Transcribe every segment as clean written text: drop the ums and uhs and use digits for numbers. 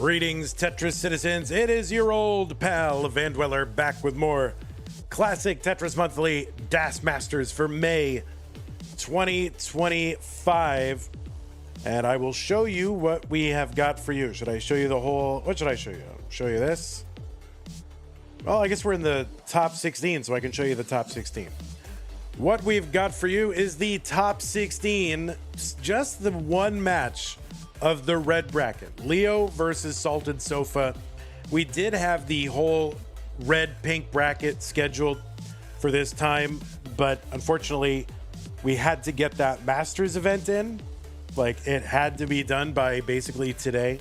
Greetings, Tetris citizens. It is your old pal, Van Dweller, back with more classic Tetris Monthly Das Masters for May 2025. And I will show you what we have got for you. Should I show you the whole... What should I show you? Show you this? Well, I guess we're in the top 16, so I can show you the top 16. What we've got for you is the top 16, just the one match of the red bracket, LIO versus Salted Sofa. We did have the whole red-pink bracket scheduled for this time, but unfortunately, we had to get that Masters event in. Like, it had to be done by basically today.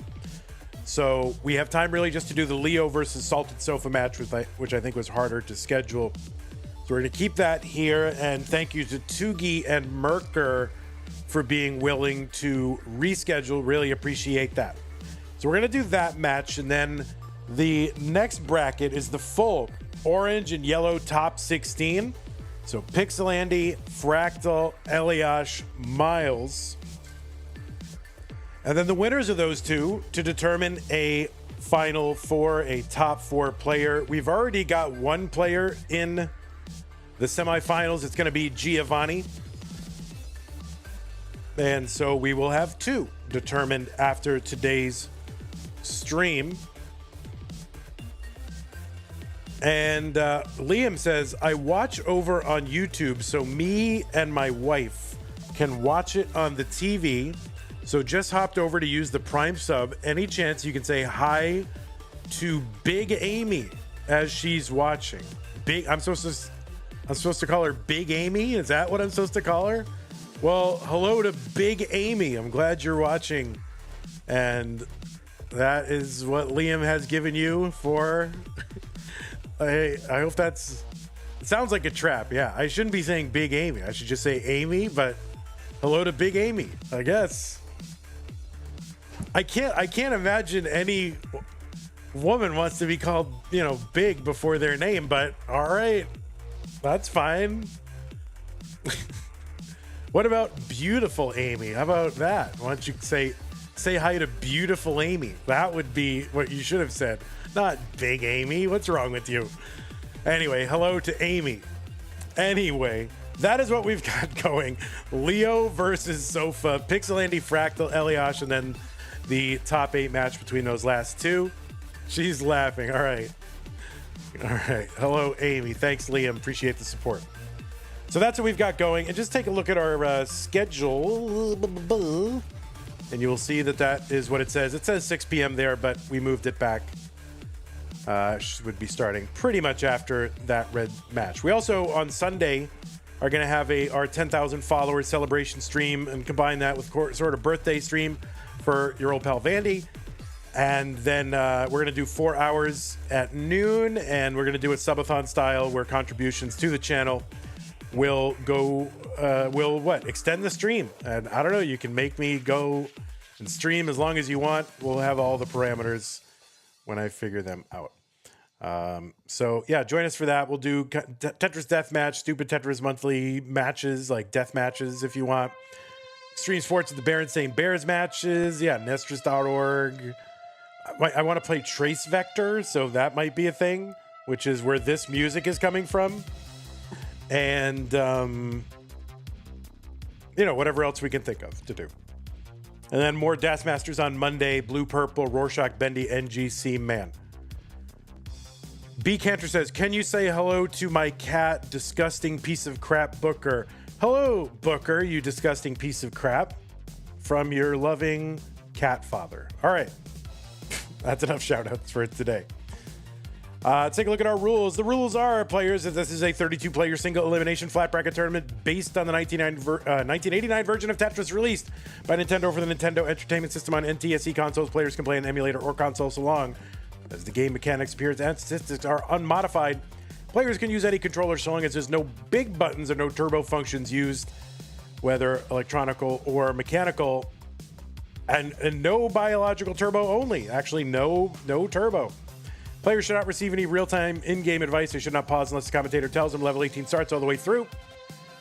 So we have time really just to do the LIO versus Salted Sofa match, which I think was harder to schedule. So we're going to keep that here, and thank you to Tugi and Merker for being willing to reschedule. Really appreciate that. So we're going to do that match, and then the next bracket is the full orange and yellow top 16. So Pixelandy, Fractal, Eliash, Miles. And then the winners of those two to determine a final four, a top four player. We've already got one player in the semifinals. It's going to be Giovanni. And so we will have two determined after today's stream. And Liam says, I watch over on YouTube so me and my wife can watch it on the TV. So just hopped over to use the Prime sub. Any chance you can say hi to Big Amy as she's watching? I'm supposed to call her Big Amy? Is that what I'm supposed to call her? Well, hello to Big Amy. I'm glad you're watching. And that is what Liam has given you for... I hope that's... It sounds like a trap. Yeah, I shouldn't be saying Big Amy. I should just say Amy, but hello to Big Amy, I guess. I can't imagine any woman wants to be called, big before their name, but all right. That's fine. What about beautiful Amy? How about that? Why don't you say hi to beautiful Amy? That would be what you should have said. Not Big Amy. What's wrong with you? Anyway, hello to Amy. Anyway, that is what we've got going. LIO versus Sofa, Pixelandy, Fractal, Eliash, and then the top 8 match between those last two. She's laughing. All right. Hello, Amy. Thanks, Liam. Appreciate the support. So that's what we've got going. And just take a look at our schedule. And you will see that is what it says. It says 6 p.m. there, but we moved it back. Would be starting pretty much after that red match. We also, on Sunday, are going to have our 10,000 followers celebration stream and combine that with sort of birthday stream for your old pal Vandy. And then we're going to do 4 hours at noon, and we're going to do it subathon style where contributions to the channel will go, extend the stream. And I don't know, you can make me go and stream as long as you want. We'll have all the parameters when I figure them out. So yeah, join us for that. We'll do Tetris Deathmatch, Stupid Tetris Monthly matches, like death matches if you want. Extreme Sports with the Berenstain Bears matches. Yeah, Nestris.org. I want to play Trace Vector, so that might be a thing, which is where this music is coming from. And, whatever else we can think of to do. And then more Das Masters on Monday. Blue, Purple, Rorschach, Bendy, NGC, Man. B. Cantor says, can you say hello to my cat, disgusting piece of crap, Booker? Hello, Booker, you disgusting piece of crap. From your loving cat father. All right. That's enough shout-outs for today. Let's take a look at our rules. The rules are, players, that this is a 32-player single elimination flat bracket tournament based on the 1989 version of Tetris released by Nintendo for the Nintendo Entertainment System on NTSC consoles. Players can play an emulator or console so long as the game mechanics, appearance, and statistics are unmodified. Players can use any controller so long as there's no big buttons or no turbo functions used, whether electronical or mechanical, and no biological turbo only. Actually, no turbo. Players should not receive any real-time in-game advice. They should not pause unless the commentator tells them level 18 starts all the way through.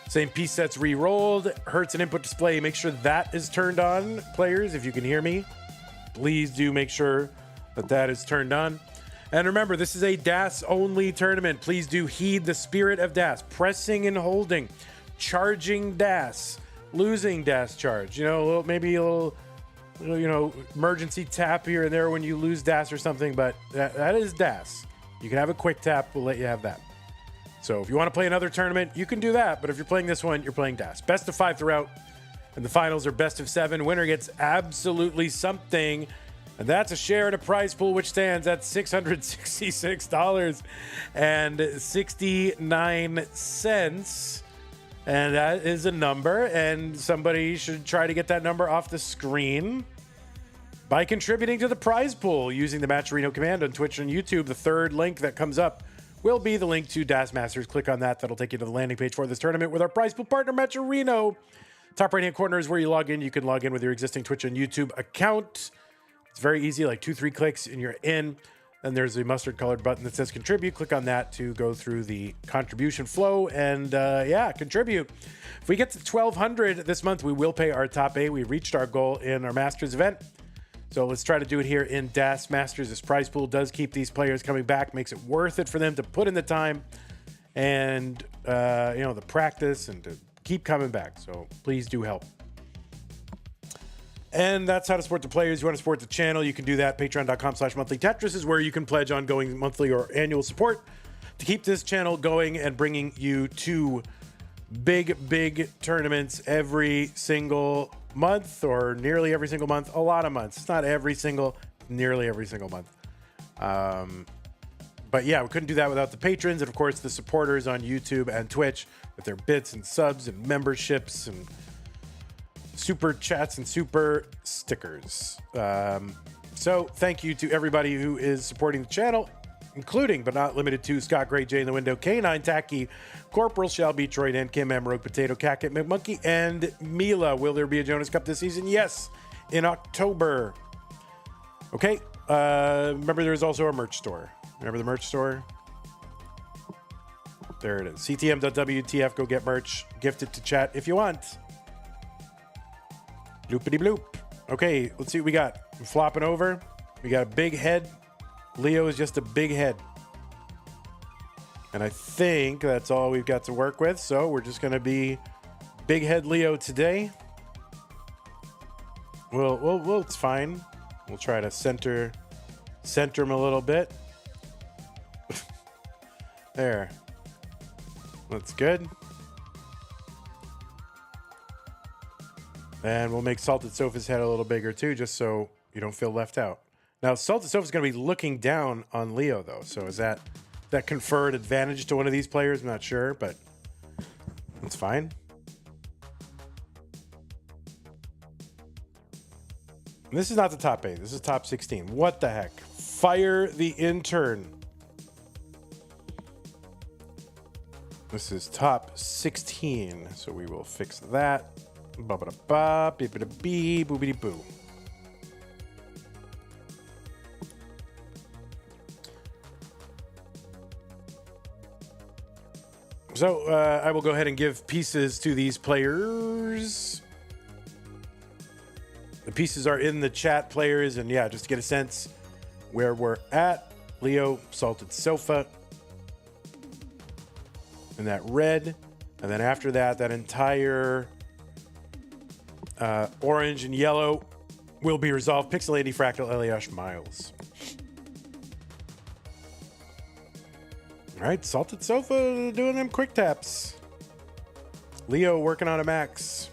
Same piece sets re-rolled. Hertz and input display. Make sure that is turned on, players, if you can hear me. Please do make sure that that is turned on. And remember, this is a DAS only tournament. Please do heed the spirit of DAS. Pressing and holding, charging DAS, losing DAS charge. You know, maybe a little, you know, emergency tap here and there when you lose DAS or something, but that is DAS. You can have a quick tap. We'll let you have that. So if you want to play another tournament, you can do that. But if you're playing this one, you're playing DAS. Best of 5 throughout. And the finals are best of 7. Winner gets absolutely something. And that's a share in a prize pool, which stands at $666.69. And that is a number. And somebody should try to get that number off the screen by contributing to the prize pool using the Matcherino command on Twitch and YouTube. The third link that comes up will be the link to DAS Masters. Click on that. That'll take you to the landing page for this tournament with our prize pool partner, Matcherino. Top right-hand corner is where you log in. You can log in with your existing Twitch and YouTube account. It's very easy, like 2-3 clicks and you're in. Then there's a mustard colored button that says contribute. Click on that to go through the contribution flow and yeah, contribute. If we get to 1,200 this month, we will pay our top 8. We reached our goal in our Masters event. So let's try to do it here in DAS Masters. This prize pool does keep these players coming back, makes it worth it for them to put in the time and, you know, the practice and to keep coming back. So please do help. And that's how to support the players. You want to support the channel, you can do that. Patreon.com/monthly Tetris is where you can pledge ongoing monthly or annual support to keep this channel going and bringing you 2 big tournaments every single month, or nearly every single month. A lot of months. It's not every single, nearly every single month. But yeah, we couldn't do that without the patrons and of course the supporters on YouTube and Twitch with their bits and subs and memberships and super chats and super stickers. So thank you to everybody who is supporting the channel, including but not limited to Scott Gray, Jay in the Window, K9 Tacky, Corporal Shelby, Troy and Kim M, Rogue Potato, Cat McMonkey, and Mila. Will there be a Jonas Cup this season? Yes, in October. Okay. Remember, there's also a merch store. Remember the merch store? There it is. CTM.WTF. Go get merch. Gift it to chat if you want. Bloopity bloop. Okay, let's see what we got. I'm flopping over. We got a big head. Leo is just a big head. And I think that's all we've got to work with. So we're just going to be big head Leo today. Well, it's fine. We'll try to center him a little bit. There. That's good. And we'll make Salted Sofa's head a little bigger too, just so you don't feel left out. Now, Salted Sofa's going to be looking down on Leo, though. So is that confer an advantage to one of these players? I'm not sure, but that's fine. And this is not the top 8. This is top 16. What the heck? Fire the intern. This is top 16. So we will fix that. Ba-ba-da-ba, beep-a-da-bee, boobity-boo. So I will go ahead and give pieces to these players. The pieces are in the chat, players, and yeah, just to get a sense where we're at. Leo, Salted Sofa, and that red, and then after that, that entire orange and yellow will be resolved. Pixelated Fractal Eliash Miles. All right, Salted Sofa doing them quick taps. Leo working on a max.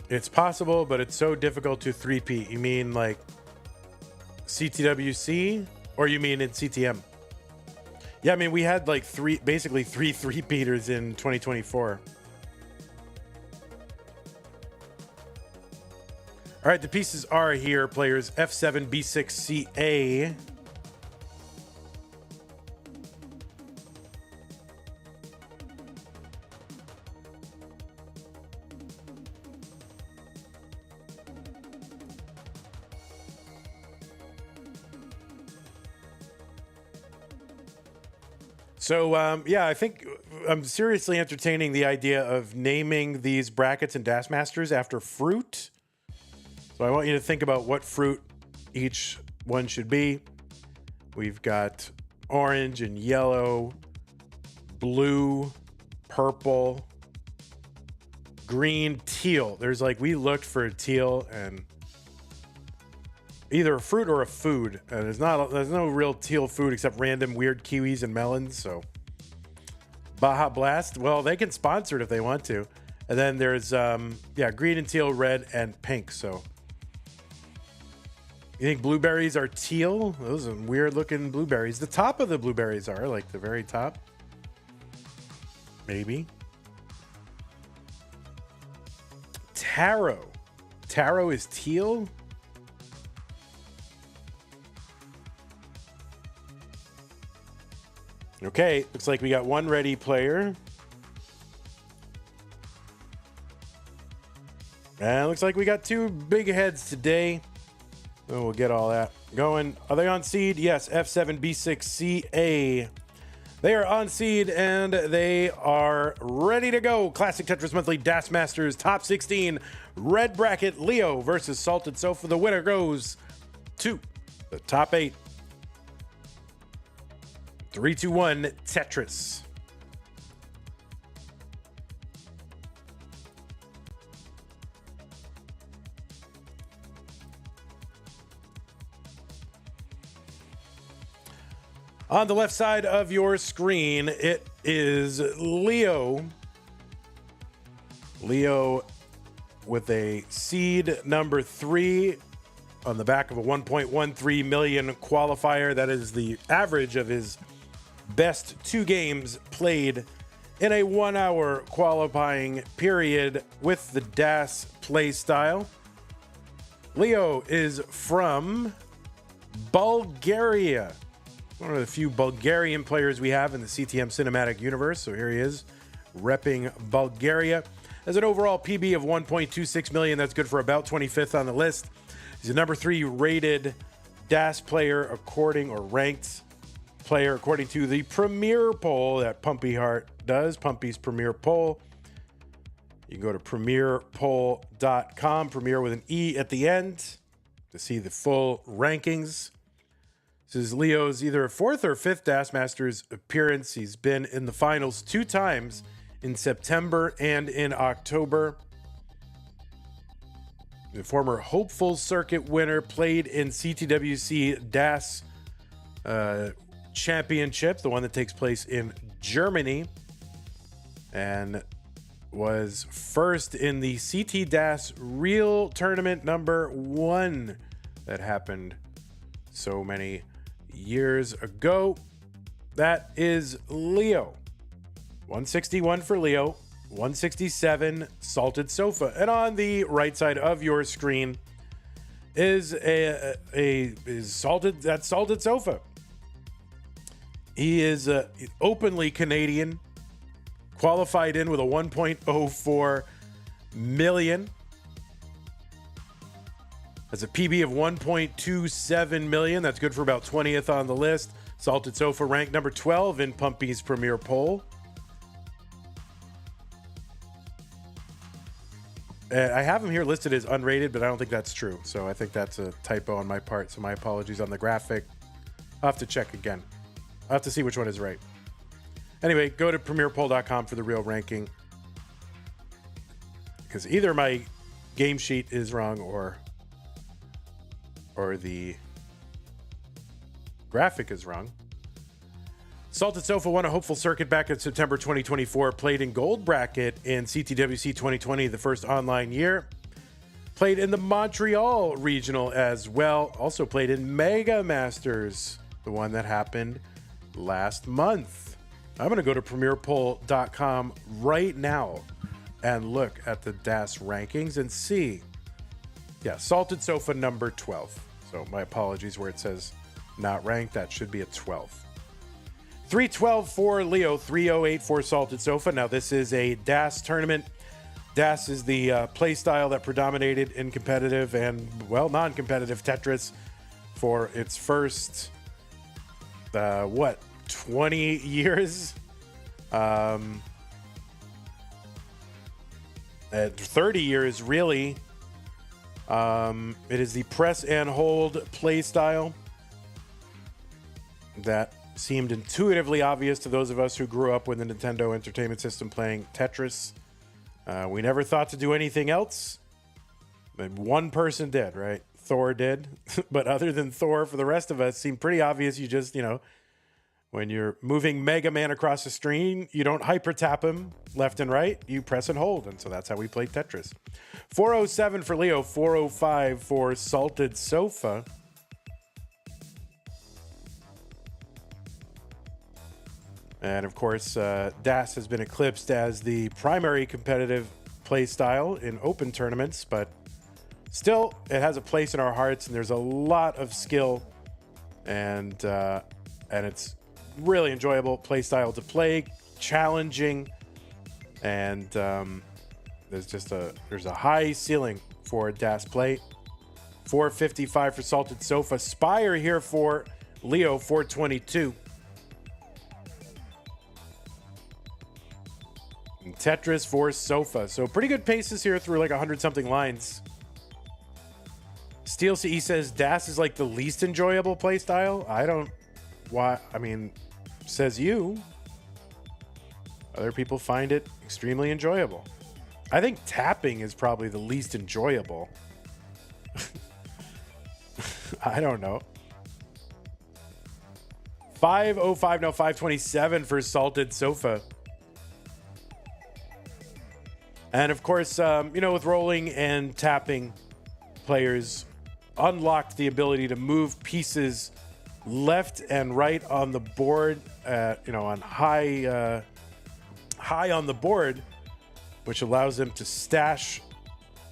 It's possible, but it's so difficult to 3P. You mean like CTWC? Or you mean in CTM? Yeah, I mean, we had like basically three 3-peaters in 2024. All right, the pieces are here, players. F7, B6, CA. So, yeah, I think I'm seriously entertaining the idea of naming these brackets and Das Masters after fruit. So I want you to think about what fruit each one should be. We've got orange and yellow, blue, purple, green, teal. There's like, we looked for teal and either a fruit or a food. And there's no real teal food except random weird kiwis and melons. So Baja Blast, well, they can sponsor it if they want to. And then there's, green and teal, red and pink. So you think blueberries are teal? Those are weird looking blueberries. The top of the blueberries are, like the very top. Maybe. Taro. Taro is teal? Okay, looks like we got one ready player. And looks like we got two big heads today. Oh, we'll get all that going. Are they on seed? Yes, F7B6CA. They are on seed and they are ready to go. Classic Tetris Monthly Das Masters Top 16 Red Bracket LIO versus Salted Sofa. The winner goes to the top 8. 3, 2, 1, Tetris. On the left side of your screen, it is LIO. LIO with a seed number 3 on the back of a 1.13 million qualifier. That is the average of his best 2 games played in a 1-hour qualifying period with the Das play style. LIO is from Bulgaria. One of the few Bulgarian players we have in the CTM cinematic universe. So here he is, repping Bulgaria. Has an overall PB of 1.26 million. That's good for about 25th on the list. He's a number 3 rated Das player ranked player according to the Premier poll that Pumpy Heart does. Pumpy's Premier poll. You can go to premierpoll.com, Premier with an E at the end, to see the full rankings. This is LIO's either 4th or 5th Das Masters appearance. He's been in the finals 2 times, in September and in October. The former Hopeful Circuit winner, played in CTWC Das Championship, the one that takes place in Germany, and was first in the CT Das Real Tournament number 1 that happened so many years ago. That is LIO. 161 for LIO, 167 Salted Sofa. And on the right side of your screen is Salted Sofa. He is openly Canadian, qualified in with a 1.04 million. Has a PB of 1.27 million. That's good for about 20th on the list. Salted Sofa ranked number 12 in Pumpy's Premier poll. I have him here listed as unrated, but I don't think that's true. So I think that's a typo on my part. So my apologies on the graphic. I'll have to check again. I'll have to see which one is right. Anyway, go to premierpoll.com for the real ranking, because either my game sheet is wrong or the graphic is wrong. Salted Sofa won a Hopeful Circuit back in September 2024. Played in Gold Bracket in CTWC 2020, the first online year. Played in the Montreal Regional as well. Also played in Mega Masters, the one that happened last month. I'm going to go to premierpoll.com right now and look at the Das rankings and see. Yeah, Salted Sofa number 12. So my apologies where it says not ranked. That should be a 12. 312 for LIO, 308 for Salted Sofa. Now this is a Das tournament. Das is the play style that predominated in competitive and, well, non-competitive Tetris for its first, 20 years. At 30 years, really. It is the press and hold play style that seemed intuitively obvious to those of us who grew up with the Nintendo Entertainment System playing Tetris. We never thought to do anything else. One person did, right? Thor did. But other than Thor, for the rest of us, it seemed pretty obvious. You just, when you're moving Mega Man across the screen, you don't hyper tap him left and right. You press and hold. And so that's how we played Tetris. 407 for Leo, 405 for Salted Sofa. And of course, DAS has been eclipsed as the primary competitive play style in open tournaments, but still, it has a place in our hearts, and there's a lot of skill, and it's really enjoyable play style to play, challenging, and there's a high ceiling for DAS play. 455 for Salted Sofa. Spire here for Leo, 422. And Tetris for Sofa. So pretty good paces here through like 100-something lines. Steel CE says DAS is like the least enjoyable play style. Says you. Other people find it extremely enjoyable. I think tapping is probably the least enjoyable. I don't know. 505, no, 527 for Salted Sofa. And of course, with rolling and tapping, players unlocked the ability to move pieces left and right on the board, on high on the board, which allows them to stash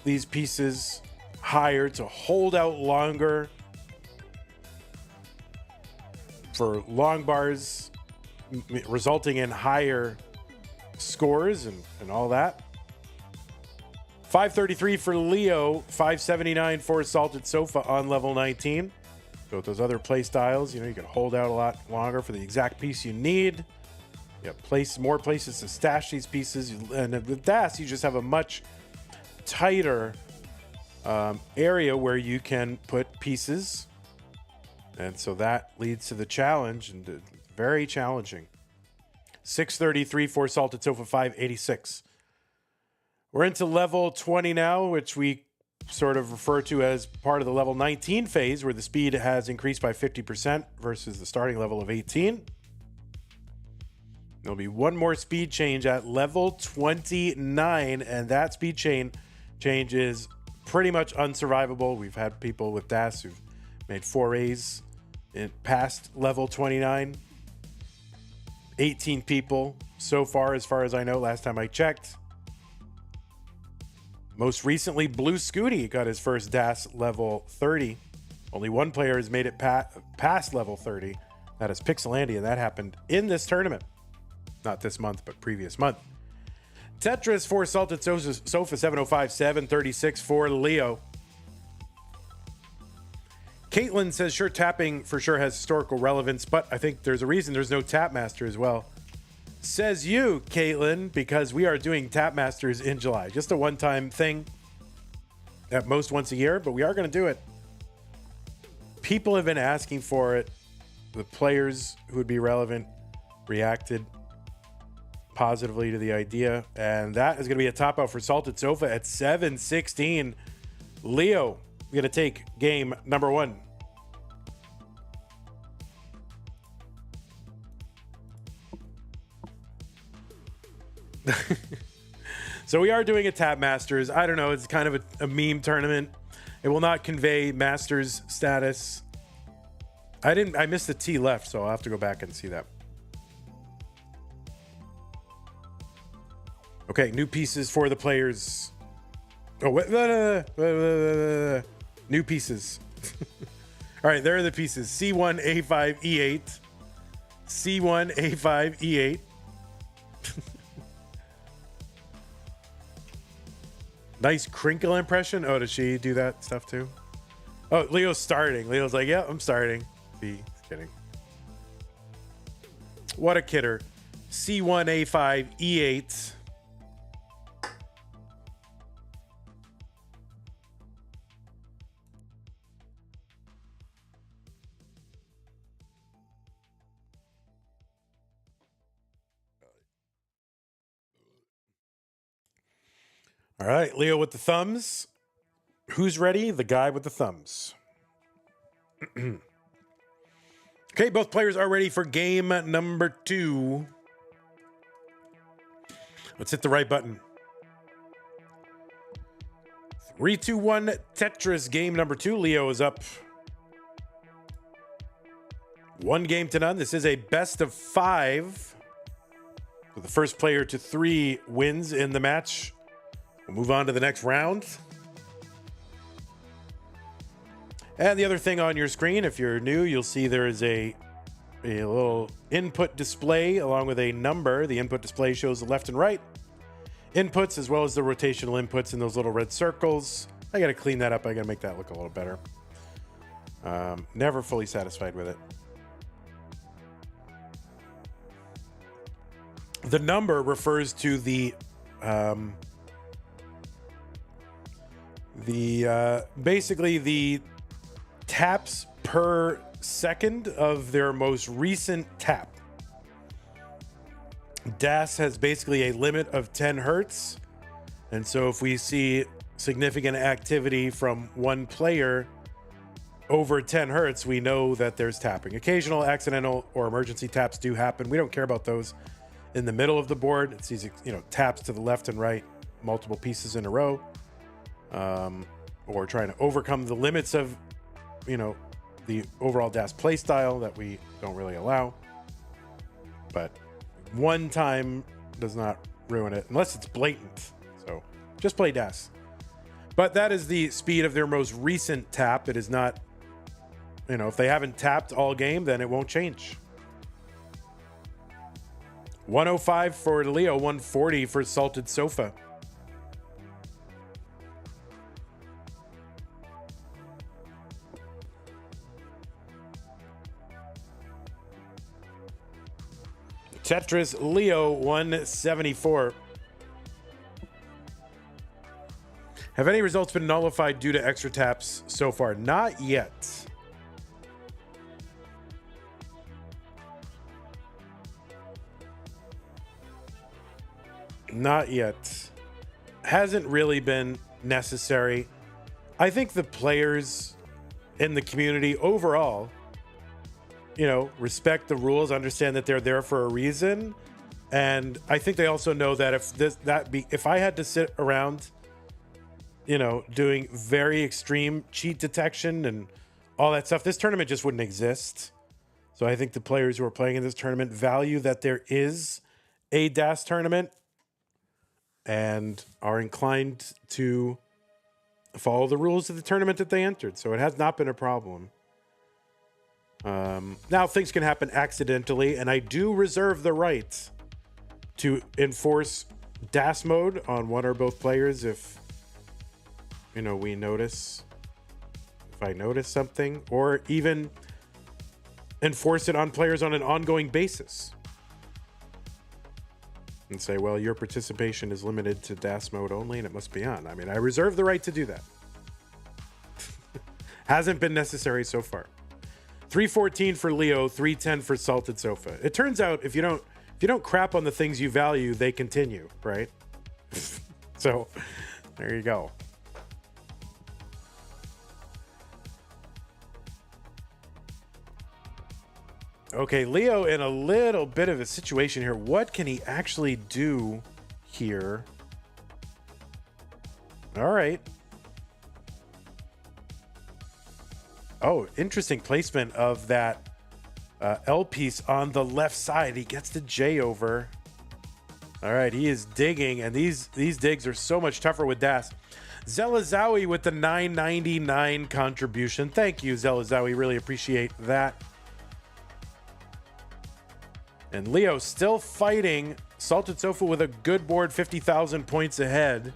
these pieces higher, to hold out longer for long bars, resulting in higher scores and all that. 533 for Leo, 579 for Salted Sofa on level 19. So with those other play styles, you can hold out a lot longer for the exact piece you need. You have more places to stash these pieces. And with DAS, you just have a much tighter area where you can put pieces. And so that leads to the challenge, and very challenging. 633 for Salted Sofa, 586. We're into level 20 now, which we sort of refer to as part of the level 19 phase, where the speed has increased by 50% versus the starting level of 18. There'll be one more speed change at level 29, and that speed change is pretty much unsurvivable. We've had people with DAS who've made forays past level 29. 18 people so far as I know, last time I checked. Most recently, Blue Scooty got his first DAS level 30. Only one player has made it past level 30. That is Pixelandia, and that happened in this tournament. Not this month, but previous month. Tetris for Salted Sofa, 705, 736 for Leo. Caitlin says, sure, tapping for sure has historical relevance, but I think there's a reason there's no Tap Master as well. Says you, Caitlin, because we are doing Tap Masters in July. Just a one-time thing, at most once a year, but we are going to do it. People have been asking for it. The players who would be relevant reacted positively to the idea, and that is going to be a top out for Salted Sofa at 716. Leo, we're going to take game number 1. So we are doing a Tap Masters. I don't know. It's kind of a meme tournament. It will not convey Masters status. I missed the T left, so I'll have to go back and see that. Okay, new pieces for the players. Oh, wait, new pieces. All right, there are the pieces. C1, A5, E8. C1, A5, E8. Nice crinkle impression. Oh, does she do that stuff too? Oh, Leo's starting. Leo's like, yeah, I'm starting. Be kidding. What a kidder. C1, A5, E8. All right, Leo with the thumbs. Who's ready? The guy with the thumbs. Okay, both players are ready for game number 2. Let's hit the right button. 3, 2, 1, Tetris, game number 2. Leo is up 1 game to none. This is a best of 5. So the first player to 3 wins in the match. We'll move on to the next round. And the other thing on your screen, if you're new, you'll see there is a little input display along with a number. The input display shows the left and right inputs as well as the rotational inputs in those little red circles. I got to clean that up. I got to make that look a little better. Never fully satisfied with it. The number refers to basically the taps per second of their most recent tap. DAS has basically a limit of 10 hertz. And so if we see significant activity from one player over 10 hertz, we know that there's tapping. Occasional accidental or emergency taps do happen. We don't care about those in the middle of the board. It's these, taps to the left and right, multiple pieces in a row. Or trying to overcome the limits of, the overall DAS play style that we don't really allow. But one time does not ruin it unless it's blatant. So just play DAS. But that is the speed of their most recent tap. It is not, if they haven't tapped all game, then it won't change. 105 for Leo, 140 for Salted Sofa. Tetris, Leo, 174. Have any results been nullified due to extra taps so far? Not yet. Not yet. Hasn't really been necessary. I think the players in the community overall, respect the rules, understand that they're there for a reason. And I think they also know that if I had to sit around, doing very extreme cheat detection and all that stuff, this tournament just wouldn't exist. So I think the players who are playing in this tournament value that there is a DAS tournament and are inclined to follow the rules of the tournament that they entered. So it has not been a problem. Now things can happen accidentally, and I do reserve the right to enforce DAS mode on one or both players if I notice something, or even enforce it on players on an ongoing basis and say, well, your participation is limited to DAS mode only and it must be on. I mean, I reserve the right to do that. Hasn't been necessary so far. 314 for Leo, 310 for Salted Sofa. It turns out if you don't crap on the things you value, they continue, right? So there you go. Okay, Leo in a little bit of a situation here. What can he actually do here? All right. Oh, interesting placement of that L piece on the left side. He gets the J over. All right, he is digging, and these digs are so much tougher with DAS. Zelazawi with the 999 contribution. Thank you, Zelazawi. Really appreciate that. And Leo still fighting. Salted Sofa with a good board, 50,000 points ahead.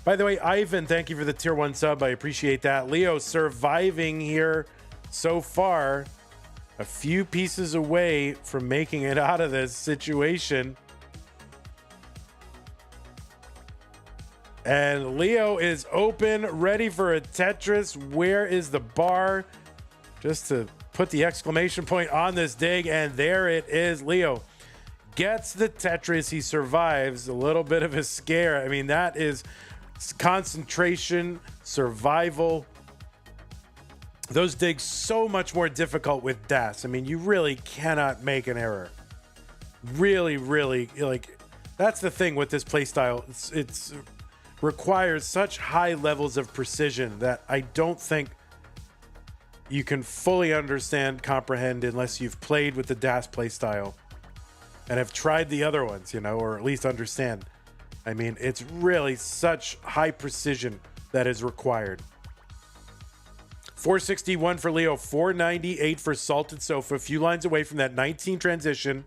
By the way, Ivan, thank you for the tier 1 sub. I appreciate that. Leo surviving here so far. a few pieces away from making it out of this situation. And Leo is open, ready for a Tetris. Where is the bar? Just to put the exclamation point on this dig, and there it is. Leo gets the Tetris. He survives a little bit of a scare. I mean, that is concentration, survival. Those digs so much more difficult with DAS. I mean, you really cannot make an error. Really, like, that's the thing with this playstyle. It's requires such high levels of precision that I don't think you can fully understand, comprehend, unless you've played with the DAS playstyle and have tried the other ones, you know, or at least understand. I mean, it's really such high precision that is required. 461 for Leo, 498 for Salted Sofa. A few lines away from that 19 transition.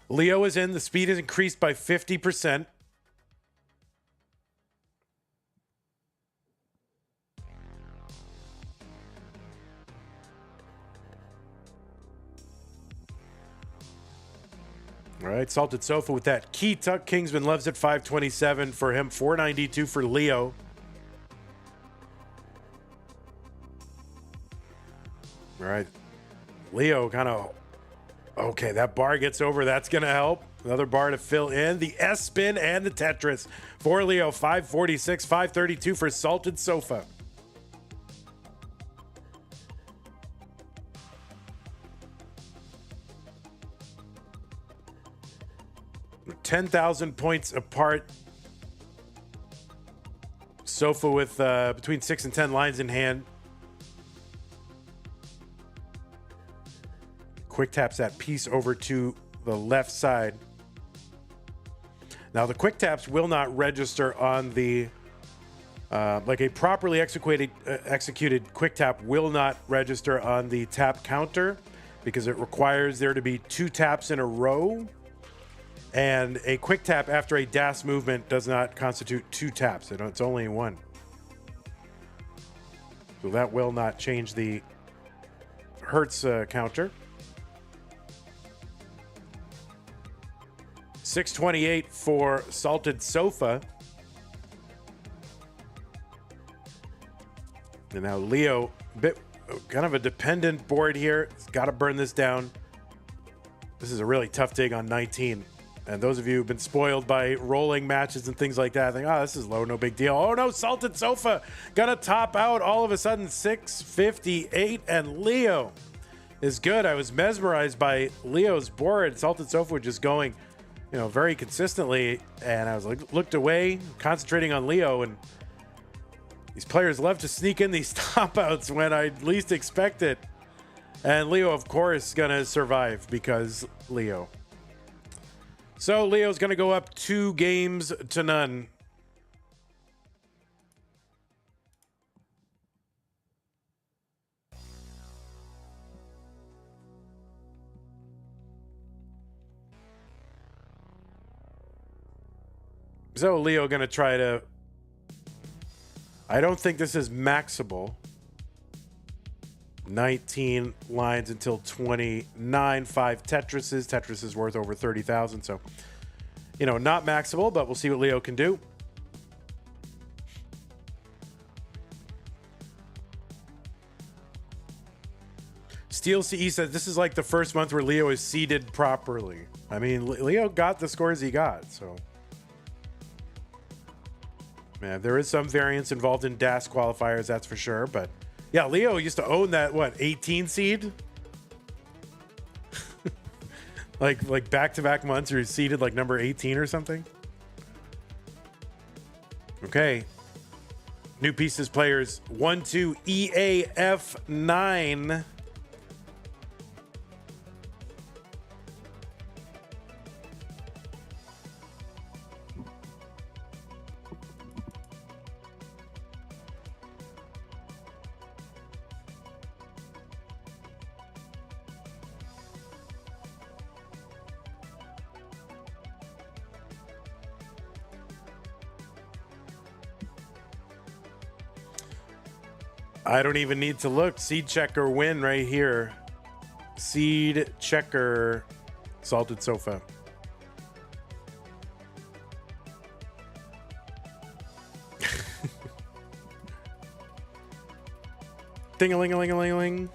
Leo is in. The speed is increased by 50%. All right, Salted Sofa with that key tuck. Kingsman loves it. 527 for him. 492 for Leo. All right, Leo kind of, okay, that bar gets over. That's going to help. Another bar to fill in. The S-spin and the Tetris for Leo. 546, 532 for Salted Sofa. We're 10,000 points apart. Sofa with between 6 and 10 lines in hand. Quick taps that piece over to the left side. Now the quick taps will not register on the like a properly executed quick tap will not register on the tap counter because it requires there to be 2 taps in a row, and a quick tap after a DAS movement does not constitute 2 taps. It's only 1. So that will not change the Hertz counter. 628 for Salted Sofa. And now Leo, kind of a dependent board here. He's got to burn this down. This is a really tough dig on 19. And those of you who've been spoiled by rolling matches and things like that, think, oh, this is low, no big deal. Oh no, Salted Sofa gonna top out all of a sudden. 658, and Leo is good. I was mesmerized by Leo's board. Salted Sofa was just going, you know, very consistently, and I was like, looked away, concentrating on Leo, and these players love to sneak in these top outs when I least expect it. And Leo, of course, gonna survive because Leo. So Leo's gonna go up 2 games to none. So Leo gonna try to, I don't think this is maxable. 19 lines until 29, 5 Tetrises. Tetris is worth over 30,000, so, you know, not maxable, but we'll see what Leo can do. Steel CE says this is like the first month where Leo is seeded properly. I mean, Leo got the scores he got, so. Man, there is some variance involved in DAS qualifiers, that's for sure. But yeah, Leo used to own that, what, 18 seed? like back-to-back months where he's seeded like number 18 or something. Okay. New pieces players. 1-2 EAF9. I don't even need to look. Seed checker win right here. Seed checker, Salted Sofa. Ding-a-ling-a-ling-a-ling-a-ling.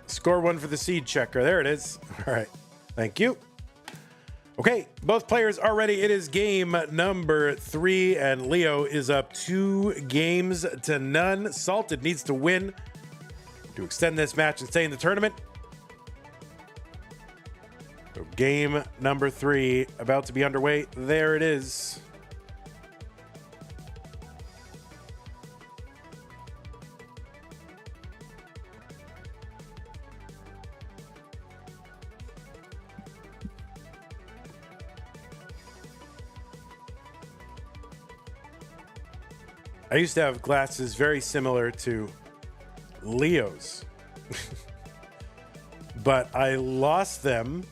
Score one for the seed checker. There it is. All right. Thank you. Okay, both players are ready. It is game number 3, and Leo is up 2-0. Salted needs to win to extend this match and stay in the tournament. So game number 3 about to be underway. There it is. I used to have glasses very similar to Leo's, but I lost them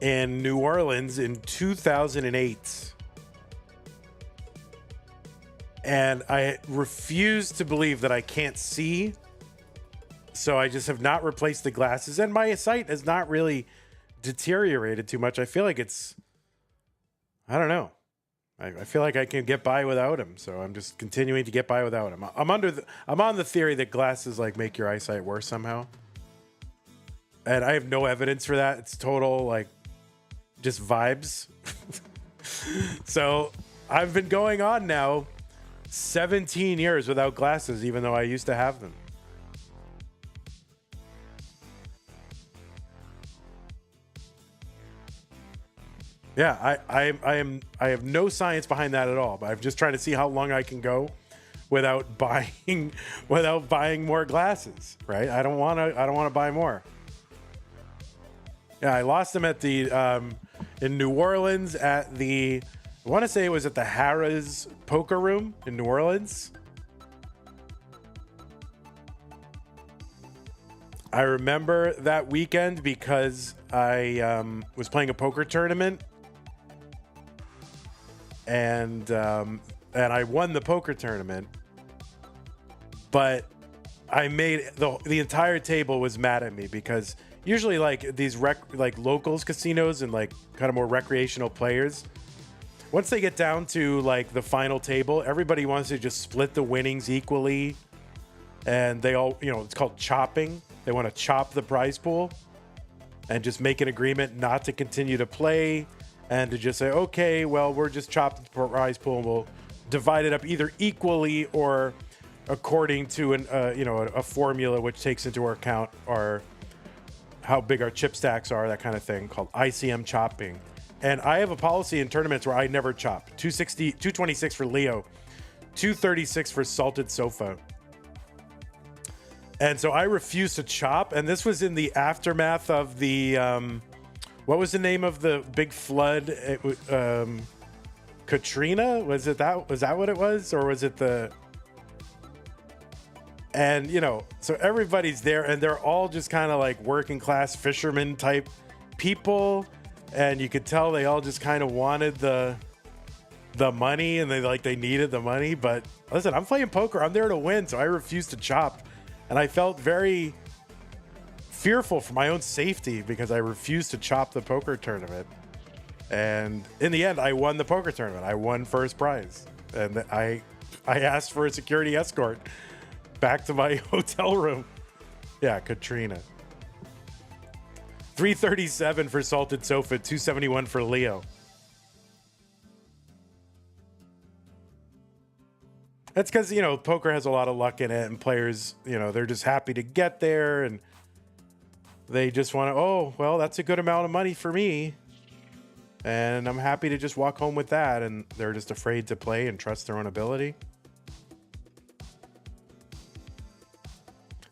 in New Orleans in 2008. And I refuse to believe that I can't see. So I just have not replaced the glasses, and my sight has not really deteriorated too much. I feel like I don't know. I feel like I can get by without him, so I'm just continuing to get by without him. I'm on the theory that glasses like make your eyesight worse somehow, and I have no evidence for that. It's total like just vibes. So I've been going on now 17 years without glasses, even though I used to have them. Yeah, I have no science behind that at all, but I'm just trying to see how long I can go without buying more glasses, right? I don't want to buy more. Yeah, I lost them at the in New Orleans at I want to say it was at the Harrah's Poker Room in New Orleans. I remember that weekend because I was playing a poker tournament. And I won the poker tournament, but I made the entire table was mad at me because usually like these locals casinos and like kind of more recreational players, once they get down to like the final table, everybody wants to just split the winnings equally, and they all, it's called chopping. They want to chop the prize pool and just make an agreement not to continue to play. And to just say, okay, well, we're just chopping the prize pool and we'll divide it up either equally or according to a formula which takes into account how big our chip stacks are, that kind of thing, called ICM chopping. And I have a policy in tournaments where I never chop. 226 for Leo, 236 for Salted Sofa. And so I refuse to chop. And this was in the aftermath of the what was the name of the big flood? Katrina? Was that what it was? Or was it and so everybody's there and they're all just kind of like working class fisherman type people. And you could tell they all just kind of wanted the money, and they needed the money. But listen, I'm playing poker. I'm there to win. So I refused to chop. And I felt very fearful for my own safety because I refused to chop the poker tournament. And in the end, I won the poker tournament. I won first prize. And I asked for a security escort back to my hotel room. Yeah, Katrina. 337 for Salted Sofa, 271 for Leo. That's because, poker has a lot of luck in it, and players, they're just happy to get there, and they just want to, oh, well, that's a good amount of money for me, and I'm happy to just walk home with that, and they're just afraid to play and trust their own ability.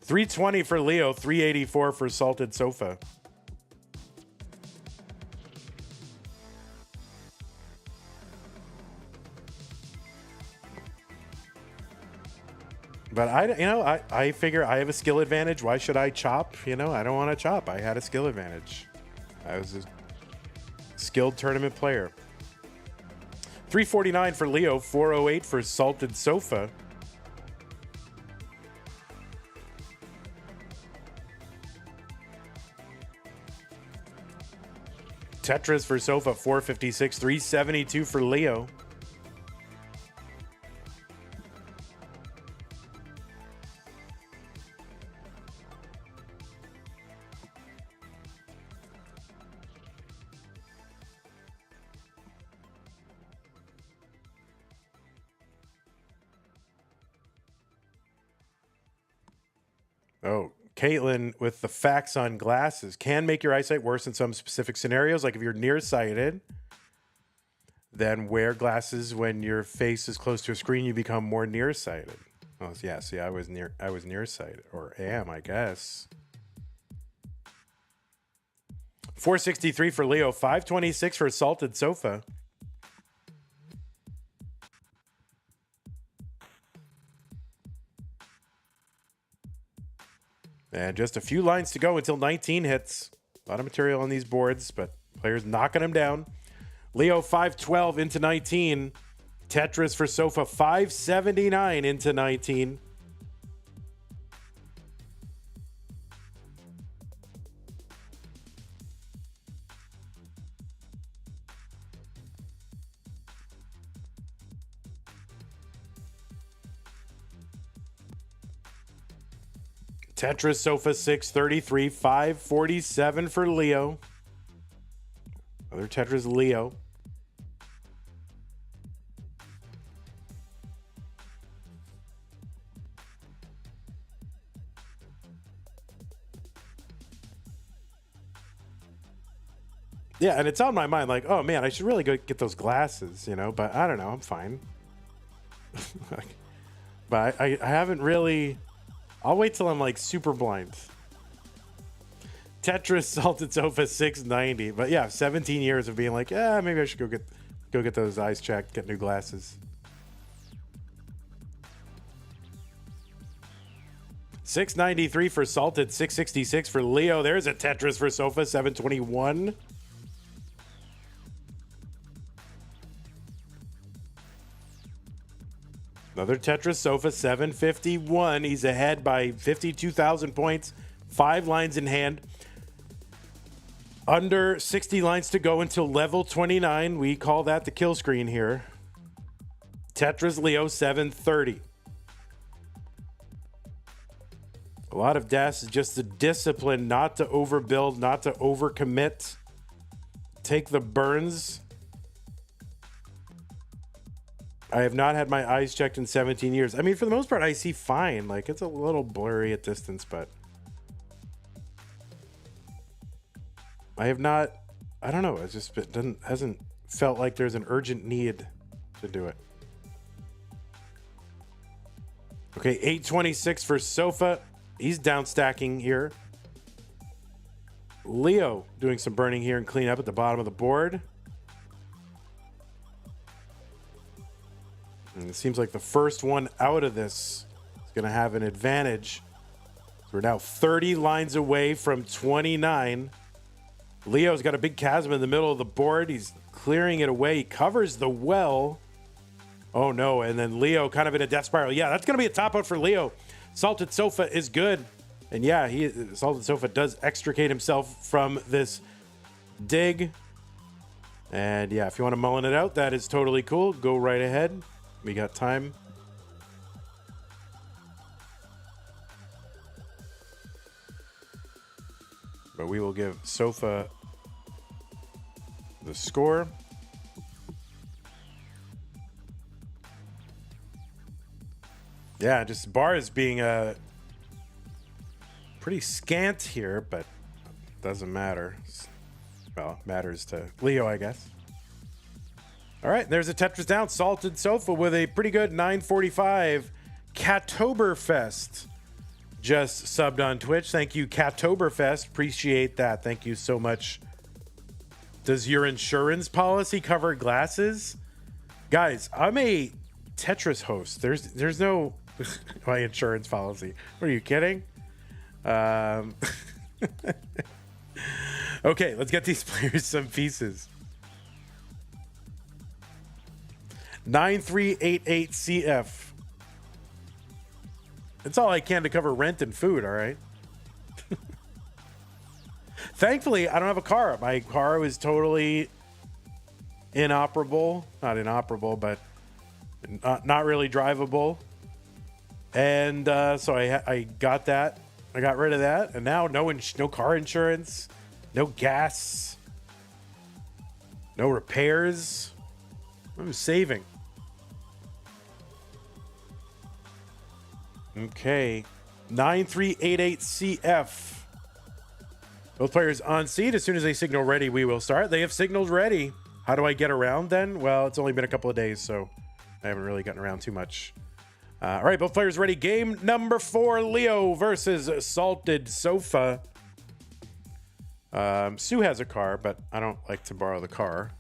320 for Leo, 384 for Salted Sofa. But I figure I have a skill advantage. Why should I chop? I don't want to chop. I had a skill advantage. I was a skilled tournament player. $349 for Leo, $408 for Salted Sofa. Tetris for Sofa, $456, $372 for Leo. Oh, Caitlin with the facts on glasses. Can make your eyesight worse in some specific scenarios. Like if you're nearsighted, then wear glasses when your face is close to a screen, you become more nearsighted. Oh, yeah, see, I was nearsighted, or am, I guess. 463 for Leo, 526 for Salted Sofa. And just a few lines to go until 19 hits. A lot of material on these boards, but players knocking them down. Leo 512 into 19. Tetris for Sofa 579 into 19. Tetris Sofa 633, 547 for Leo. Other Tetris Leo. Yeah, and it's on my mind like, oh man, I should really go get those glasses, you know, but I don't know, I'm fine. But I haven't really... I'll wait till I'm like super blind. Tetris Salted Sofa 690. But yeah, 17 years of being like, yeah, maybe I should go get those eyes checked, get new glasses. $693 for Salted, $666 for Leo. There's a Tetris for Sofa, $721. Another Tetris Sofa, $751. He's ahead by 52,000 points. 5 lines in hand. Under 60 lines to go until level 29. We call that the kill screen here. Tetris Leo, $730. A lot of deaths, just the discipline not to overbuild, not to overcommit. Take the burns. I have not had my eyes checked in 17 years. I mean, for the most part, I see fine. Like, it's a little blurry at distance, but I have not, I don't know. It's just, hasn't felt like there's an urgent need to do it. Okay, 826 for Sofa. He's down stacking here. Leo doing some burning here and clean up at the bottom of the board. And it seems like the first one out of this is going to have an advantage. So we're now 30 lines away from 29. Leo's got a big chasm in the middle of the board. He's clearing it away. He covers the well. Oh, no. And then Leo kind of in a death spiral. Yeah, that's going to be a top out for Leo. Salted Sofa is good. And yeah, Salted Sofa does extricate himself from this dig. And yeah, if you want to mullen it out, that is totally cool. Go right ahead. We got time. But we will give Sofa the score. Yeah, just bars being pretty scant here, but doesn't matter. Well, matters to Leo, I guess. All right, there's a Tetris down. Salted Sofa with a pretty good 945. Cattoberfest just subbed on Twitch. Thank you, Cattoberfest. Appreciate that. Thank you so much. Does your insurance policy cover glasses? Guys, I'm a Tetris host. There's no my insurance policy. What, are you kidding? Okay, let's get these players some pieces. 9388CF. It's all I can to cover rent and food, all right? Thankfully, I don't have a car. My car was totally inoperable. Not inoperable, but not really drivable. And so I got that. I got rid of that. And now no car insurance, no gas, no repairs. I'm saving. Okay. 9388CF. Both players on seat. As soon as they signal ready, we will start. They have signaled ready. How do I get around then? Well, it's only been a couple of days, so I haven't really gotten around too much. All right, both players ready. Game number 4, LIO versus Salted Sofa. Sue has a car, but I don't like to borrow the car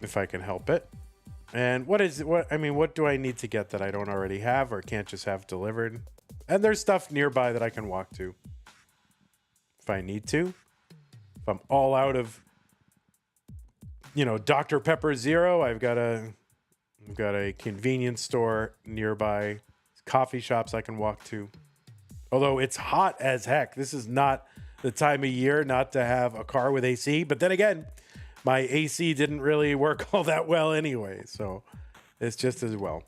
if I can help it. And what do I need to get that I don't already have or can't just have delivered? And there's stuff nearby that I can walk to if I need to. If I'm all out of, Dr. Pepper Zero, I've got a convenience store nearby, coffee shops I can walk to. Although it's hot as heck. This is not the time of year not to have a car with AC. But then again, my AC didn't really work all that well anyway. So it's just as well.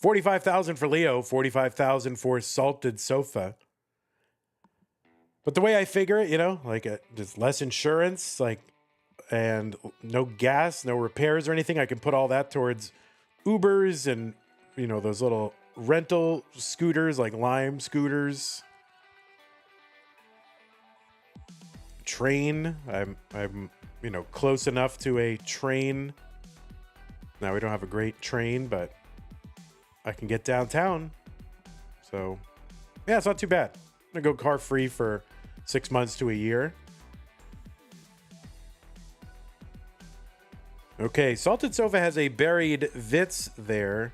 $45,000 for LIO, $45,000 for Salted Sofa. But the way I figure it, just less insurance, and no gas, no repairs or anything. I can put all that towards Ubers and, those little rental scooters like Lime scooters. Train. I'm close enough to a train. Now we don't have a great train, but I can get downtown. So yeah, it's not too bad. I'm gonna go car free for 6 months to a year. Okay, Salted Sofa has a buried Vitz there,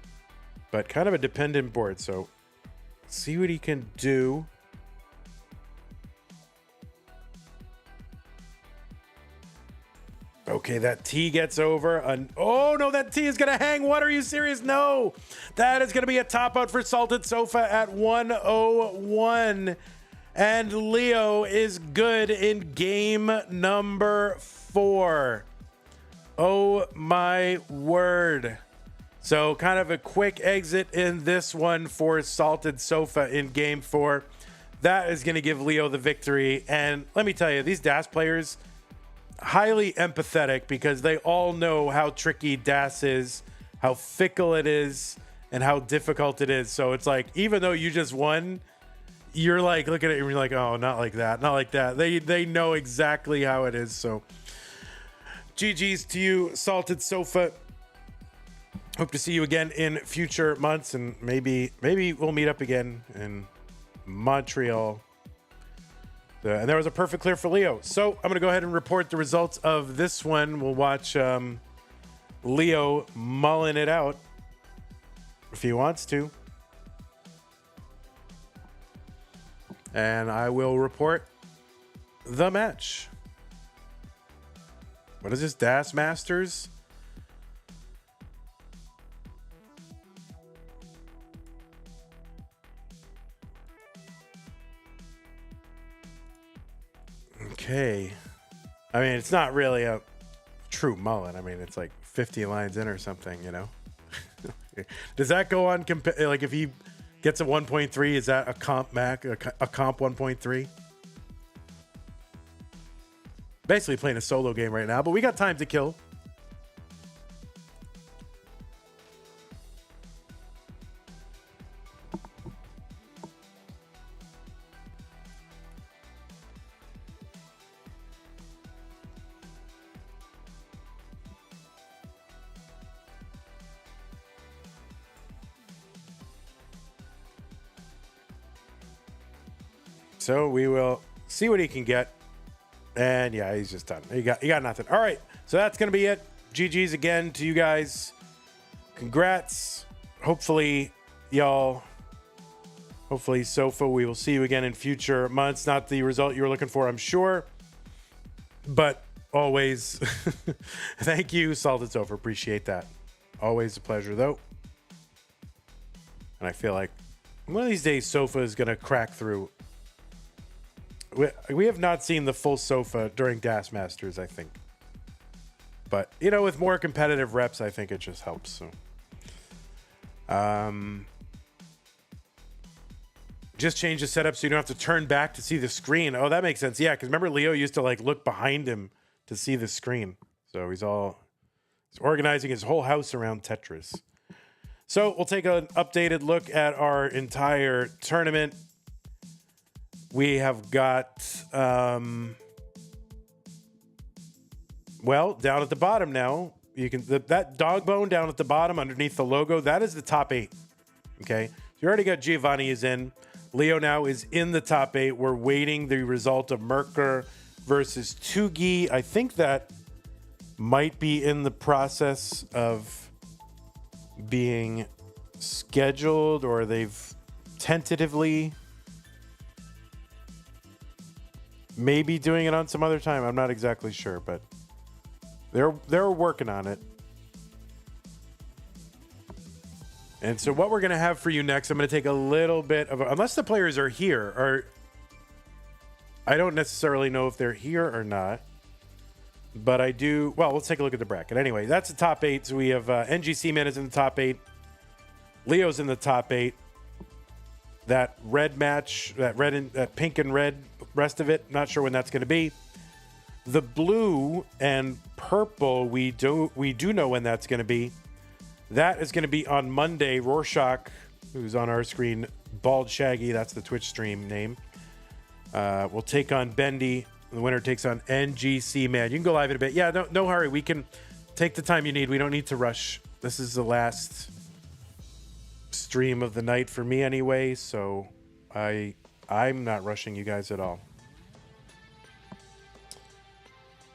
but kind of a dependent board. So let's see what he can do. Okay, that T gets over. Oh, no, that T is going to hang. What? Are you serious? No. That is going to be a top out for Salted Sofa at 101. And LIO is good in game number 4. Oh, my word. So kind of a quick exit in this one for Salted Sofa in game 4. That is going to give LIO the victory. And let me tell you, these DAS players, highly empathetic because they all know how tricky DAS is, how fickle it is, and how difficult it is. So it's like, even though you just won, you're like, look at it and you're like, oh, not like that, not like that. They know exactly how it is. So GG's to you, Salted Sofa. Hope to see you again in future months, and maybe we'll meet up again in Montreal. And there was a perfect clear for LIO. So I'm going to go ahead and report the results of this one. We'll watch LIO mulling it out if he wants to. And I will report the match. What is this? DAS Masters? Okay. I mean, it's not really a true mullet. I mean, it's like 50 lines in or something, Does that go on? Like if he gets a 1.3, is that a comp Mac, a comp 1.3? Basically playing a solo game right now, but we got time to kill. So we will see what he can get. And yeah, he's just done. He got nothing. All right. So that's going to be it. GG's again to you guys. Congrats. Hopefully y'all Hopefully, Sofa, we will see you again in future months. Not the result you were looking for, I'm sure. But always, thank you, Salted Sofa. Appreciate that. Always a pleasure, though. And I feel like one of these days, Sofa is going to crack through. We have not seen the full Sofa during Das Masters, I think. But, you know, with more competitive reps, I think it just helps. So, just change the setup so you don't have to turn back to see the screen. Oh, that makes sense. Yeah, because remember Leo used to like look behind him to see the screen. So he's organizing his whole house around Tetris. So we'll take an updated look at our entire tournament. We have got, well, down at the bottom now, you can that dog bone down at the bottom underneath the logo, that is the top 8. Okay, so you already got Giovanni is in. Leo now is in the top 8. We're waiting the result of Merker versus Tugi. I think that might be in the process of being scheduled, or they've tentatively maybe doing it on some other time. I'm not exactly sure, but they're working on it. And so what we're going to have for you next, I'm going to take a little bit of unless the players are here, or I don't necessarily know if they're here or not, but I do. Well, let's take a look at the bracket. Anyway, that's the top 8. So we have NGC Man is in the top 8. Leo's in the top 8. That red match, that pink and red, rest of it, not sure when that's going to be. The blue and purple, we do know when that's going to be. That is going to be on Monday. Rorschach, who's on our screen, Bald Shaggy, that's the Twitch stream name, will take on Bendy. The winner takes on NGC Man. You can go live in a bit. Yeah, no hurry. We can take the time you need. We don't need to rush. This is the last stream of the night for me anyway, so I'm not rushing you guys at all.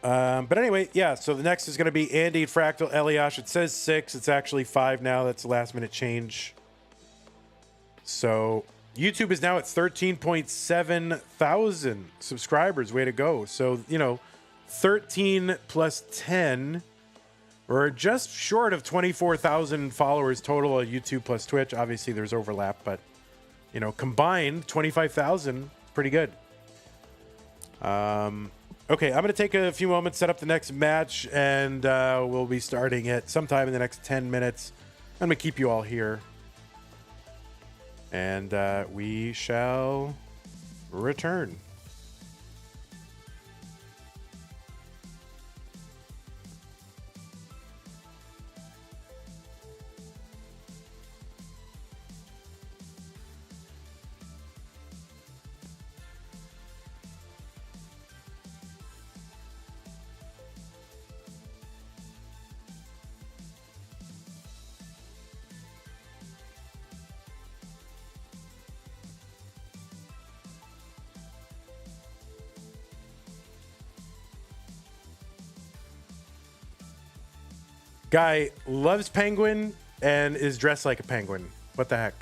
But anyway, yeah, so the next is going to be Andy, Fractal, Eliash. It says 6. It's actually 5 now. That's a last-minute change. So YouTube is now at 13.7 thousand subscribers. Way to go. So, 13 plus 10, we're just short of 24,000 followers total on YouTube plus Twitch. Obviously, there's overlap, but, combined, 25,000. Pretty good. Okay, I'm going to take a few moments, set up the next match, and we'll be starting it sometime in the next 10 minutes. I'm going to keep you all here. And we shall return. Guy loves penguin and is dressed like a penguin. What the heck?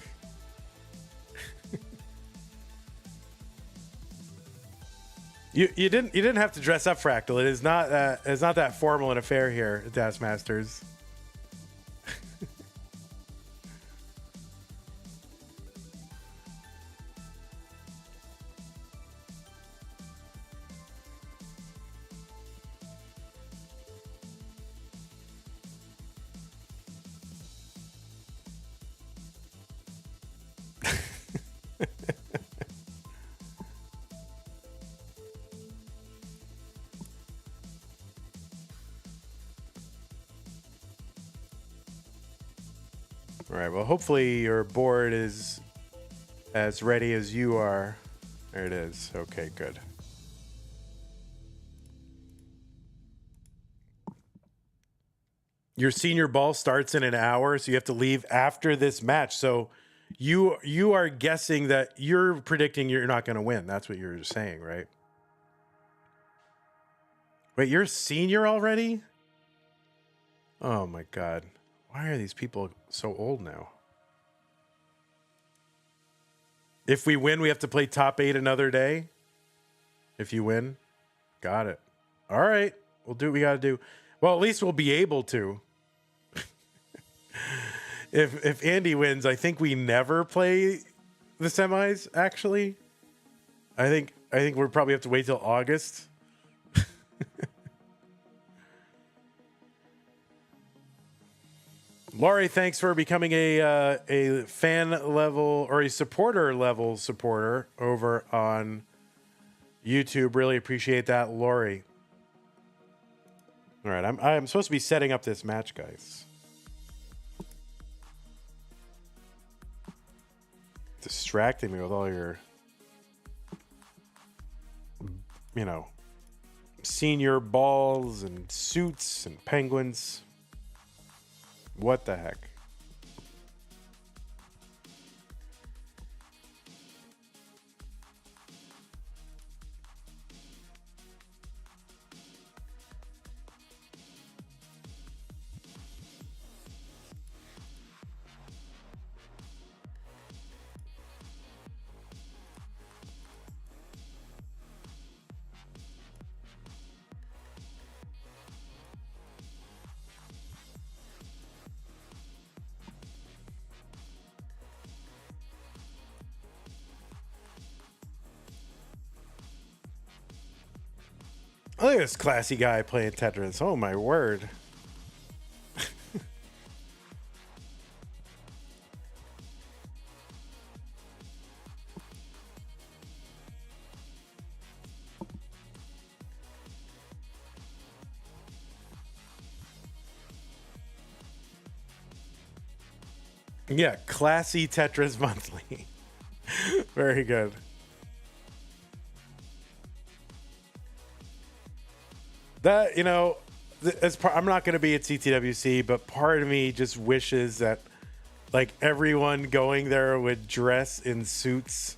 You didn't have to dress up, Fractal. It's not that formal an affair here at Das Masters. All right, well, hopefully your board is as ready as you are. There it is. Okay, good. Your senior ball starts in an hour, so you have to leave after this match. So you are guessing that you're predicting you're not going to win. That's what you're saying, right? Wait, you're a senior already? Oh my God. Why are these people so old now? If we win, we have to play top 8 another day. If you win. Got it. All right. We'll do what we got to do. Well, at least we'll be able to. If Andy wins, I think we never play the semis, actually. I think we'll probably have to wait till August. Laurie, thanks for becoming a fan level or a supporter level supporter over on YouTube. Really appreciate that, Laurie. All right, I'm supposed to be setting up this match, guys. Distracting me with all your, senior balls and suits and penguins. What the heck? Look at this classy guy playing Tetris. Oh, my word. Yeah, classy Tetris monthly. Very good. That, I'm not going to be at CTWC, but part of me just wishes that, like, everyone going there would dress in suits.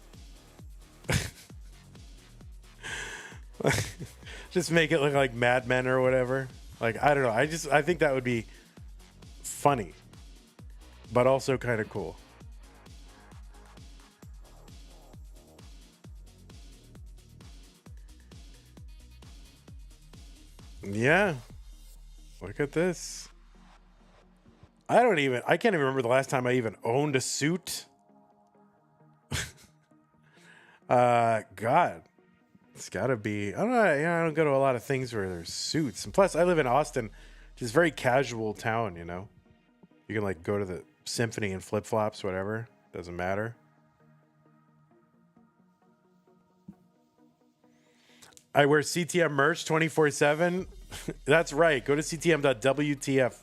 Just make it look like Mad Men or whatever. Like, I don't know. I think that would be funny, but also kind of cool. Yeah. Look at this. I can't even remember the last time I even owned a suit. God. It's gotta be, I don't know. I don't go to a lot of things where there's suits. And plus I live in Austin, which is a very casual town, You can like go to the symphony in flip-flops, whatever. Doesn't matter. I wear CTM merch 24/7. That's right. Go to ctm.wtf.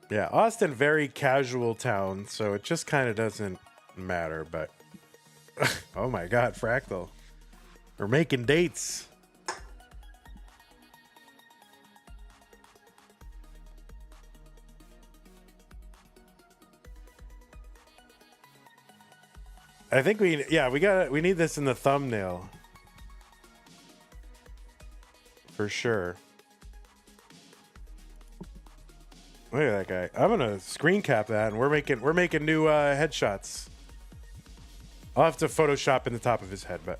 Yeah, Austin, very casual town, so it just kind of doesn't matter, but oh my God, Fractal. We're making dates. I think we need this in the thumbnail. For sure. Look at that guy. I'm gonna screen cap that, and we're making new headshots. I'll have to Photoshop in the top of his head, but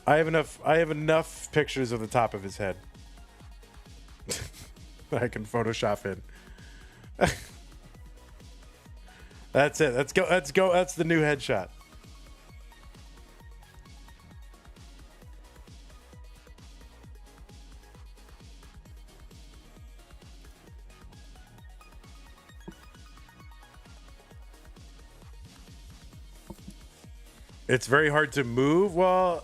I have enough pictures of the top of his head that I can Photoshop in. That's it. Let's go. That's the new headshot. It's very hard to move. Well,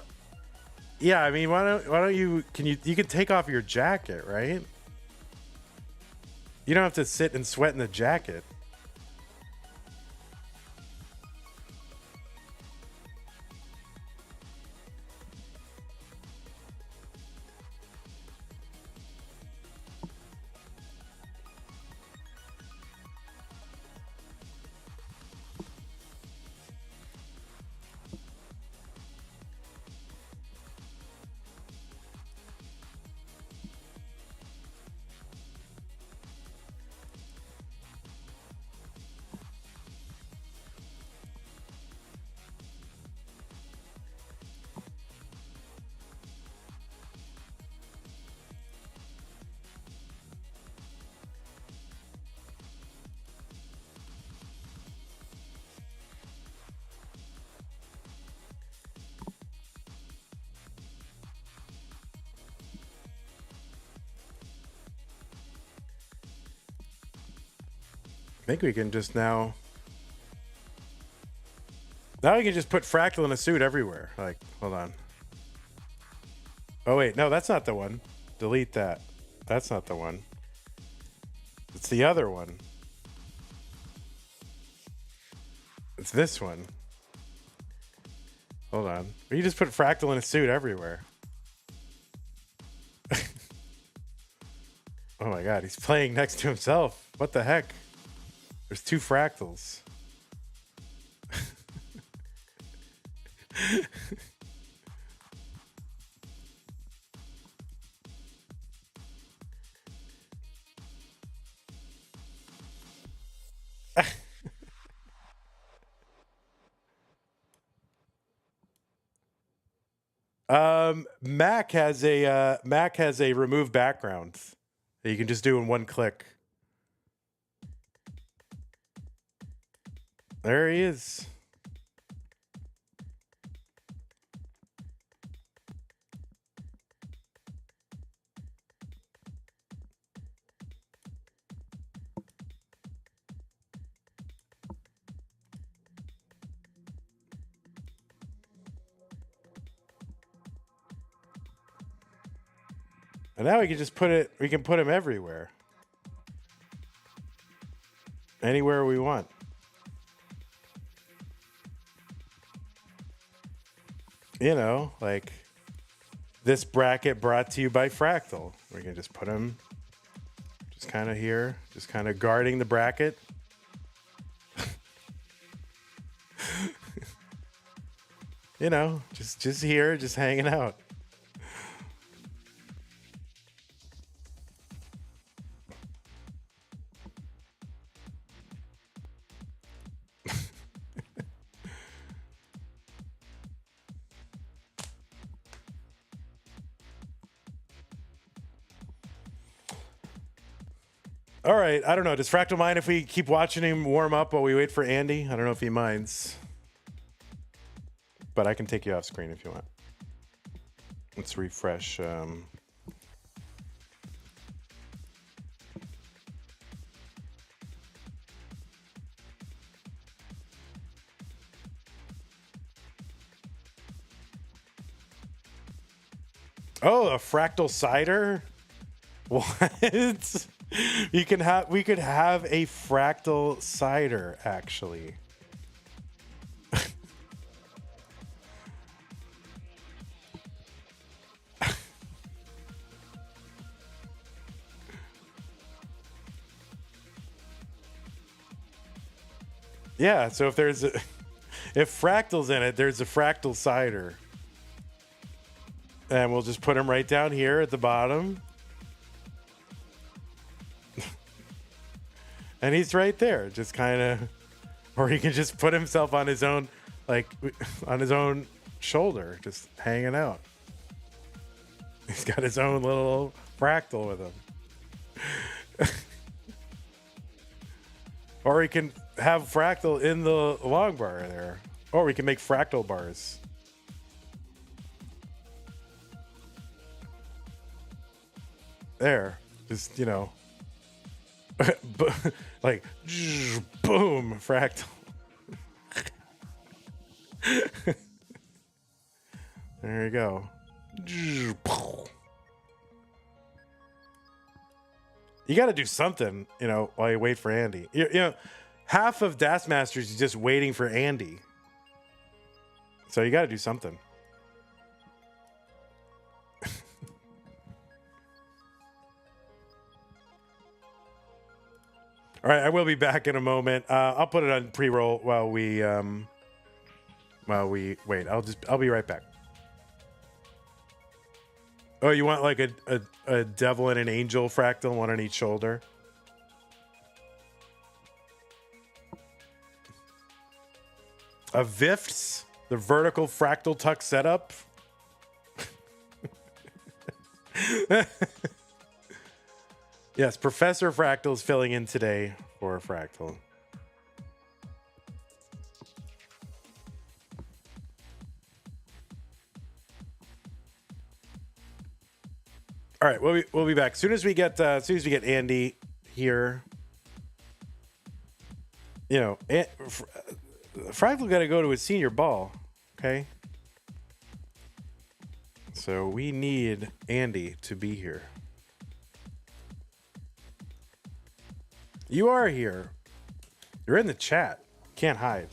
yeah, I mean, why don't you can take off your jacket, right? You don't have to sit and sweat in the jacket. I think we can just now we can just put Fractal in a suit everywhere. Like, hold on. Oh wait, no, that's not the one. Delete that. That's not the one. It's the other one. It's this one. Hold on. You just put Fractal in a suit everywhere. Oh my god, he's playing next to himself. What the heck? There's two Fractals. Mac has a remove background that you can just do in one click. There he is. And now we can just put him everywhere. Anywhere we want. You know, like this bracket brought to you by Fractal. We can just put him just kind of here, just kind of guarding the bracket. You know, just here, just hanging out. All right, I don't know. Does Fractal mind if we keep watching him warm up while we wait for Andy? I don't know if he minds. But I can take you off screen if you want. Let's refresh. Oh, a Fractal cider? What? We could have a Fractal cider, actually. Yeah, so if Fractal's in it, there's a Fractal cider. And we'll just put him right down here at the bottom. And he's right there, just kind of, or he can just put himself on his own, like on his own shoulder, just hanging out. He's got his own little Fractal with him. Or he can have Fractal in the long bar there. Or we can make Fractal bars. There, just, you know, like, boom, Fractal. There you go. You got to do something, you know, while you wait for Andy. You know, half of Das Masters is just waiting for Andy. So you got to do something. All right, I will be back in a moment. I'll put it on pre-roll while we wait. I'll be right back. Oh, you want like a devil and an angel Fractal, one on each shoulder? A VIFTS, the vertical Fractal tuck setup. Yes, Professor Fractal is filling in today for Fractal. All right, we'll be back as soon as we get Andy here. You know, Fractal got to go to his senior ball. Okay. So we need Andy to be here. You are here. You're in the chat. Can't hide.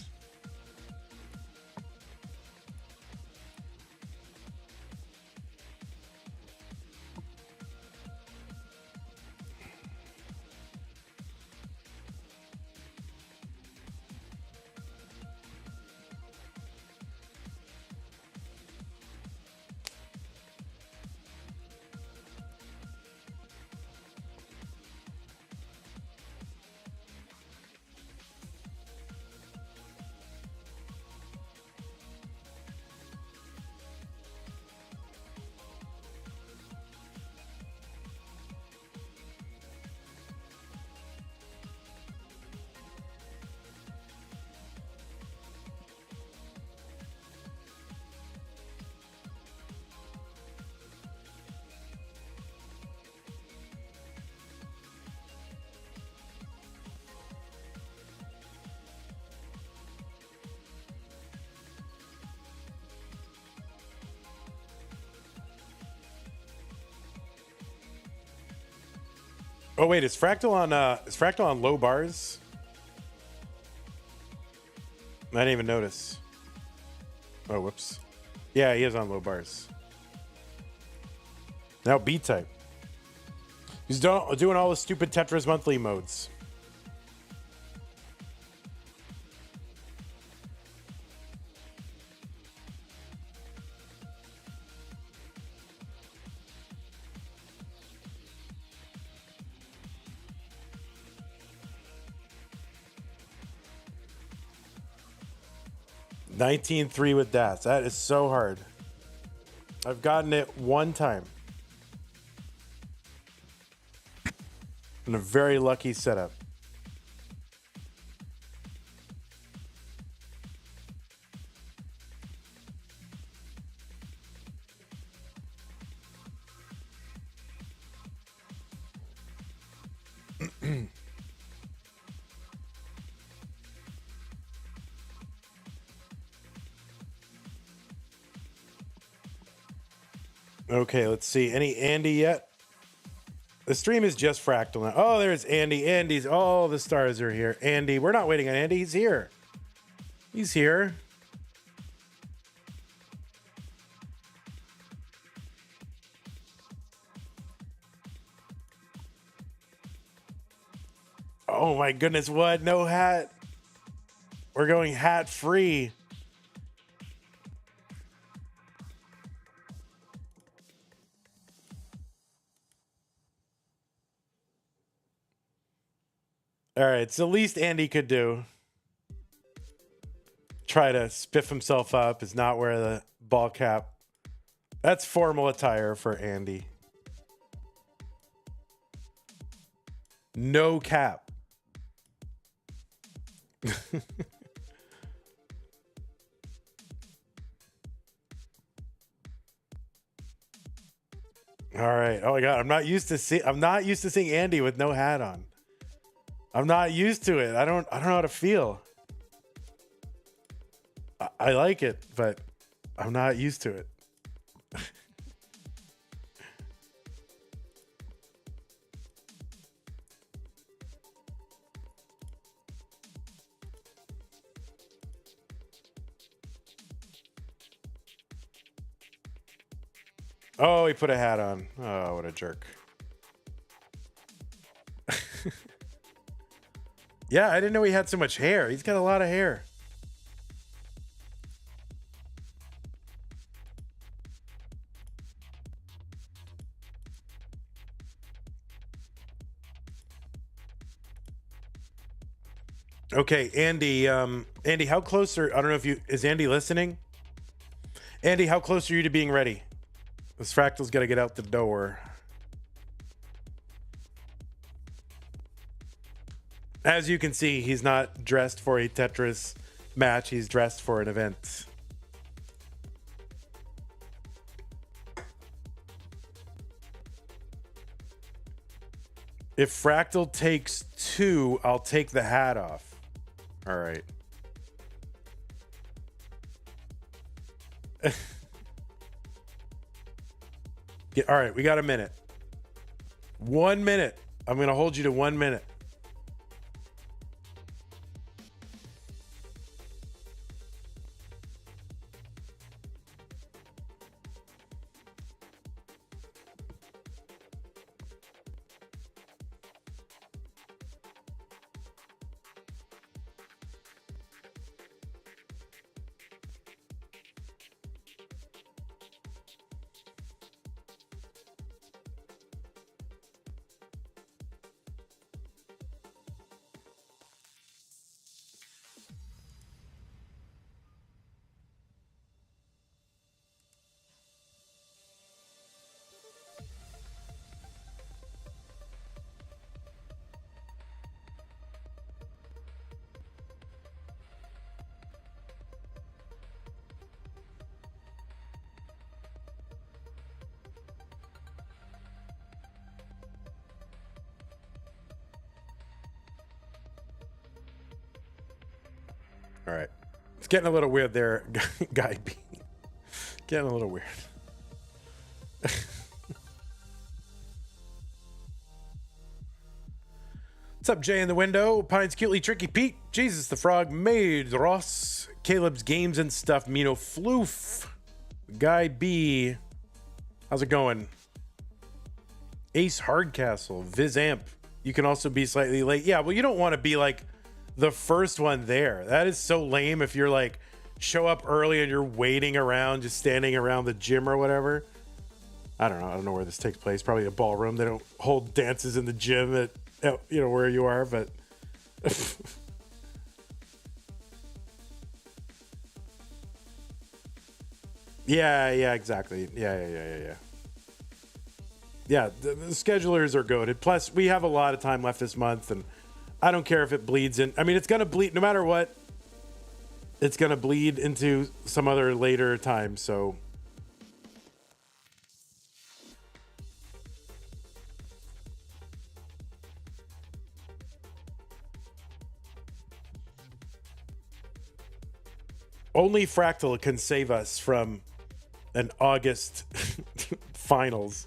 Oh wait, is Fractal on low bars? I didn't even notice. Oh, whoops. Yeah, he is on low bars. Now B-type. He's doing all the stupid Tetris monthly modes. $19.3 with DAS. That is so hard. I've gotten it one time. In a very lucky setup. Okay, let's see. Any Andy yet? The stream is just Fractal now. Oh, there's Andy. Andy's. All the stars are here. Andy. We're not waiting on Andy. He's here. He's here. Oh my goodness. What? No hat. We're going hat free. All right, it's the least Andy could do. Try to spiff himself up, is not wear the ball cap. That's formal attire for Andy. No cap. All right. Oh my God, I'm not used to seeing Andy with no hat on. I'm not used to it. I don't know how to feel. I like it, but I'm not used to it. Oh, he put a hat on. Oh, what a jerk. Yeah, I didn't know he had so much hair. He's got a lot of hair. Okay, Andy. Andy, how close are? I don't know if you is Andy listening. Andy, how close are you to being ready? This Fractal's got to get out the door. As you can see, he's not dressed for a Tetris match. He's dressed for an event. If Fractal takes 2, I'll take the hat off. All right. All right, we got a minute. 1 minute. I'm going to hold you to 1 minute. All right. It's getting a little weird there, Guy B. Getting a little weird. What's up, Jay in the window? Pines Cutely Tricky Pete. Jesus the Frog Made. Ross. Caleb's Games and Stuff. Mino Floof. Guy B. How's it going? Ace Hardcastle. Vizamp. You can also be slightly late. Yeah, well, you don't want to be like the first one there. That is so lame if you're like show up early and you're waiting around, just standing around the gym or whatever. I don't know where this takes place. Probably a ballroom. They don't hold dances in the gym at where you are, but yeah, exactly. Yeah. Yeah, the schedulers are goated. Plus, we have a lot of time left this month, and I don't care if it bleeds in. I mean, it's going to bleed no matter what. It's going to bleed into some other later time. So only Fractal can save us from an August finals.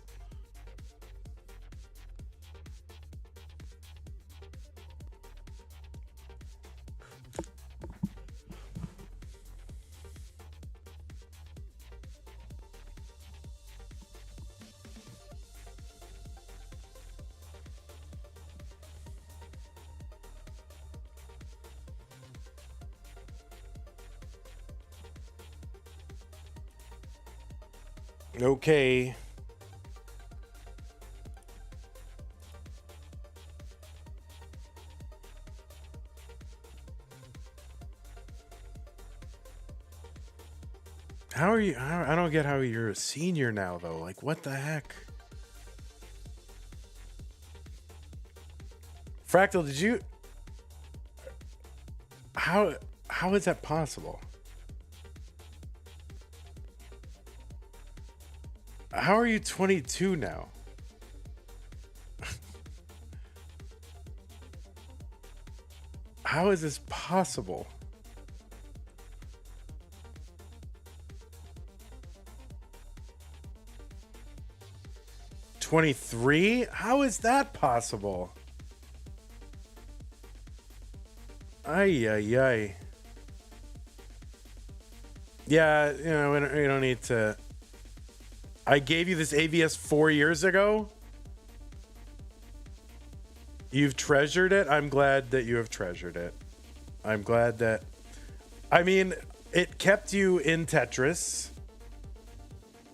Okay. How are you? I don't get how you're a senior now, though. Like, what the heck? Fractal, did you? How is that possible? How are you 22 now? How is this possible? $23? How is that possible? Ay. Yeah, we don't need to. I gave you this AVS 4 years ago. You've treasured it. I'm glad that you have treasured it. I'm glad that. I mean, it kept you in Tetris.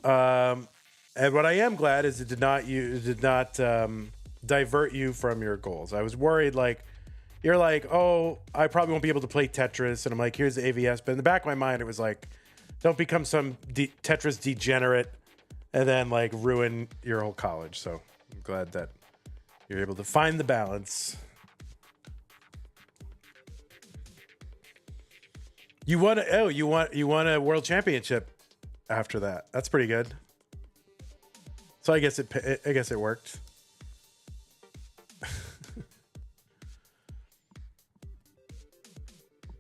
And what I am glad is it did not divert you from your goals. I was worried, like, you're like, oh, I probably won't be able to play Tetris, and I'm like, here's the AVS. But in the back of my mind, it was like, don't become some Tetris degenerate and then like ruin your whole college. So I'm glad that you're able to find the balance. You won a world championship after that. That's pretty good. So I guess it worked.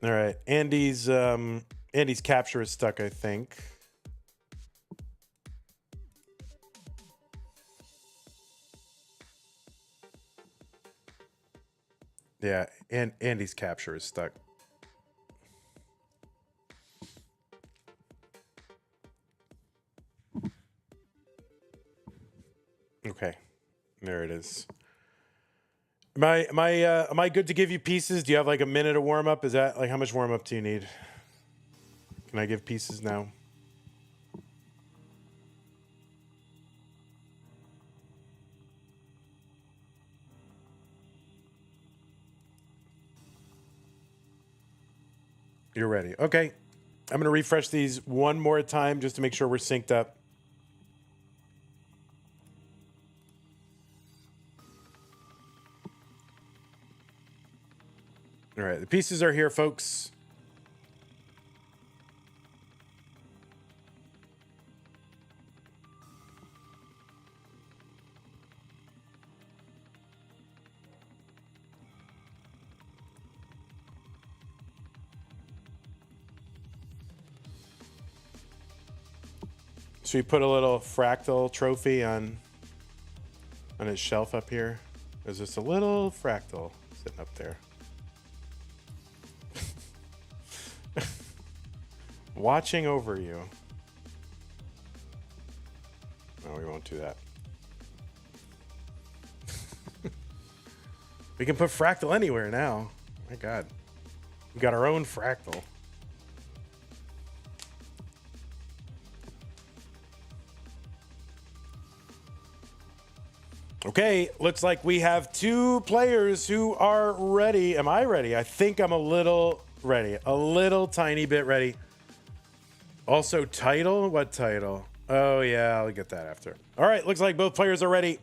All right. Andy's capture is stuck, I think. Yeah, and Andy's capture is stuck. Okay. There it is. Am I good to give you pieces? Do you have like a minute of warm up? Is that like how much warm up do you need? Can I give pieces now? You're ready. Okay. I'm going to refresh these one more time just to make sure we're synced up. All right. The pieces are here, folks. So we put a little Fractal trophy on his shelf up here. There's just a little Fractal sitting up there. Watching over you. No, we won't do that. We can put Fractal anywhere now. My God. We got our own Fractal. Okay, looks like we have two players who are ready. Am I ready? I think I'm a little ready. A little tiny bit ready. Also, title? What title? Oh, yeah, I'll get that after. All right, looks like both players are ready.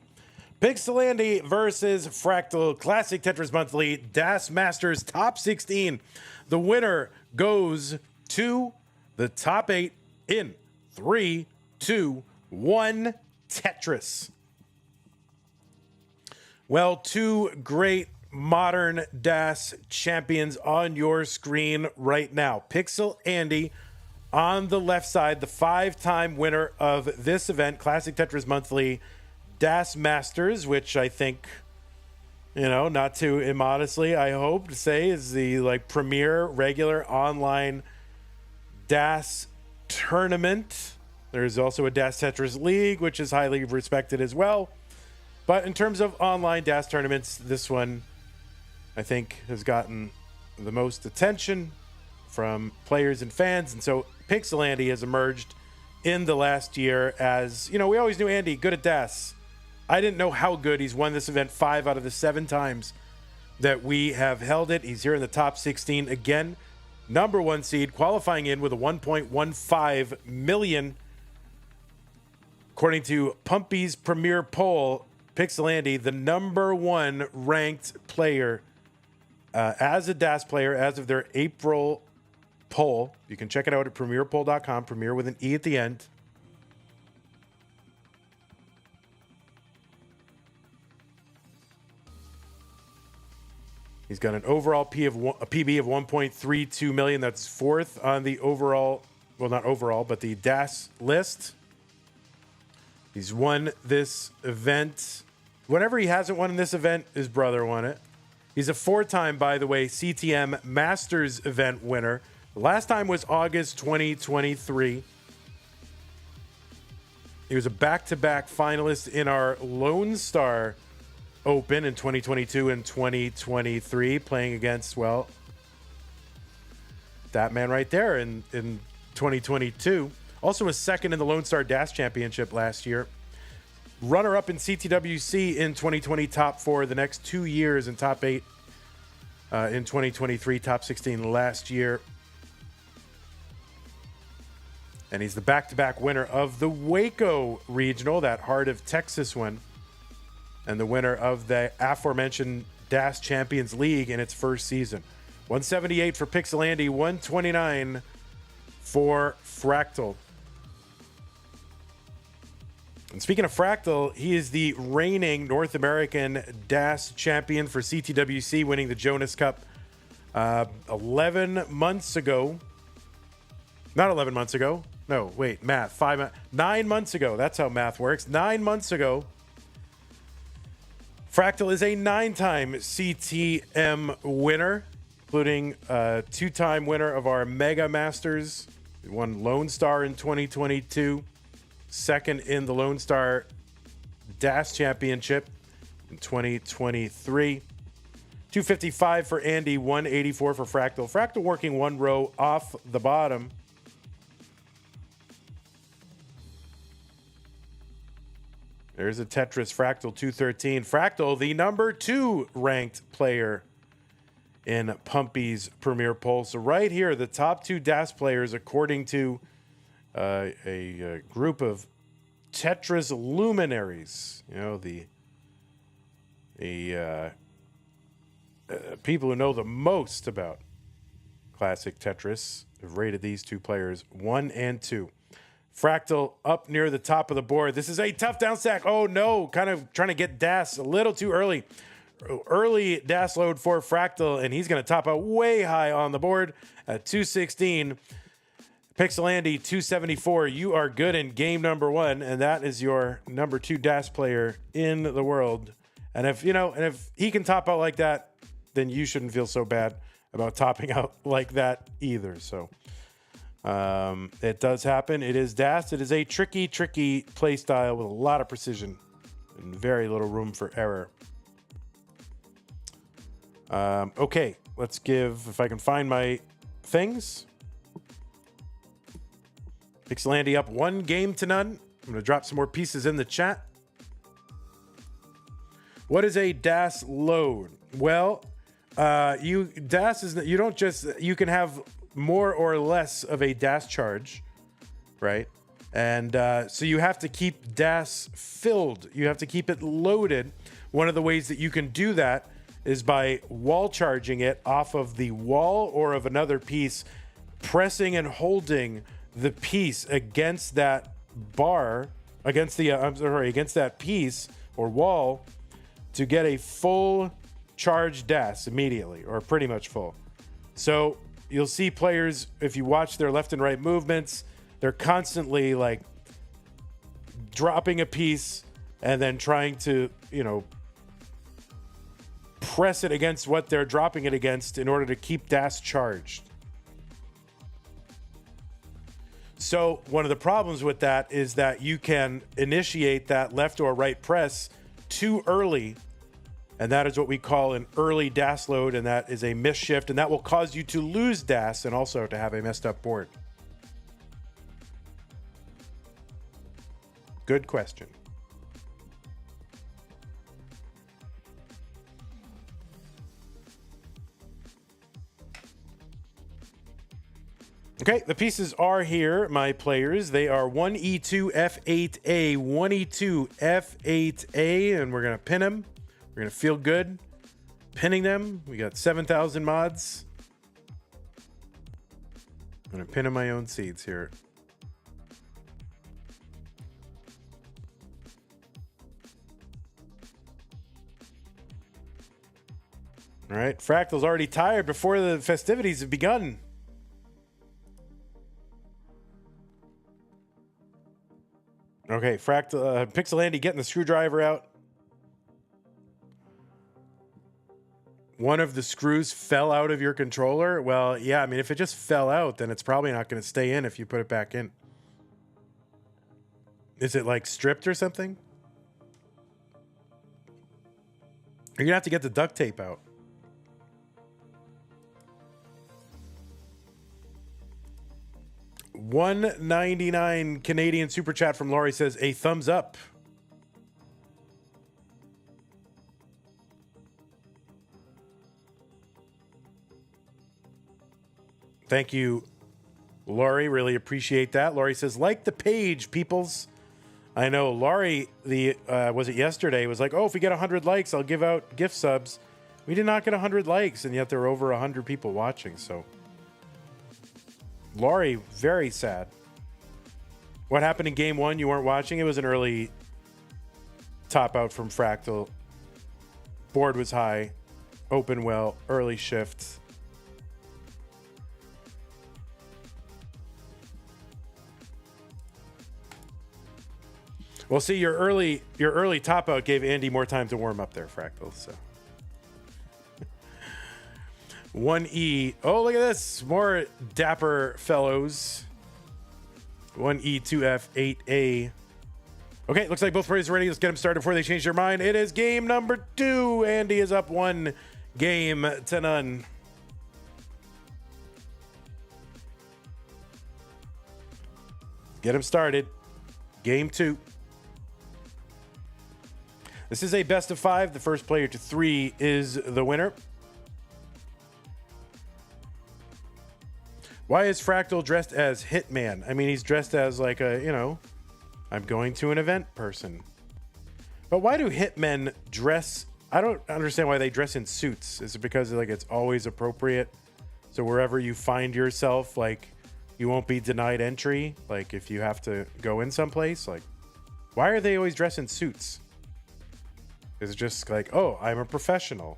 Pixelandy versus Fractal Classic Tetris Monthly DAS Masters Top 16. The winner goes to the top 8 in 3, 2, 1, Tetris. Well, two great modern DAS champions on your screen right now. Pixel Andy on the left side, the 5-time winner of this event, Classic Tetris Monthly DAS Masters, which I think, you know, not too immodestly, I hope to say, is the like premier regular online DAS tournament. There's also a DAS Tetris League, which is highly respected as well. But in terms of online DAS tournaments, this one, I think, has gotten the most attention from players and fans. And so Pixel Andy has emerged in the last year as, you know, we always knew Andy, good at DAS. I didn't know how good. He's won this event 5 out of the 7 times that we have held it. He's here in the top 16 again. Number 1 seed, qualifying in with a 1.15 million. According to Pumpy's premier poll, Pixel Andy, the number 1 ranked player as a DAS player as of their April poll. You can check it out at premierpoll.com, premier with an E at the end. He's got an overall PB of 1.32 million. That's 4th on the overall, well, not overall, but the DAS list. He's won this event. Whenever he hasn't won in this event, his brother won it. He's a 4-time, by the way, CTM Masters event winner. The last time was August 2023. He was a back-to-back finalist in our Lone Star Open in 2022 and 2023, playing against, well, that man right there in 2022. Also was second in the Lone Star DAS Championship last year. Runner-up in CTWC in 2020, top 4 the next 2 years, and top 8 in 2023, top 16 last year. And he's the back-to-back winner of the Waco Regional, that Heart of Texas one, and the winner of the aforementioned DAS Champions League in its first season. 178 for Pixel Andy, 129 for Fractal. And speaking of Fractal, he is the reigning North American DAS champion for CTWC, winning the Jonas Cup 11 months ago. Not 11 months ago. No, wait, math. 9 months ago. That's how math works. 9 months ago, Fractal is a 9-time CTM winner, including a 2-time winner of our Mega Masters. He won Lone Star in 2022, second in the Lone Star DAS Championship in 2023. 255 for Andy, 184 for Fractal. Fractal working one row off the bottom. There's a Tetris Fractal 213. Fractal, the number 2 ranked player in Pumpy's Premier Poll. So right here, the top 2 DAS players, according to a group of Tetris luminaries. You know, the people who know the most about classic Tetris have rated these 2 players 1 and 2. Fractal up near the top of the board. This is a tough down stack. Oh no, kind of trying to get DAS a little too early. Early DAS load for Fractal, and he's going to top out way high on the board at 216. Pixel Andy, 274. You are good in game number 1, and that is your number 2 DAS player in the world. And if he can top out like that, then you shouldn't feel so bad about topping out like that either. So it does happen. It is DAS. It is a tricky play style with a lot of precision and very little room for error. Okay, let's give, if I can find my things. Pixelandy up 1 game to none. I'm going to drop some more pieces in the chat. What is a DAS load? Well, DAS is, you don't just, you can have more or less of a DAS charge, right? And so you have to keep DAS filled. You have to keep it loaded. One of the ways that you can do that is by wall charging it off of the wall or of another piece, pressing and holding the piece against that bar, against the, against that piece or wall to get a full charge DAS immediately, or pretty much full. So you'll see players, if you watch their left and right movements, they're constantly like dropping a piece and then trying to, press it against what they're dropping it against in order to keep DAS charged. So one of the problems with that is that you can initiate that left or right press too early, and that is what we call an early DAS load, and that is a misshift, and that will cause you to lose DAS and also to have a messed up board. Good question. Okay, the pieces are here, my players. They are 1E2F8A, 1E2F8A, and we're going to pin them. We're going to feel good pinning them. We got 7,000 mods. I'm going to pin in my own seeds here. All right, Fractal's already tired before the festivities have begun. Okay, Fractal, Pixel Andy getting the screwdriver out. One of the screws fell out of your controller. Well, yeah, I mean, if it just fell out, then it's probably not going to stay in if you put it back in. Is it like stripped or something? You're going to have to get the duct tape out. $1.99 Canadian super chat from Laurie says a thumbs up. Thank you, Laurie. Really appreciate that. Laurie says, like the page, peoples. I know Laurie, was it yesterday, was like, oh, if we get 100 likes, I'll give out gift subs. We did not get 100 likes, and yet there were over 100 people watching, so. Laurie, very sad. What happened in game 1? You weren't watching? It was an early top out from Fractal. Board was high. Open well. Early shift. Well, see, your early top out gave Andy more time to warm up there, Fractal. So 1E. Oh, look at this. More dapper fellows. 1E, 2F, 8A. Okay, looks like both parties are ready. Let's get them started before they change their mind. It is game number 2. Andy is up 1 game to none. Get him started. Game 2. This is a best of 5. The first player to 3 is the winner. Why is Fractal dressed as Hitman? I mean, he's dressed as like a, you know, I'm going to an event person. But why do hitmen dress? I don't understand why they dress in suits. Is it because like it's always appropriate? So wherever you find yourself, like you won't be denied entry. Like if you have to go in someplace, like why are they always dressed in suits? Is it just like, oh, I'm a professional?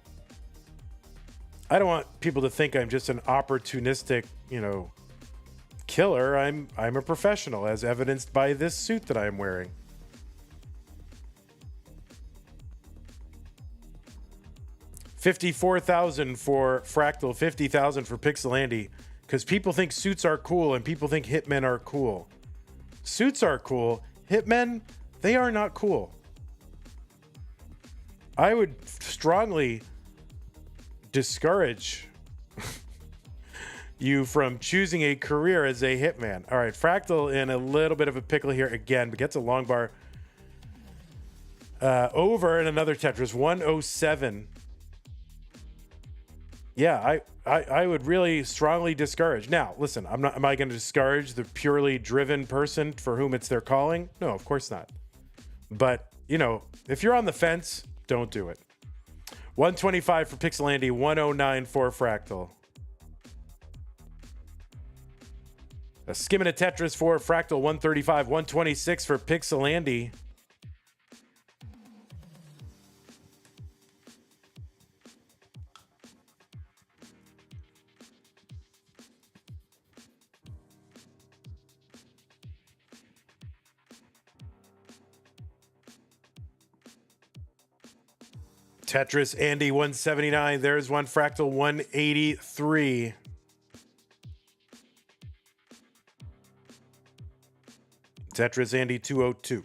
I don't want people to think I'm just an opportunistic, you know, killer. I'm a professional, as evidenced by this suit that I'm wearing. $54,000 for Fractal, $50,000 for Pixel Andy, because people think suits are cool and people think hitmen are cool. Suits are cool. Hitmen, they are not cool. I would strongly discourage you from choosing a career as a hitman. All right, Fractal in a little bit of a pickle here again, but gets a long bar over in another Tetris, 107. Yeah, I would really strongly discourage. Now, listen, am I going to discourage the purely driven person for whom it's their calling? No, of course not. But, you know, if you're on the fence, don't do it. 125 for Pixel Andy, 109 for Fractal. A skimming a Tetris for Fractal, 135, 126 for Pixel Andy. Tetris Andy 179. There's one. Fractal 183. Tetris Andy 202.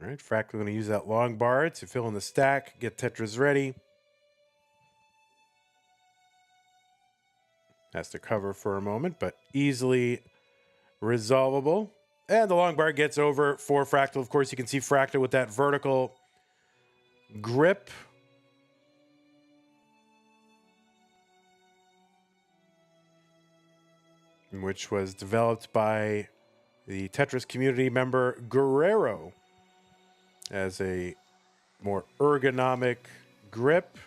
All right, Fractal going to use that long bar to fill in the stack, get Tetris ready. Has to cover for a moment, but easily resolvable. And the long bar gets over for Fractal. Of course, you can see Fractal with that vertical grip. Which was developed by the Tetris community member Guerrero as a more ergonomic grip.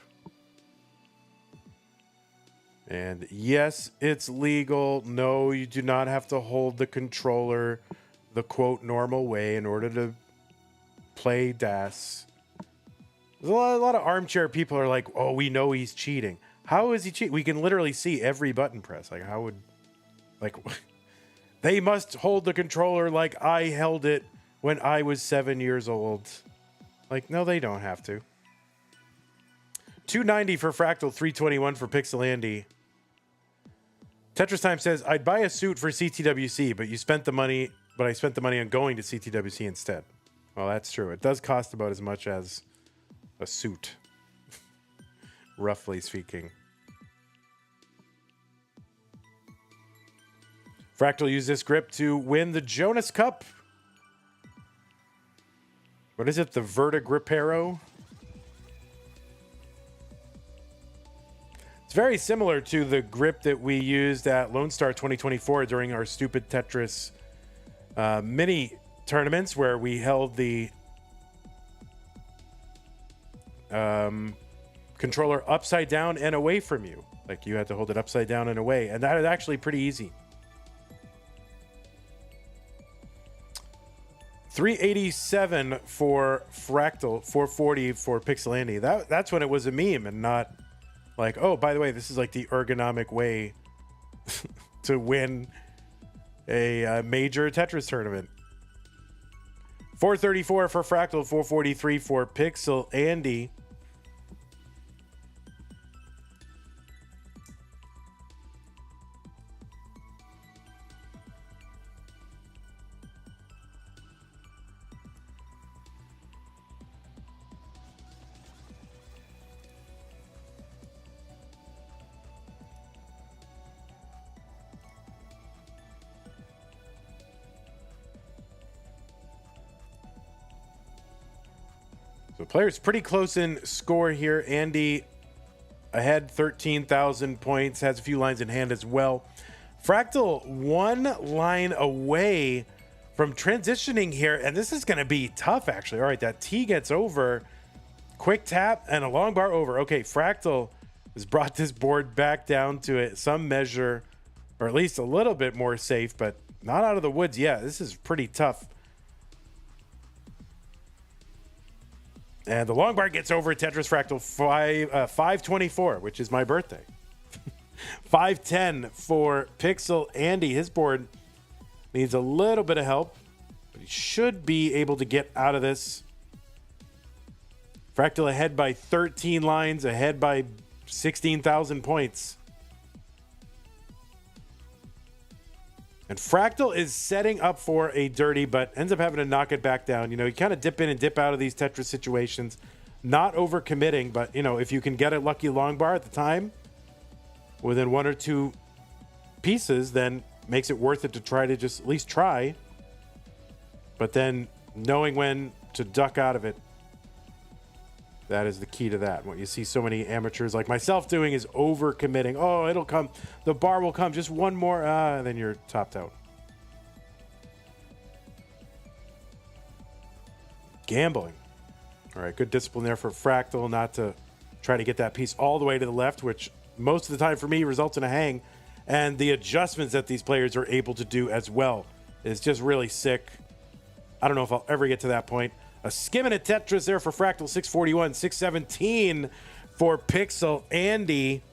And yes, it's legal. No, you do not have to hold the controller the quote normal way in order to play DAS. There's a lot of armchair people are like, oh, we know he's cheating. How is he cheating? We can literally see every button press. Like, how would, like, they must hold the controller like I held it when I was 7 years old. Like, no, they don't have to. 290 for Fractal, 321 for Pixel Andy. Tetris Time says, I'd buy a suit for CTWC, but I spent the money on going to CTWC instead. Well, that's true. It does cost about as much as a suit, roughly speaking. Fractal used this grip to win the Jonas Cup. What is it? The Vertigripero? It's very similar to the grip that we used at Lone Star 2024 during our stupid Tetris mini tournaments where we held the controller upside down and away from you. Like you had to hold it upside down and away. And that is actually pretty easy. 387 for Fractal, 440 for Pixel Andy. That's when it was a meme and not like, oh, by the way, this is like the ergonomic way to win a major Tetris tournament. 434 for Fractal, 443 for Pixel Andy. So players pretty close in score here. Andy ahead 13,000 points, has a few lines in hand as well. Fractal 1 line away from transitioning here, and this is going to be tough actually. All right, that T gets over. Quick tap and a long bar over. Okay, Fractal has brought this board back down to it some measure, or at least a little bit more safe, but not out of the woods yet. This is pretty tough. And the long bar gets over Tetris Fractal 524, which is my birthday. 510 for Pixel Andy. His board needs a little bit of help, but he should be able to get out of this. Fractal ahead by 13 lines, ahead by 16,000 points. And Fractal is setting up for a dirty, but ends up having to knock it back down. You know, you kind of dip in and dip out of these Tetris situations, not overcommitting, but, you know, if you can get a lucky long bar at the time within one or two pieces, then makes it worth it to try to just at least try. But then knowing when to duck out of it, that is the key to that. What you see so many amateurs like myself doing is overcommitting. Oh, it'll come. The bar will come. Just one more. Then you're topped out. Gambling. All right, good discipline there for Fractal not to try to get that piece all the way to the left, which most of the time for me results in a hang. And the adjustments that these players are able to do as well is just really sick. I don't know if I'll ever get to that point. A skimming at Tetris there for Fractal, 641, 617 for Pixel Andy.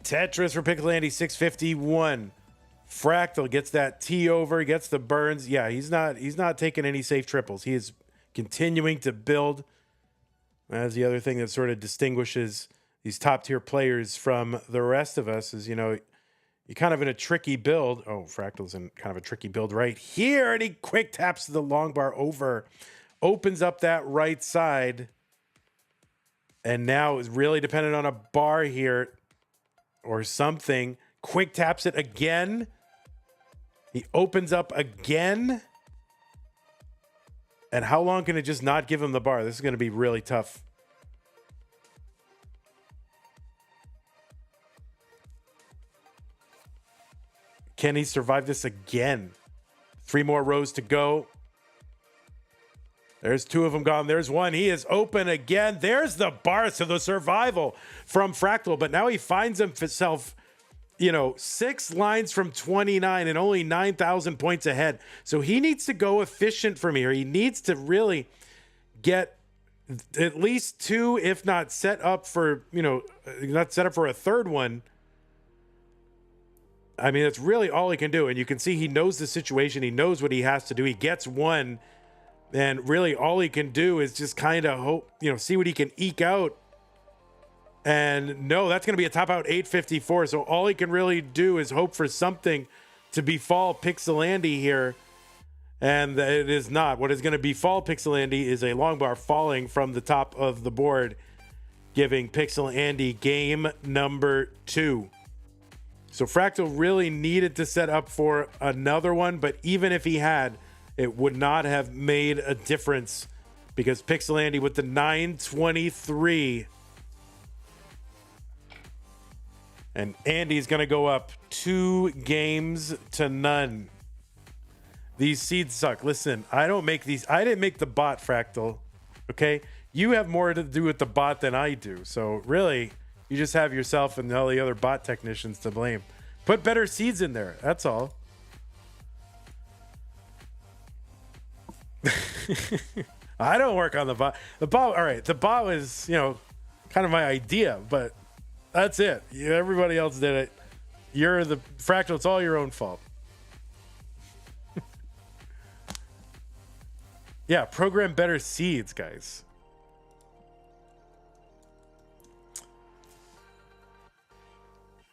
Tetris for Pixel Andy, 651. Fractal gets that T over, gets the burns. Yeah, he's not taking any safe triples. He is continuing to build. That's the other thing that sort of distinguishes these top tier players from the rest of us is, you know, you're kind of in a tricky build. Oh, Fractal's in kind of a tricky build right here. And he quick taps the long bar over. Opens up that right side. And now is really dependent on a bar here or something. Quick taps it again. He opens up again. And how long can it just not give him the bar? This is going to be really tough. Can he survive this again? 3 more rows to go. There's 2 of them gone. There's 1. He is open again. There's the bar. So the survival from Fractal. But now he finds himself, you know, 6 lines from 29 and only 9,000 points ahead. So he needs to go efficient from here. He needs to really get at least 2, if not set up for, you know, not set up for a third one. I mean, that's really all he can do. And you can see he knows the situation. He knows what he has to do. He gets 1. And really all he can do is just kind of hope, you know, see what he can eke out. And no, that's going to be a top out 854. So all he can really do is hope for something to befall Pixel Andy here. And it is not. What is going to befall Pixel Andy is a long bar falling from the top of the board, giving Pixel Andy game number 2. So Fractal really needed to set up for another one, but even if he had, it would not have made a difference because Pixel Andy with the 923. And Andy's going to go up 2 games to none. These seeds suck. Listen, I don't make these. I didn't make the bot, Fractal. Okay? You have more to do with the bot than I do. So really, You just have yourself and all the other bot technicians to blame. Put better seeds in there. That's all. I don't work on the bot. The bot, all right. The bot was, you know, kind of my idea, but that's it. Everybody else did it. You're the Fractal. It's all your own fault. Yeah, program better seeds, guys.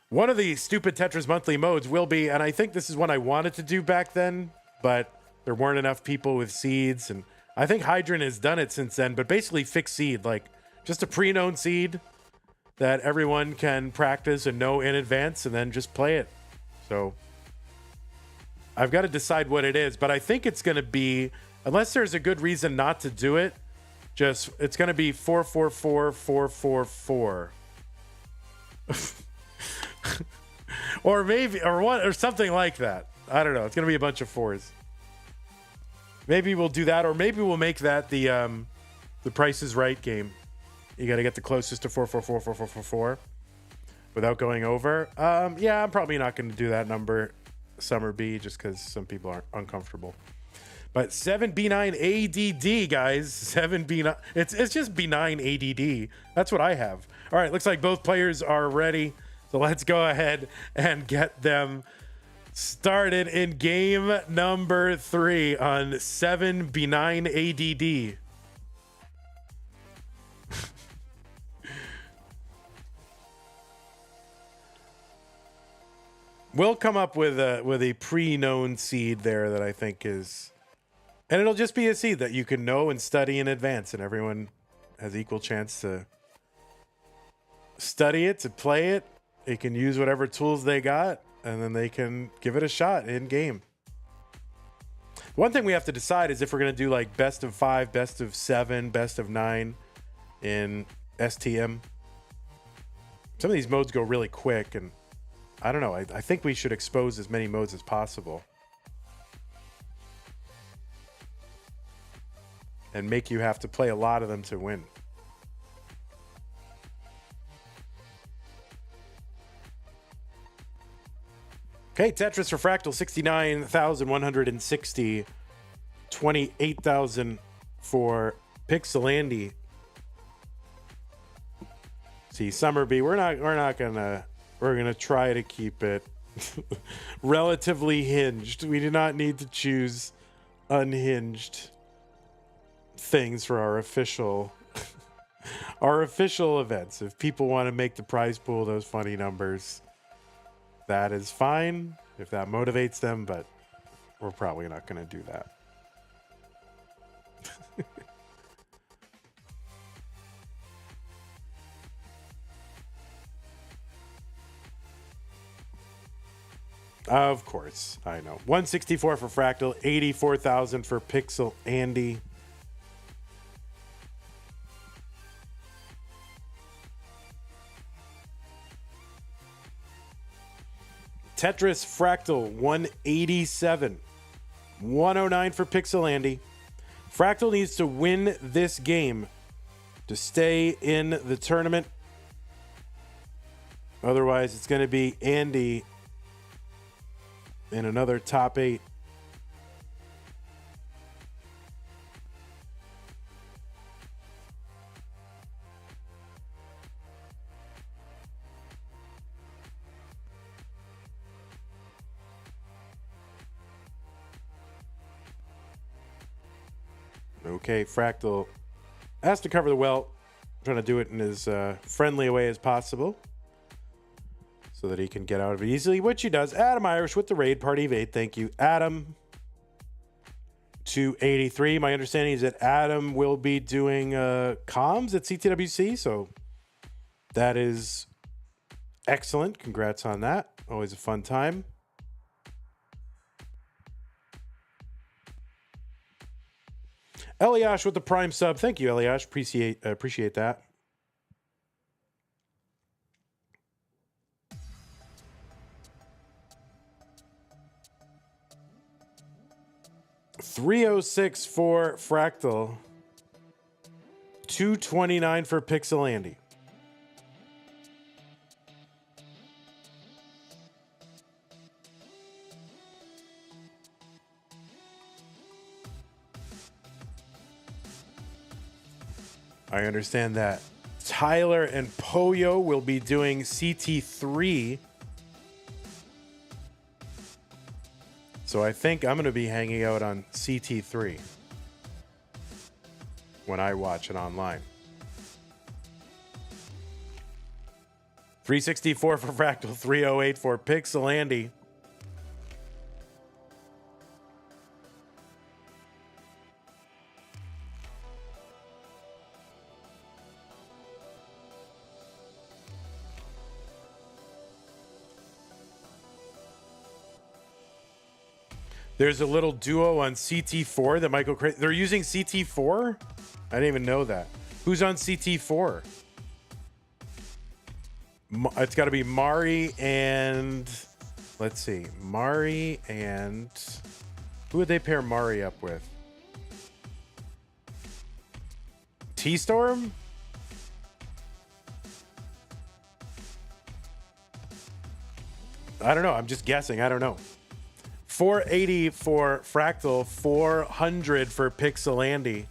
One of the stupid Tetris monthly modes will be, and I think this is one I wanted to do back then, but there weren't enough people with seeds, and I think Hydron has done it since then, but basically fixed seed, like just a pre-known seed that everyone can practice and know in advance and then just play it. So I've got to decide what it is, but I think it's going to be, unless there's a good reason not to do it, just it's going to be 444-444. Or maybe, or what, or something like that. I don't know. It's going to be a bunch of fours. Maybe we'll do that, or maybe we'll make that the Price is Right game. You got to get the closest to 444-444 without going over. Yeah, I'm probably not going to do that number, Summer B, just because some people are uncomfortable. But 7B9 ADD, guys. 7B9. It's just B9 ADD. That's what I have. All right, looks like both players are ready. So let's go ahead and get them started in game number 3 on 7B9 ADD. We'll come up with a pre-known seed there that I think is, and it'll just be a seed that you can know and study in advance, and everyone has equal chance to study it, to play it. They can use whatever tools they got, and then they can give it a shot in game. One thing we have to decide is if we're going to do like best of 5, best of 7, best of 9 in STM. Some of these modes go really quick, and I don't know. I think we should expose as many modes as possible and make you have to play a lot of them to win. Okay, Tetris for Fractal, 69,160. 28,000 for Pixel Andy. See, Summer B, we're gonna try to keep it relatively hinged. We do not need to choose unhinged things for our official events. If people want to make the prize pool those funny numbers, that is fine if that motivates them, but we're probably not going to do that. Of course, I know. 164 for Fractal, 84,000 for Pixel Andy. Tetris Fractal, 187. 109 for Pixel Andy. Fractal needs to win this game to stay in the tournament. Otherwise, it's going to be Andy in another top 8. Okay, Fractal has to cover the welt. I'm trying to do it in as friendly a way as possible so that he can get out of it easily, which he does. Adam Irish with the raid, party of 8. Thank you, Adam. 283. My understanding is that Adam will be doing comms at CTWC, so that is excellent. Congrats on that. Always a fun time. Eliash with the prime sub. Thank you, Eliash. Appreciate that. $306 for Fractal. $229 for Pixel Andy. I understand that Tyler and Poyo will be doing CT3. So I think I'm going to be hanging out on CT3 when I watch it online. 364 for Fractal, 308 for Pixel Andy. There's a little duo on CT4 that Michael they're using CT4? I didn't even know that. Who's on CT4? It's got to be Mari and let's see. Mari and who would they pair Mari up with? T-Storm? I don't know. I'm just guessing. I don't know. 480 for Fractal, 400 for Pixel Andy.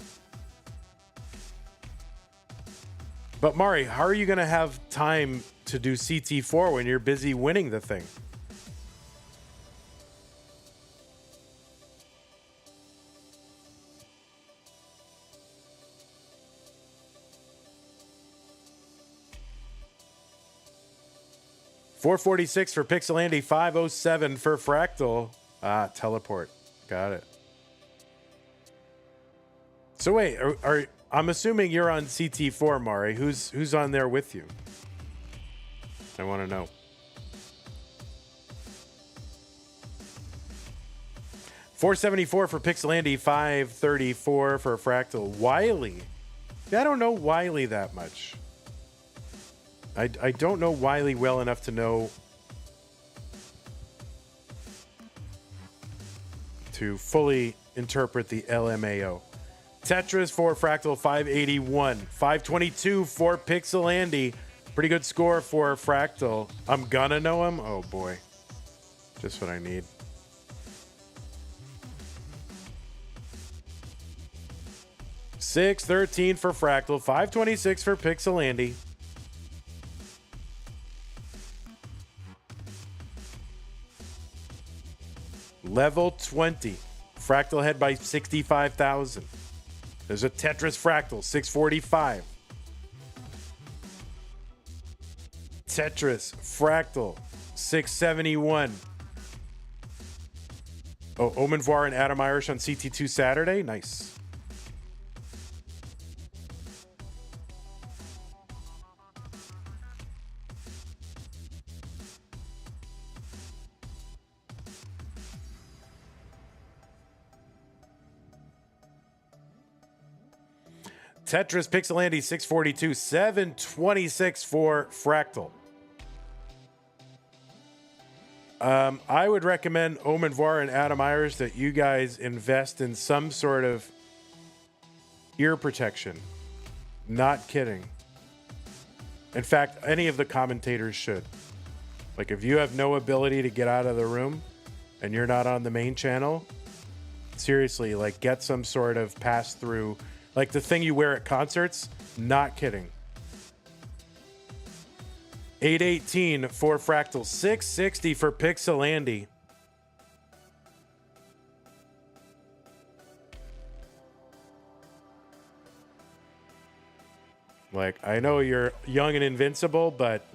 But Mari, how are you going to have time to do CT4 when you're busy winning the thing? $446 for Pixel Andy, 507 for Fractal. Ah, teleport. Got it. So wait, I'm assuming you're on CT4, Mari. Who's on there with you? I want to know. $474 for Pixel Andy, 534 for Fractal. Wiley. I don't know Wiley that much. I don't know Wiley well enough to know to fully interpret the LMAO. Tetris for Fractal, 581. 522 for Pixel Andy. Pretty good score for Fractal. I'm gonna know him. Oh boy. Just what I need. $613 for Fractal, 526 for Pixel Andy. Level 20. Fractal ahead by 65,000. There's a Tetris Fractal, 645. Tetris Fractal, 671. Oh, Omen Voir and Adam Irish on CT2 Saturday. Nice. Tetris Pixel Andy, 642. 726 for Fractal. I would recommend Omen Voir and Adam Irish that you guys invest in some sort of ear protection. Not kidding. In fact, any of the commentators should. Like, if you have no ability to get out of the room and you're not on the main channel, seriously, like, get some sort of pass-through, like the thing you wear at concerts. Not kidding. 818 for Fractal, 660 for Pixel Andy. Like, I know you're young and invincible, but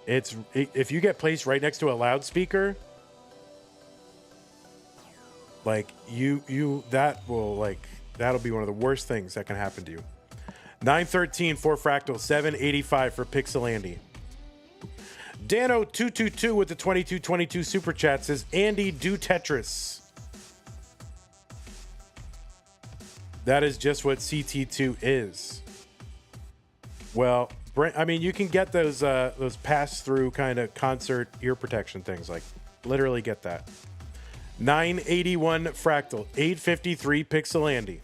if you get placed right next to a loudspeaker, like that'll be one of the worst things that can happen to you. 913 for Fractal, 785 for Pixel Andy. Dano222 with the 2222 super chat says, Andy, do Tetris. That is just what CT2 is. Well, I mean, you can get those pass-through kind of concert ear protection things. Like, literally get that. 981 Fractal, 853 Pixel Andy.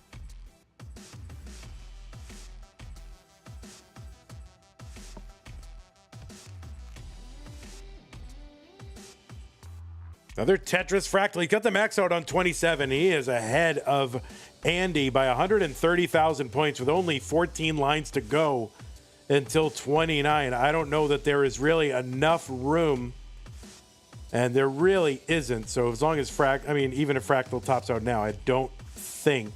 Another Tetris Fractal. He got the max out on 27. He is ahead of Andy by 130,000 points with only 14 lines to go until 29. I don't know that there is really enough room, and there really isn't. So as long as even if Fractal tops out now, I don't think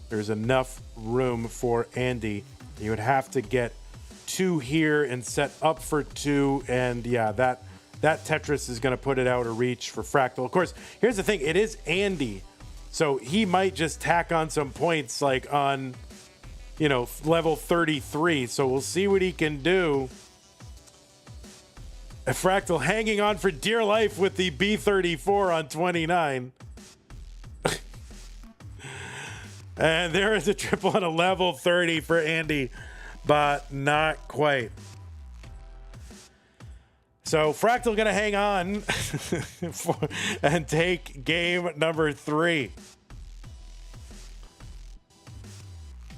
there's enough room for Andy. You would have to get 2 here and set up for 2, and yeah, that Tetris is going to put it out of reach for Fractal. Of course, here's the thing. It is Andy, so he might just tack on some points like on, level 33. So we'll see what he can do. A Fractal hanging on for dear life with the B34 on 29. And there is a triple on a level 30 for Andy, but not quite. So Fractal going to hang on and take game number 3.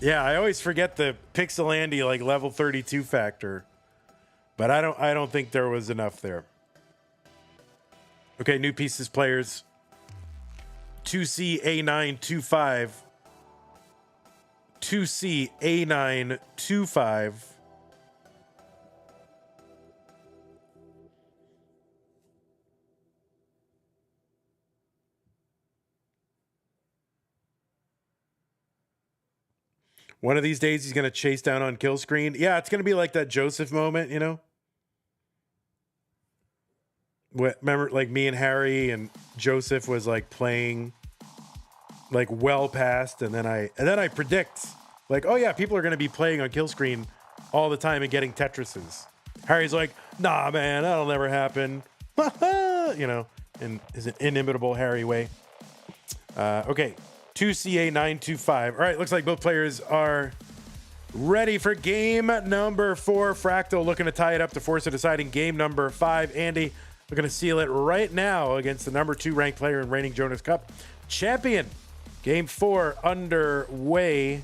Yeah, I always forget the Pixel Andy like level 32 factor, but I don't think there was enough there. Okay, new pieces players. 2C A925. 2C A925. One of these days, he's going to chase down on kill screen. Yeah, it's going to be like that Joseph moment, Remember, like me and Harry and Joseph was like playing like well past, and then I predict like, oh yeah, people are going to be playing on kill screen all the time and getting Tetrises. Harry's like, nah, man, that'll never happen. In his inimitable Harry way. Okay. 2CA925. All right, looks like both players are ready for game number 4. Fractal looking to tie it up to force a deciding game number 5. Andy looking to seal it right now against the number 2 ranked player and reigning Jonas Cup champion. Game 4 underway.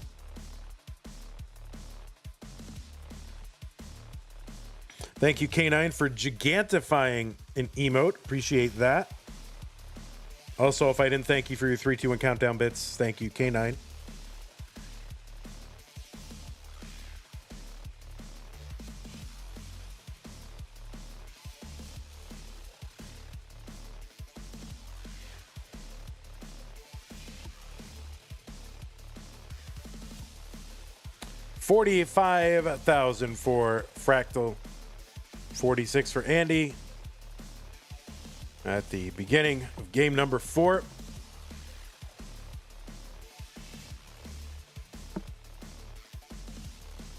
Thank you, K9, for gigantifying an emote. Appreciate that. Also, if I didn't thank you for your 3, 2, 1 countdown bits, thank you, K9. $45,000 for Fractal. 46 for Andy. At the beginning of game number 4.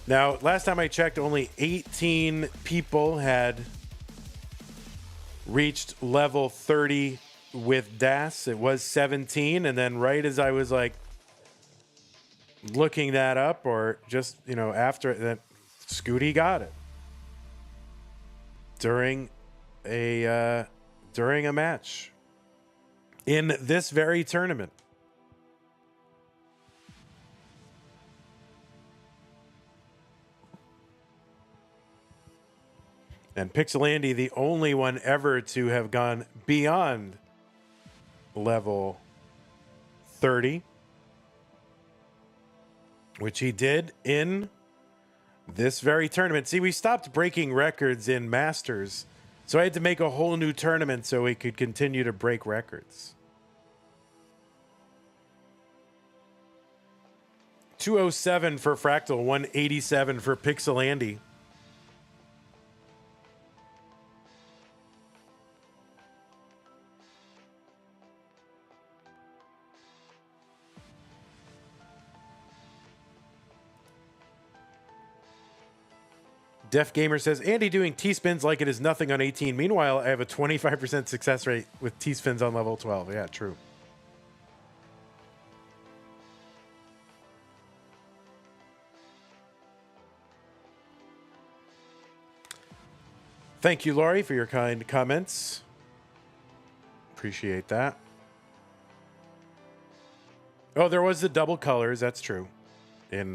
Now, last time I checked, only 18 people had reached level 30 with DAS. It was 17, and then right as I was like looking that up, or just, after that, Scooty got it during a match in this very tournament. And Pixel Andy, the only one ever to have gone beyond level 30, which he did in this very tournament. See, we stopped breaking records in Masters, so I had to make a whole new tournament so we could continue to break records. 207 for Fractal, 187 for Pixel Andy. Def Gamer says, Andy doing T-spins like it is nothing on 18. Meanwhile, I have a 25% success rate with T-spins on level 12. Yeah, true. Thank you, Laurie, for your kind comments. Appreciate that. Oh, there was the double colors. That's true. In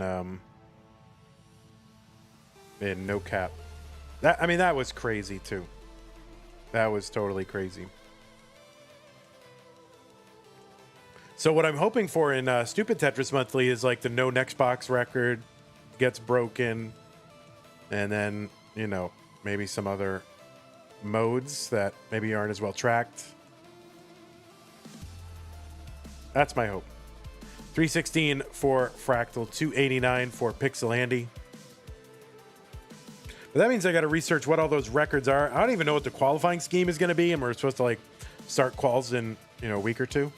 no cap. That was crazy too. That was totally crazy. So what I'm hoping for in Stupid Tetris Monthly is like the no next box record gets broken, and then, you know, maybe some other modes that maybe aren't as well tracked. That's my hope. 316 for Fractal, 289 for Pixel Andy. But that means I got to research what all those records are. I don't even know what the qualifying scheme is going to be, and we're supposed to like start quals in, you know, a week or two.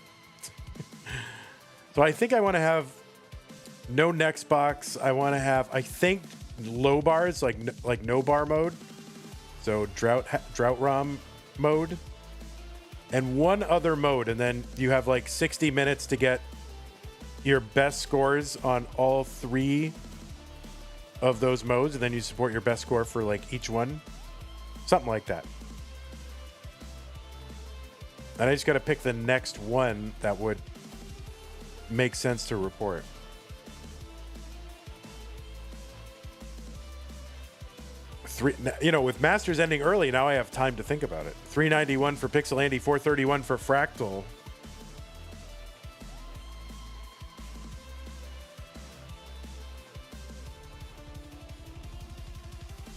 So I think I want to have no next box. I want to have, I think, low bars, like no bar mode. So drought ROM mode. And one other mode. And then you have like 60 minutes to get your best scores on all 3 of those modes. And then you support your best score for like each one. Something like that. And I just got to pick the next one that would make sense to report. You know, with Masters ending early, now I have time to think about it. 391 for Pixel Andy, 431 for Fractal.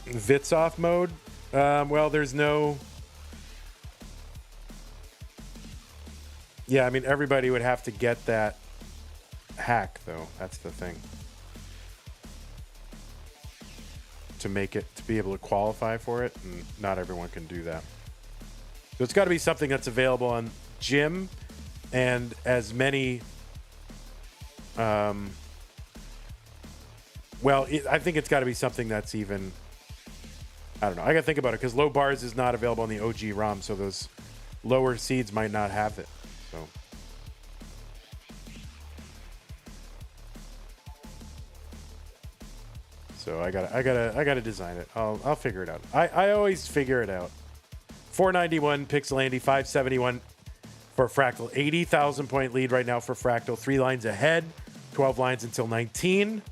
Vits off mode. Well, there's no. Yeah, I mean, everybody would have to get that hack, though. That's the thing. To make it, to be able to qualify for it, and not everyone can do that. So it's got to be something that's available on Gym, and as many. I think it's got to be something that's even. I don't know. I got to think about it because low bars is not available on the OG ROM, so those lower seeds might not have it. So I gotta design it. I'll figure it out. I always figure it out. 491 Pixel Andy, 571 for Fractal. 80,000 point lead right now for Fractal. 3 lines ahead. 12 lines until 19.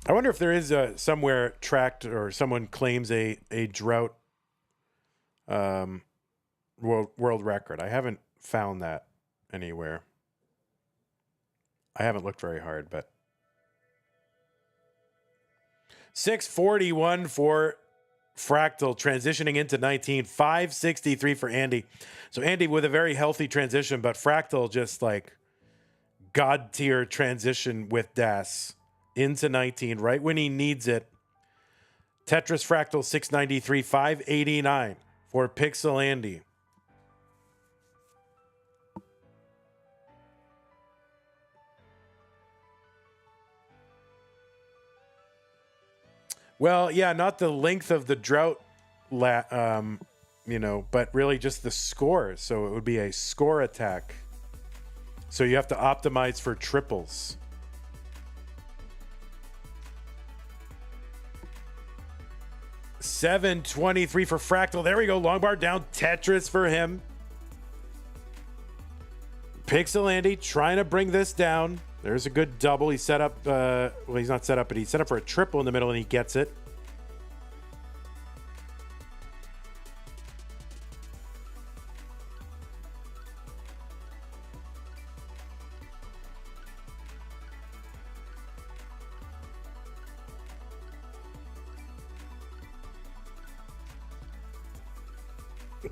I wonder if there is somewhere tracked or someone claims a drought world record. I haven't found that anywhere. I haven't looked very hard, but 641 for Fractal, transitioning into 19. 563 for Andy. So Andy with a very healthy transition, but Fractal just like god tier transition with Das into 19 right when he needs it. Tetris Fractal 693, 589 for Pixel Andy. Well, yeah, not the length of the drought, you know, but really just the score. So it would be a score attack. So you have to optimize for triples. $723 for Fractal. There we go. Long bar down. Tetris for him. Pixel Andy trying to bring this down. There's a good double. He set up, well, he's not set up, but he set up for a triple in the middle and he gets it.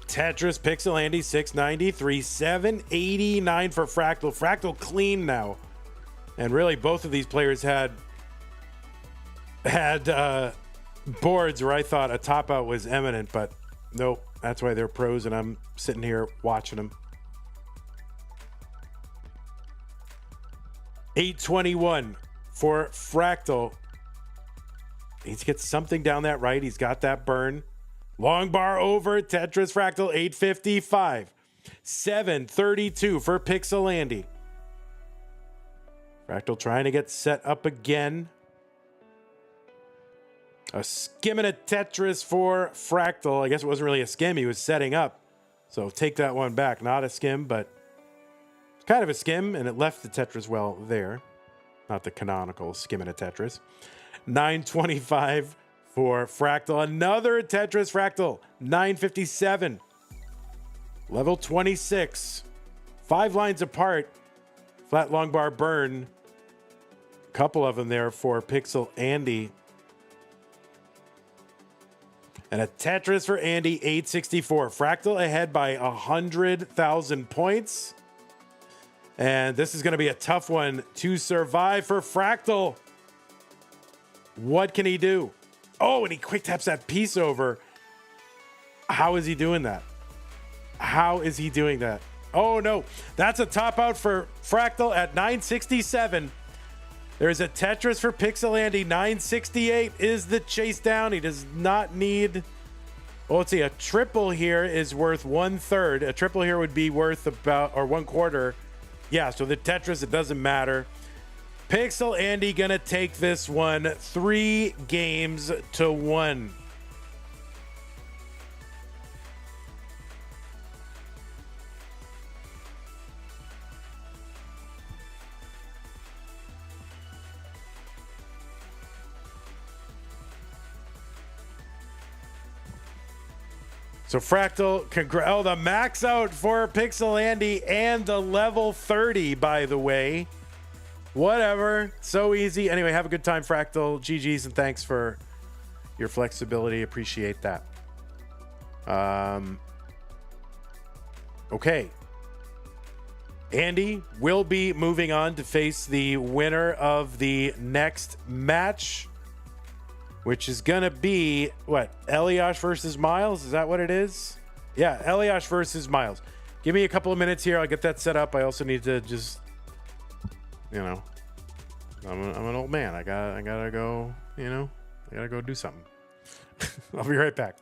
Tetris, Pixel Andy, 693, 789 for Fractal. Fractal clean now. And really, both of these players had boards where I thought a top out was imminent, but nope. That's why they're pros, and I'm sitting here watching them. 821 for Fractal. Needs to get something down that right. He's got that burn. Long bar over. Tetris Fractal, 855. 732 for Pixel Andy. Fractal trying to get set up again. A skim and a Tetris for Fractal. I guess it wasn't really a skim. He was setting up. So take that one back. Not a skim, but it's kind of a skim, and it left the Tetris well there. Not the canonical skim and a Tetris. 925 for Fractal. Another Tetris Fractal, 957. Level 26. 5 lines apart. Flat long bar burn. A couple of them there for Pixel Andy. And a Tetris for Andy, 864. Fractal ahead by 100,000 points. And this is going to be a tough one to survive for Fractal. What can he do? Oh, and he quick taps that piece over. How is he doing that? How is he doing that? Oh, no. That's a top out for Fractal at 967. There's a Tetris for Pixel Andy. 968 is the chase down. He does not need... Well, let's see. A triple here is worth 1/3. A triple here would be worth about... or 1/4. Yeah, so the Tetris, it doesn't matter. Pixel Andy gonna take this one 3 games to 1. So Fractal, oh, the max out for Pixel Andy and the level 30, by the way. Whatever, so easy. Anyway, have a good time, Fractal. GG's, and thanks for your flexibility. Appreciate that. Okay. Andy will be moving on to face the winner of the next match, which is going to be, what, Elos versus Miles? Is that what it is? Yeah, Elos versus Miles. Give me a couple of minutes here. I'll get that set up. I also need to just, you know, I'm an old man. I gotta go, you know, I gotta go do something. I'll be right back.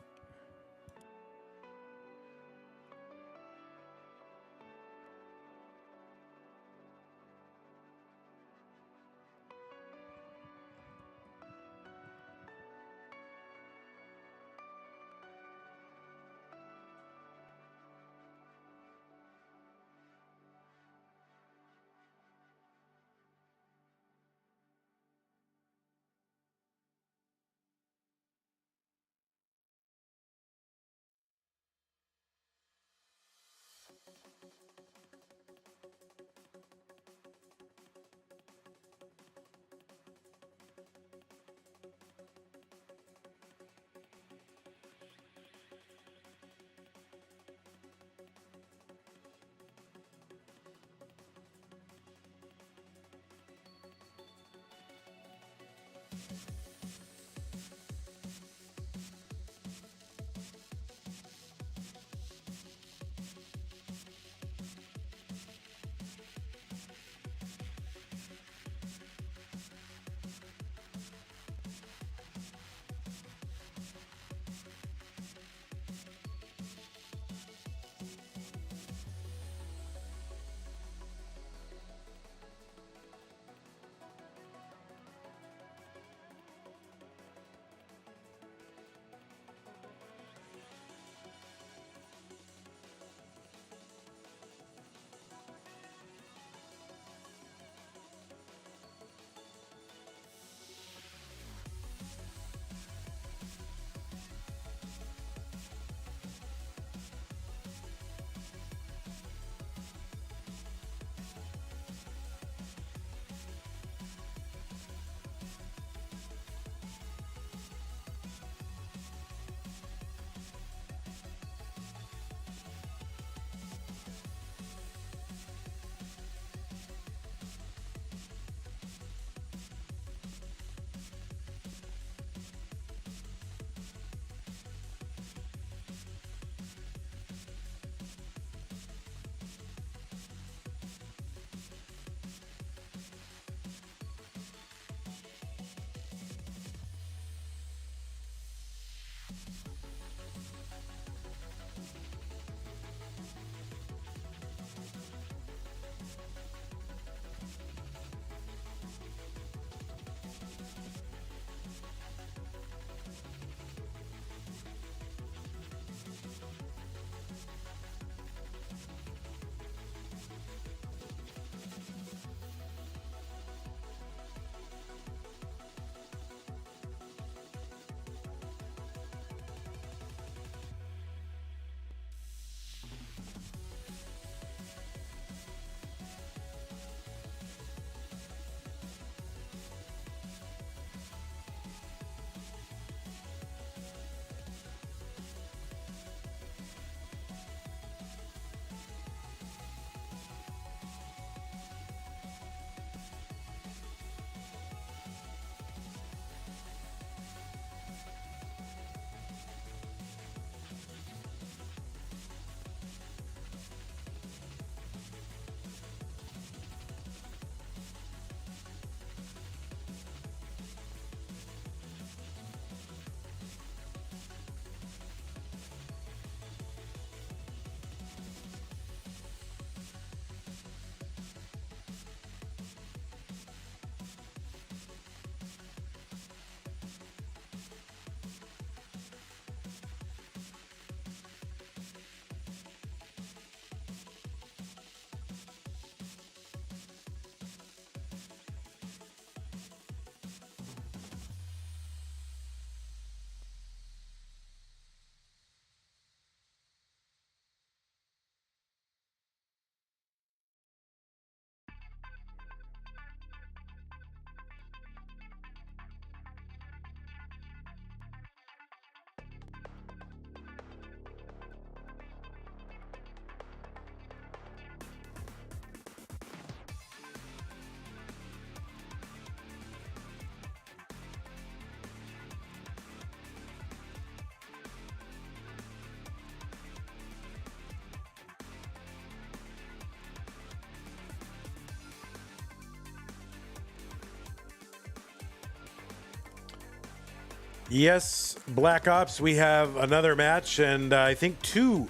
Yes, Black Ops, we have another match, and I think 2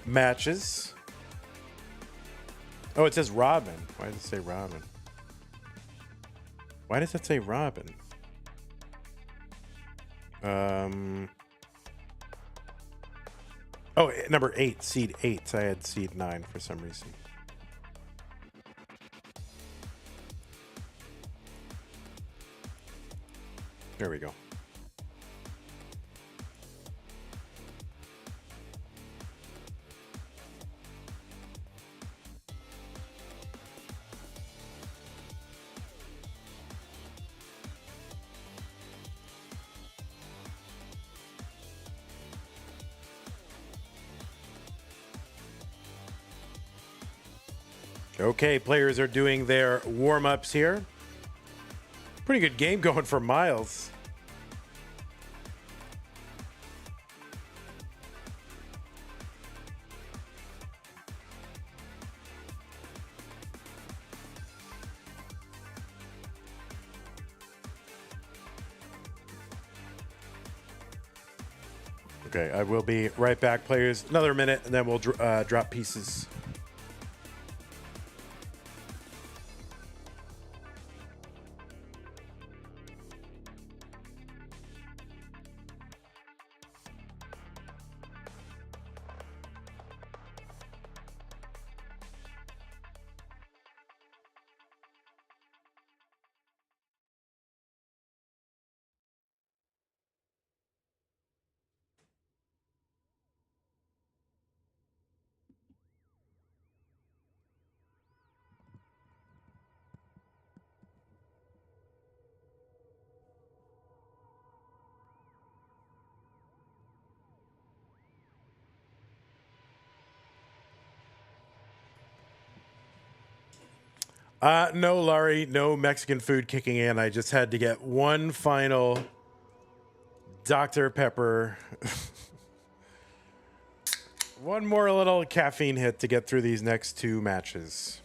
matches. Oh, it says Robin. Why does it say Robin? Why does it say Robin? Oh, number 8, seed 8. I had seed 9 for some reason. There we go. Okay, players are doing their warm-ups here. Pretty good game going for Miles. Okay, I will be right back, players. Another minute, and then we'll drop pieces. No, Laurie, no Mexican food kicking in. I just had to get one final Dr. Pepper. One more little caffeine hit to get through these next 2 matches.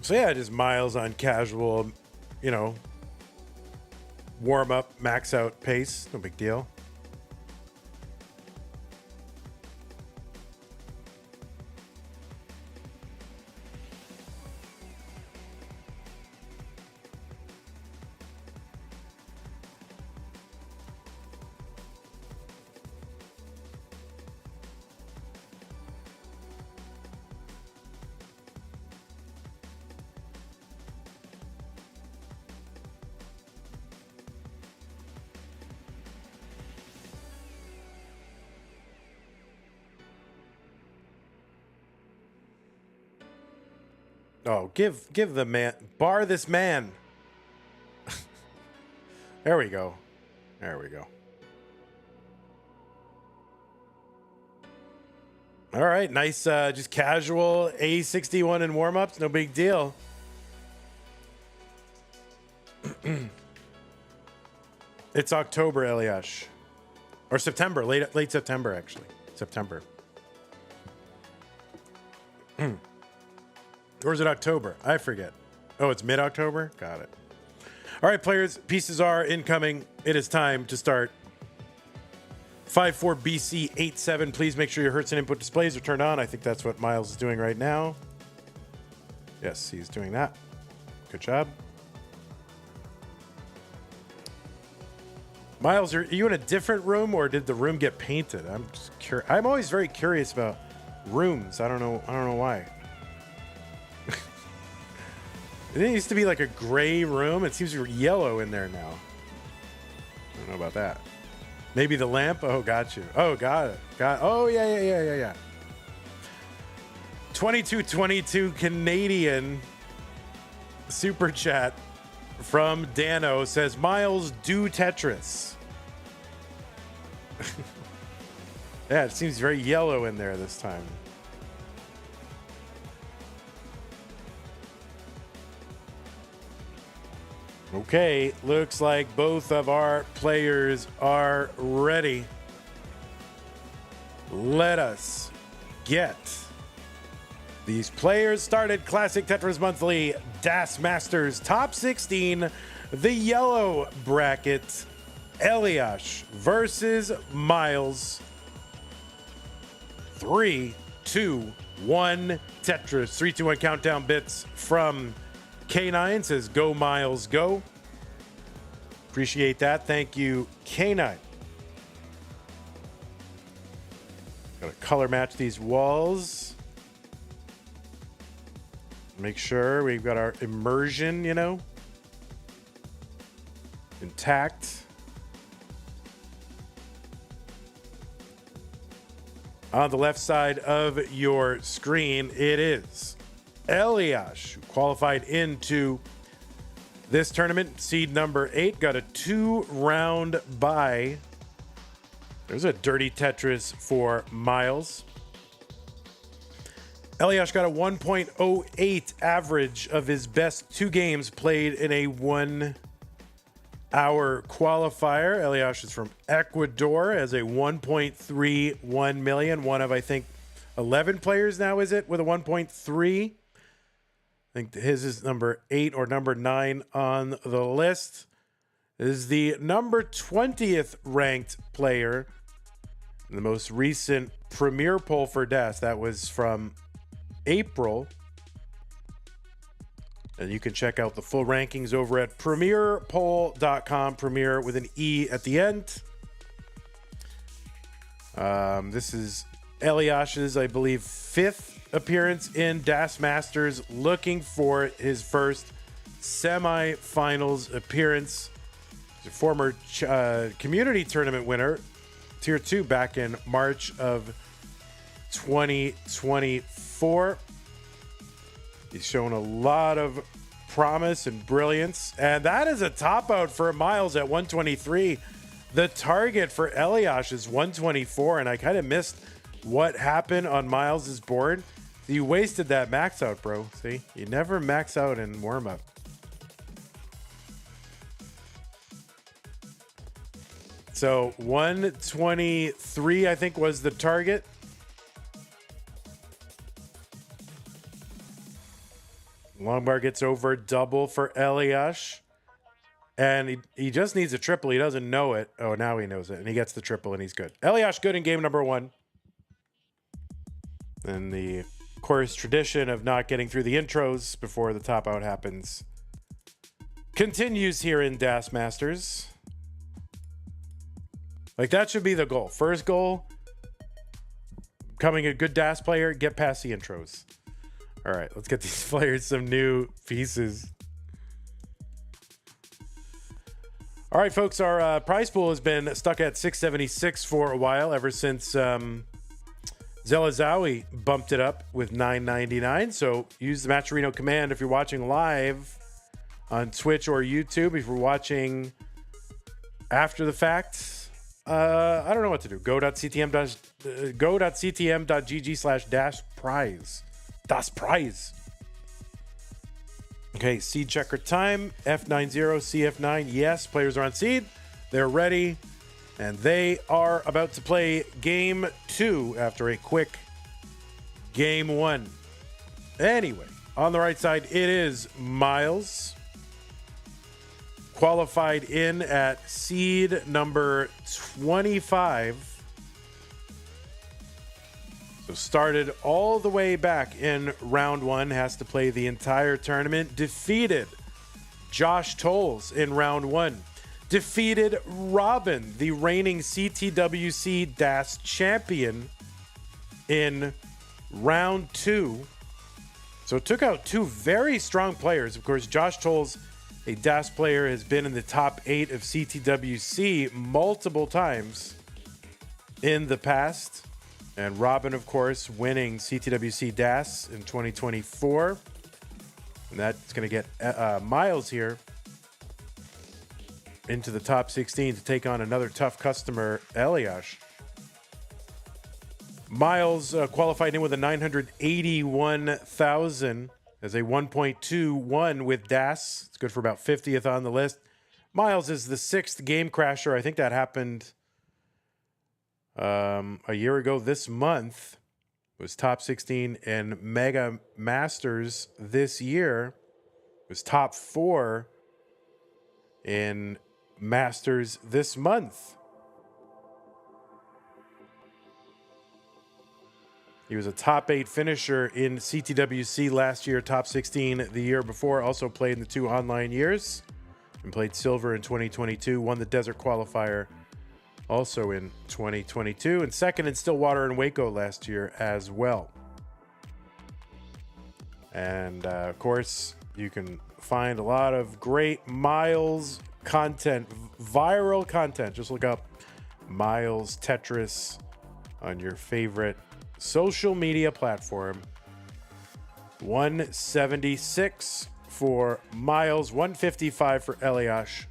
So yeah, just Miles on casual, you know, warm up, max out pace. No big deal. Oh, give the man, bar this man. There we go. There we go. All right, nice, just casual A61 in warm-ups, no big deal. It's October, Eliash. Or September, late September, actually. September. Or is it October? I forget. Oh, it's mid-October? Got it. All right, players, pieces are incoming. It is time to start. 54BC87. Please make sure your Hertz and input displays are turned on. I think that's what Miles is doing right now. Yes, he's doing that. Good job. Miles, are you in a different room, or did the room get painted? I'm just curious. I'm always very curious about rooms. I don't know why. It used to be like a gray room. It seems yellow in there now. I don't know about that. Maybe the lamp. Oh, got you. Oh, got it. Oh, yeah. 2222 Canadian super chat from Dano says, Miles, do Tetris. Yeah, it seems very yellow in there this time. Okay, looks like both of our players are ready. Let us get these players started. Classic Tetris Monthly Das Masters Top 16, the yellow bracket, Elias versus Miles. 3, 2, 1, Tetris. 3, 2, 1 countdown bits from K9 says, go Miles, go. Appreciate that. Thank you, K9. Gotta color match these walls. Make sure we've got our immersion, you know, intact. On the left side of your screen, it is Elias, who qualified into this tournament. Seed number 8, got a 2-round bye. There's a dirty Tetris for Miles. Elias got a 1.08 average of his best 2 games played in a 1-hour qualifier. Elias is from Ecuador, has a 1.31 million. One of, I think, 11 players now, is it, with a 1.3? I think his is number 8 or number 9 on the list. This is the number 20th ranked player in the most recent Premier poll for DAS. That was from April. And you can check out the full rankings over at premierpoll.com. Premier with an E at the end. This is Elias's, I believe, 5th appearance in Das Masters, looking for his first semi-finals appearance. He's a former community tournament winner, Tier 2, back in March of 2024. He's shown a lot of promise and brilliance, and that is a top out for Miles at 123. The target for Elias is 124, and I kind of missed what happened on Miles's board. You wasted that max out, bro. See, you never max out in warm up. So 123, I think, was the target. Long bar gets over double for Elias. And he just needs a triple. He doesn't know it. Oh, now he knows it. And he gets the triple, and he's good. Elias good in game number 1. And the, of course, tradition of not getting through the intros before the top out happens continues here in Das Masters. Like, that should be the goal. First goal, becoming a good DAS player, get past the intros. All right, let's get these players some new pieces. All right, folks, our prize pool has been stuck at 676 for a while, ever since Zelazawi bumped it up with 999. So use the Matcherino command if you're watching live on Twitch or YouTube. If you're watching after the fact, I don't know what to do. go.ctm.gg/prize. Das Prize. Okay, seed checker time. F90, CF9. Yes, players are on seed. They're ready. And they are about to play game 2 after a quick game 1. Anyway, on the right side, it is Miles. Qualified in at seed number 25. So started all the way back in round 1. Has to play the entire tournament. Defeated Josh Tolles in round 1. Defeated Robin, the reigning CTWC DAS champion, in round 2. So it took out 2 very strong players. Of course, Josh Tolles, a DAS player, has been in the top 8 of CTWC multiple times in the past. And Robin, of course, winning CTWC DAS in 2024. And that's going to get Miles here into the top 16 to take on another tough customer, Elias. Miles qualified in with a 981,000 as a 1.21 with DAS. It's good for about 50th on the list. Miles is the 6th game crasher. I think that happened a year ago this month. It was top 16 and Mega Masters this year. It was top 4 in Masters this month. He was a top 8 finisher in CTWC last year, top 16 the year before. Also played in the 2 online years and played silver in 2022. Won the Desert Qualifier also in 2022 and second in Stillwater and Waco last year as well. And of course, you can find a lot of great Miles content, viral content. Just look up Miles Tetris on your favorite social media platform. 176 for Miles, 155 for Elias.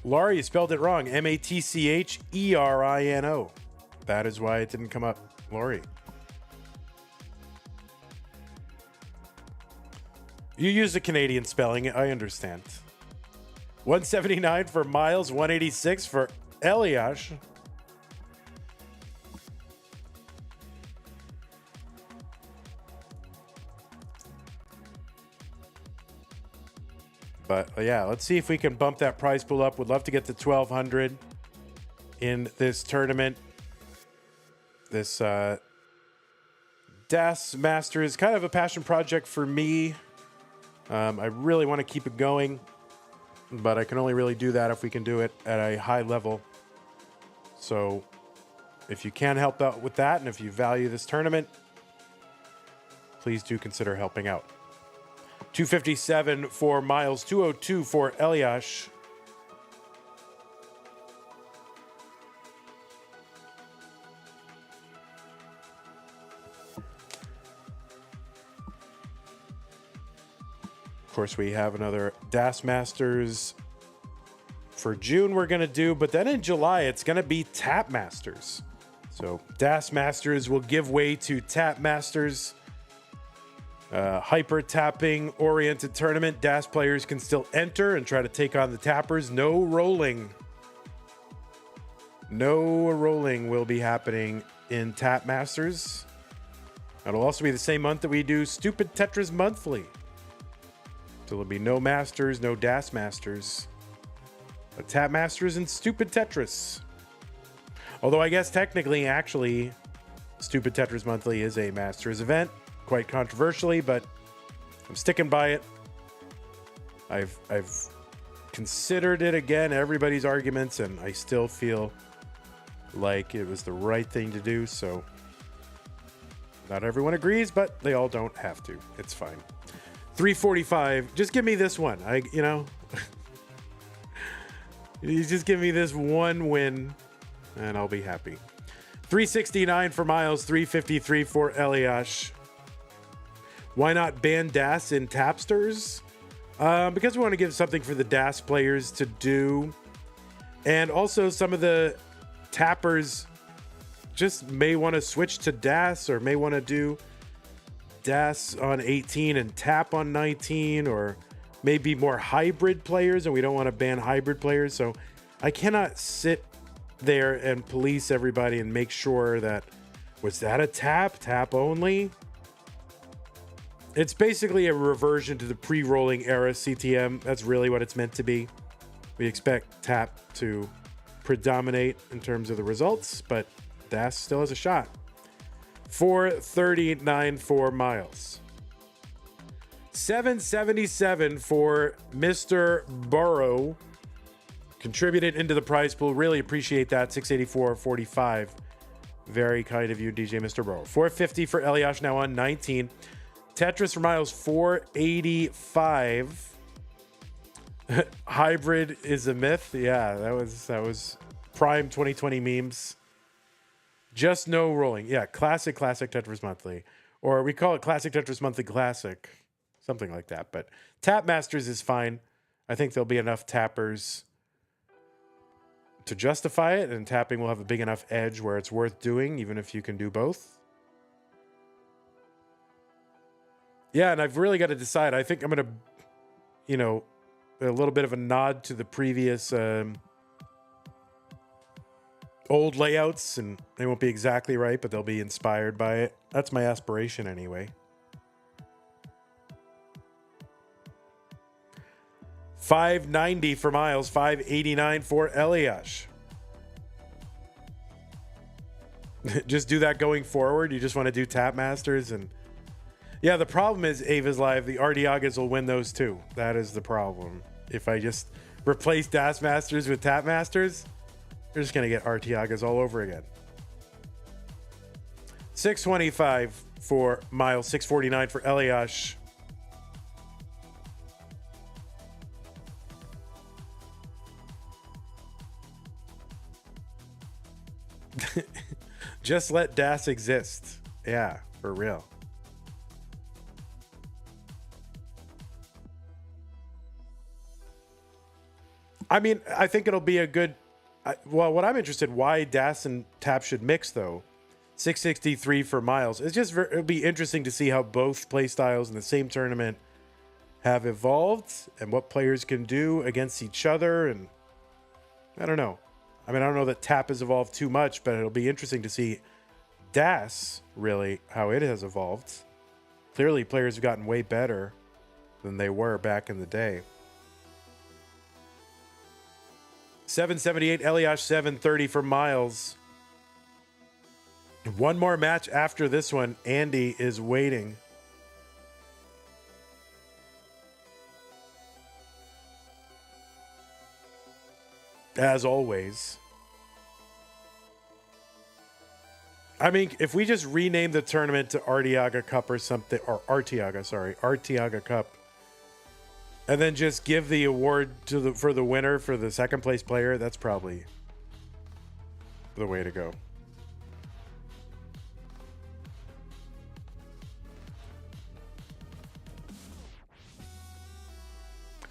Laurie, you spelled it wrong. Matchherino. That is why it didn't come up, Laurie. You use the Canadian spelling, I understand. 179 for Miles, 186 for Elias. But yeah, let's see if we can bump that prize pool up. Would love to get to 1,200 in this tournament. This DAS Master is kind of a passion project for me. I really want to keep it going, but I can only really do that if we can do it at a high level. So if you can help out with that, and if you value this tournament, please do consider helping out. 257 for Miles, 202 for Elias. Of course, we have another DAS Masters for June we're going to do, but then in July, it's going to be Tap Masters. So DAS Masters will give way to Tap Masters. Hyper tapping oriented tournament. DAS players can still enter and try to take on the tappers. No rolling. No rolling will be happening in Tap Masters. It'll also be the same month that we do Stupid Tetris Monthly. So there'll be no Masters, no DAS Masters. But Tap Masters and Stupid Tetris. Although I guess technically, actually, Stupid Tetris Monthly is a Masters event. Quite controversially, but I'm sticking by it. I've considered it again, everybody's arguments, and I still feel like it was the right thing to do. So not everyone agrees, but they all don't have to. It's fine. 345. Just give me this one. You just give me this one win, and I'll be happy. 369 for Miles, 353 for Elias. Why not ban DAS in Tapsters? Because we want to give something for the DAS players to do. And also some of the tappers just may want to switch to DAS or may want to do DAS on 18 and tap on 19, or maybe more hybrid players, and we don't want to ban hybrid players. So I cannot sit there and police everybody and make sure that, was that a tap only? It's basically a reversion to the pre-rolling era CTM. That's really what it's meant to be. We expect tap to predominate in terms of the results, but DAS still has a shot. 439 for Miles. 777 for Mr. Burrow. Contributed into the prize pool. Really appreciate that. 684.45. Very kind of you, DJ Mr. Burrow. 450 for Elias, now on 19. Tetris for Miles, 485. Hybrid is a myth. Yeah, that was prime 2020 memes. Just no rolling. Yeah, classic Tetris Monthly. Or we call it Classic Tetris Monthly Classic. Something like that. But Tap Masters is fine. I think there'll be enough tappers to justify it, and tapping will have a big enough edge where it's worth doing, even if you can do both. Yeah, and I've really got to decide. I think I'm going to, you know, a little bit of a nod to the previous old layouts, and they won't be exactly right, but they'll be inspired by it. That's my aspiration anyway. $5.90 for Miles, $5.89 for Eliash. Just do that going forward. You just want to do Tap Masters, and yeah, the problem is Ava's Live. The Artiagas will win those too. That is the problem. If I just replace Das Masters with Tap Masters, you're just gonna get Artiagas all over again. $6.25 for Miles, $6.49 for Eliash. Just let Das exist. Yeah, for real. I mean, I think it'll be a good... well, what I'm interested in, why Das and Tap should mix, though. $6.63 for Miles. It's just... it'll be interesting to see how both play styles in the same tournament have evolved and what players can do against each other. And I don't know. I mean, I don't know that Tap has evolved too much, but it'll be interesting to see Das, really, how it has evolved. Clearly, players have gotten way better than they were back in the day. $7.78, Eliash, $7.30 for Miles. One more match after this one. Andy is waiting. As always. I mean, if we just rename the tournament to Artiaga Cup or something, or Artiaga, sorry, Artiaga Cup, and then just give the award to for the winner for the second place player, that's probably the way to go.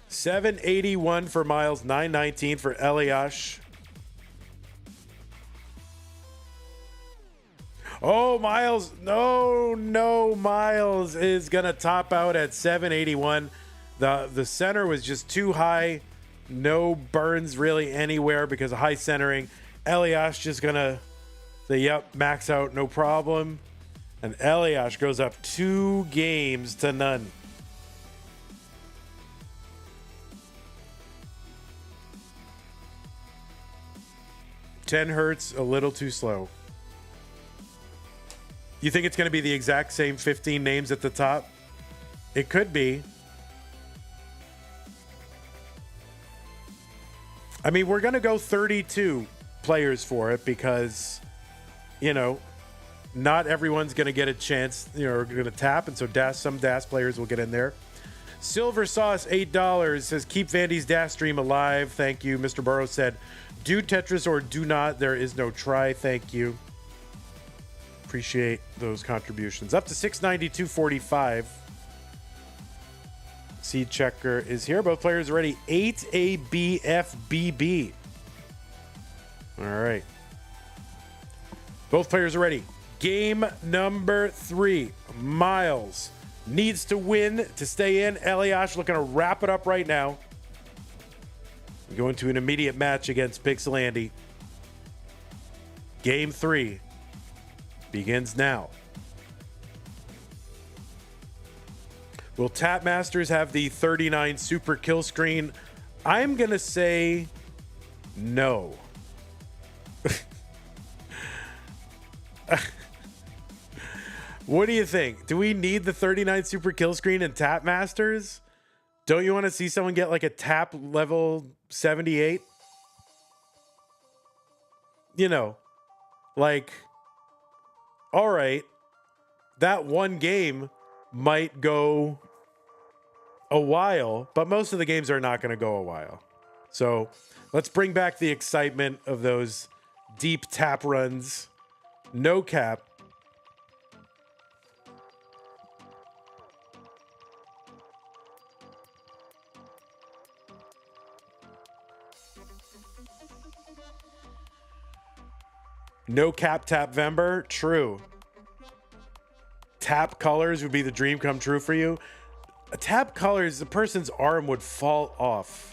$7.81 for Miles, $9.19 for Eliash. Oh, Miles. No, Miles is going to top out at $7.81. The center was just too high. No burns really anywhere because of high centering. Eliash just going to say, yep, max out, no problem. And Eliash goes up 2 games to none. $10 a little too slow. You think it's going to be the exact same 15 names at the top? It could be. I mean, we're going to go 32 players for it because, you know, not everyone's going to get a chance, you know, going to tap. And so some DAS players will get in there. Silver Sauce, $8, says, keep Vandy's DAS stream alive. Thank you. Mr. Burrow said, do Tetris or do not. There is no try. Thank you. Appreciate those contributions. Up to $692.45. Seed checker is here. Both players are ready. 8ABFBB. All right. Both players are ready. Game number 3. Miles needs to win to stay in. Eliash looking to wrap it up right now. Going to an immediate match against Pixel Andy. Game 3 begins now. Will Tap Masters have the 39 super kill screen? I'm going to say no. What do you think? Do we need the 39 super kill screen in Tap Masters? Don't you want to see someone get like a tap level 78? You know, like, all right, that one game might go a while, but most of the games are not going to go a while. So let's bring back the excitement of those deep tap runs. No cap. No cap tap Vember. True. Tap colors would be the dream come true for you. A tap colors, the person's arm would fall off.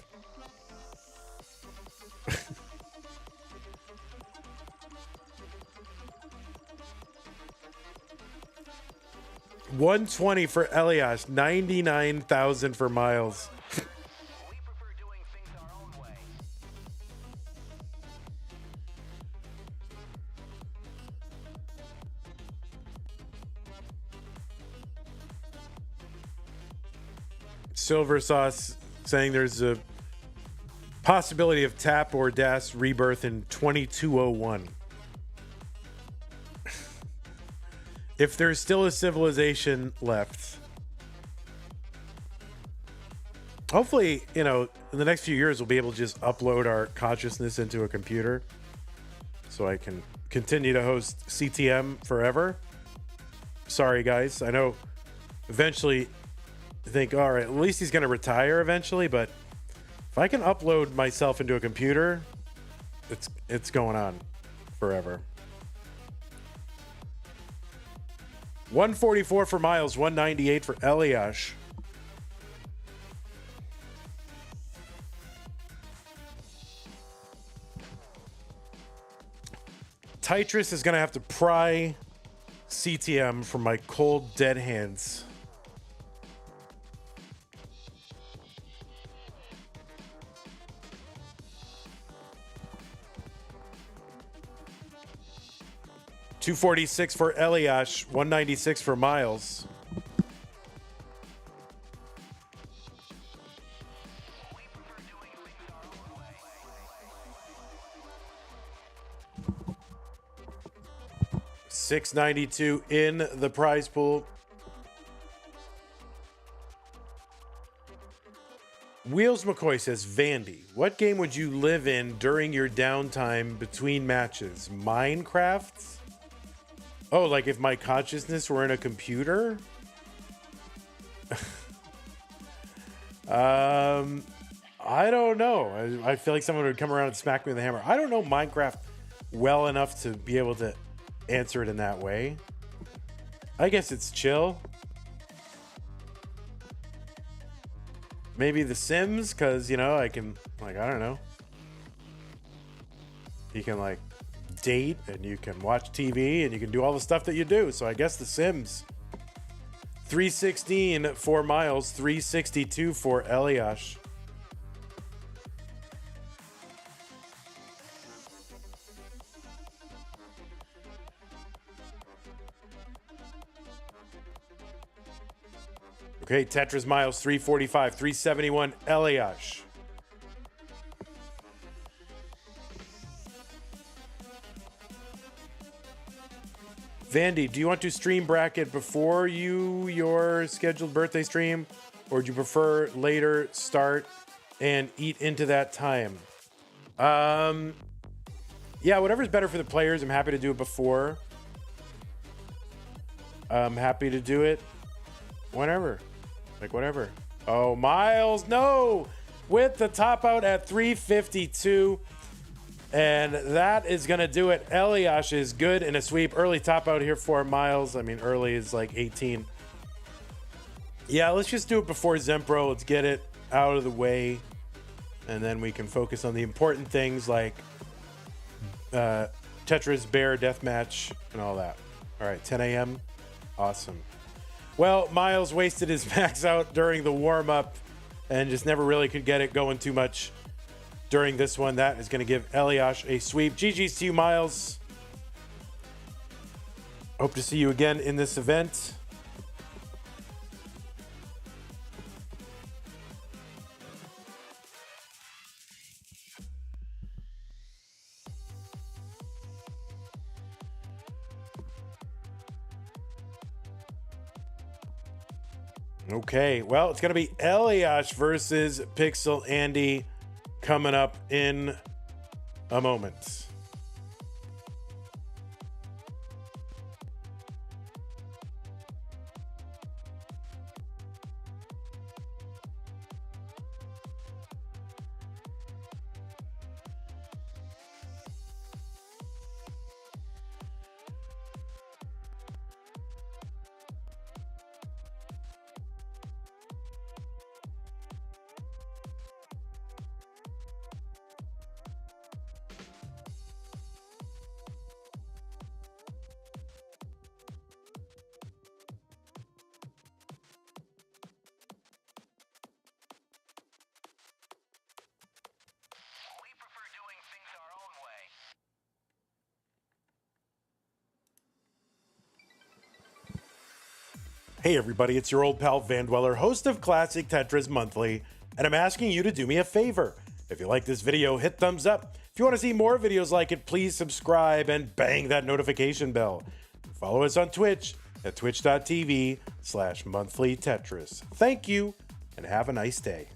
$120 for Elias, 99,000 for Miles. Silver Sauce saying there's a possibility of Tap or Das rebirth in 2201. If there's still a civilization left. Hopefully, you know, in the next few years, we'll be able to just upload our consciousness into a computer so I can continue to host CTM forever. Sorry, guys. I know eventually think, all right, at least he's going to retire eventually, but if I can upload myself into a computer, it's going on forever. 144 for Miles, 198 for Eliash. Tetris is going to have to pry CTM from my cold, dead hands. $246 for Eliash, 196 for Miles. $692 in the prize pool. Wheels McCoy says, Vandy, what game would you live in during your downtime between matches? Minecraft? Oh, like if my consciousness were in a computer? I don't know. I feel like someone would come around and smack me with a hammer. I don't know Minecraft well enough to be able to answer it in that way. I guess it's chill. Maybe The Sims, because, you know, I can, like, I don't know. You can, like, date and you can watch TV and you can do all the stuff that you do. So I guess The Sims. 316 for Miles, 362 for Eliash. Okay, Tetris Miles, 345, 371 Eliash. Vandy, do you want to stream bracket before your scheduled birthday stream, or do you prefer later start and eat into that time? Yeah, whatever's better for the players. I'm happy to do it before. I'm happy to do it whenever. Like, whatever. Oh, Miles, no! With the top out at 352. And that is going to do it. Eliash is good in a sweep. Early top out here for Miles. I mean, early is like 18. Yeah, let's just do it before Zempro. Let's get it out of the way. And then we can focus on the important things like Tetris Bear Deathmatch and all that. All right, 10 a.m. Awesome. Well, Miles wasted his max out during the warm-up and just never really could get it going too much during this one. That is going to give Eliash a sweep. GG's to you, Miles. Hope to see you again in this event. Okay, well, it's going to be Eliash versus Pixel Andy. coming up in a moment. Hey everybody, it's your old pal Van Dweller, host of Classic Tetris Monthly, and I'm asking you to do me a favor. If you like this video, hit thumbs up. If you want to see more videos like it, please subscribe and bang that notification bell. Follow us on Twitch at twitch.tv/monthlytetris. Thank you, and have a nice day.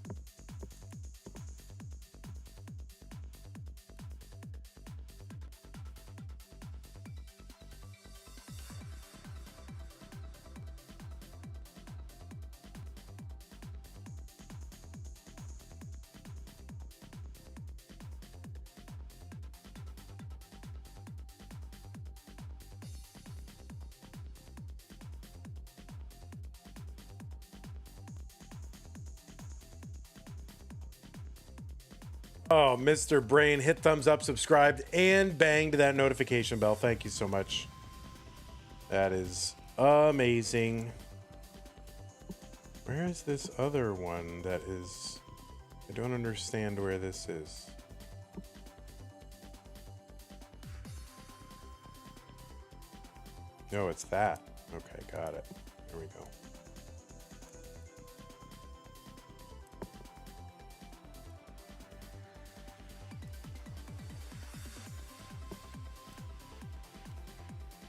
Oh, Mr. Brain, hit thumbs up, subscribed, and banged that notification bell. Thank you so much. That is amazing. Where is this other one that is... I don't understand where this is. No, it's that. Okay, got it. There we go.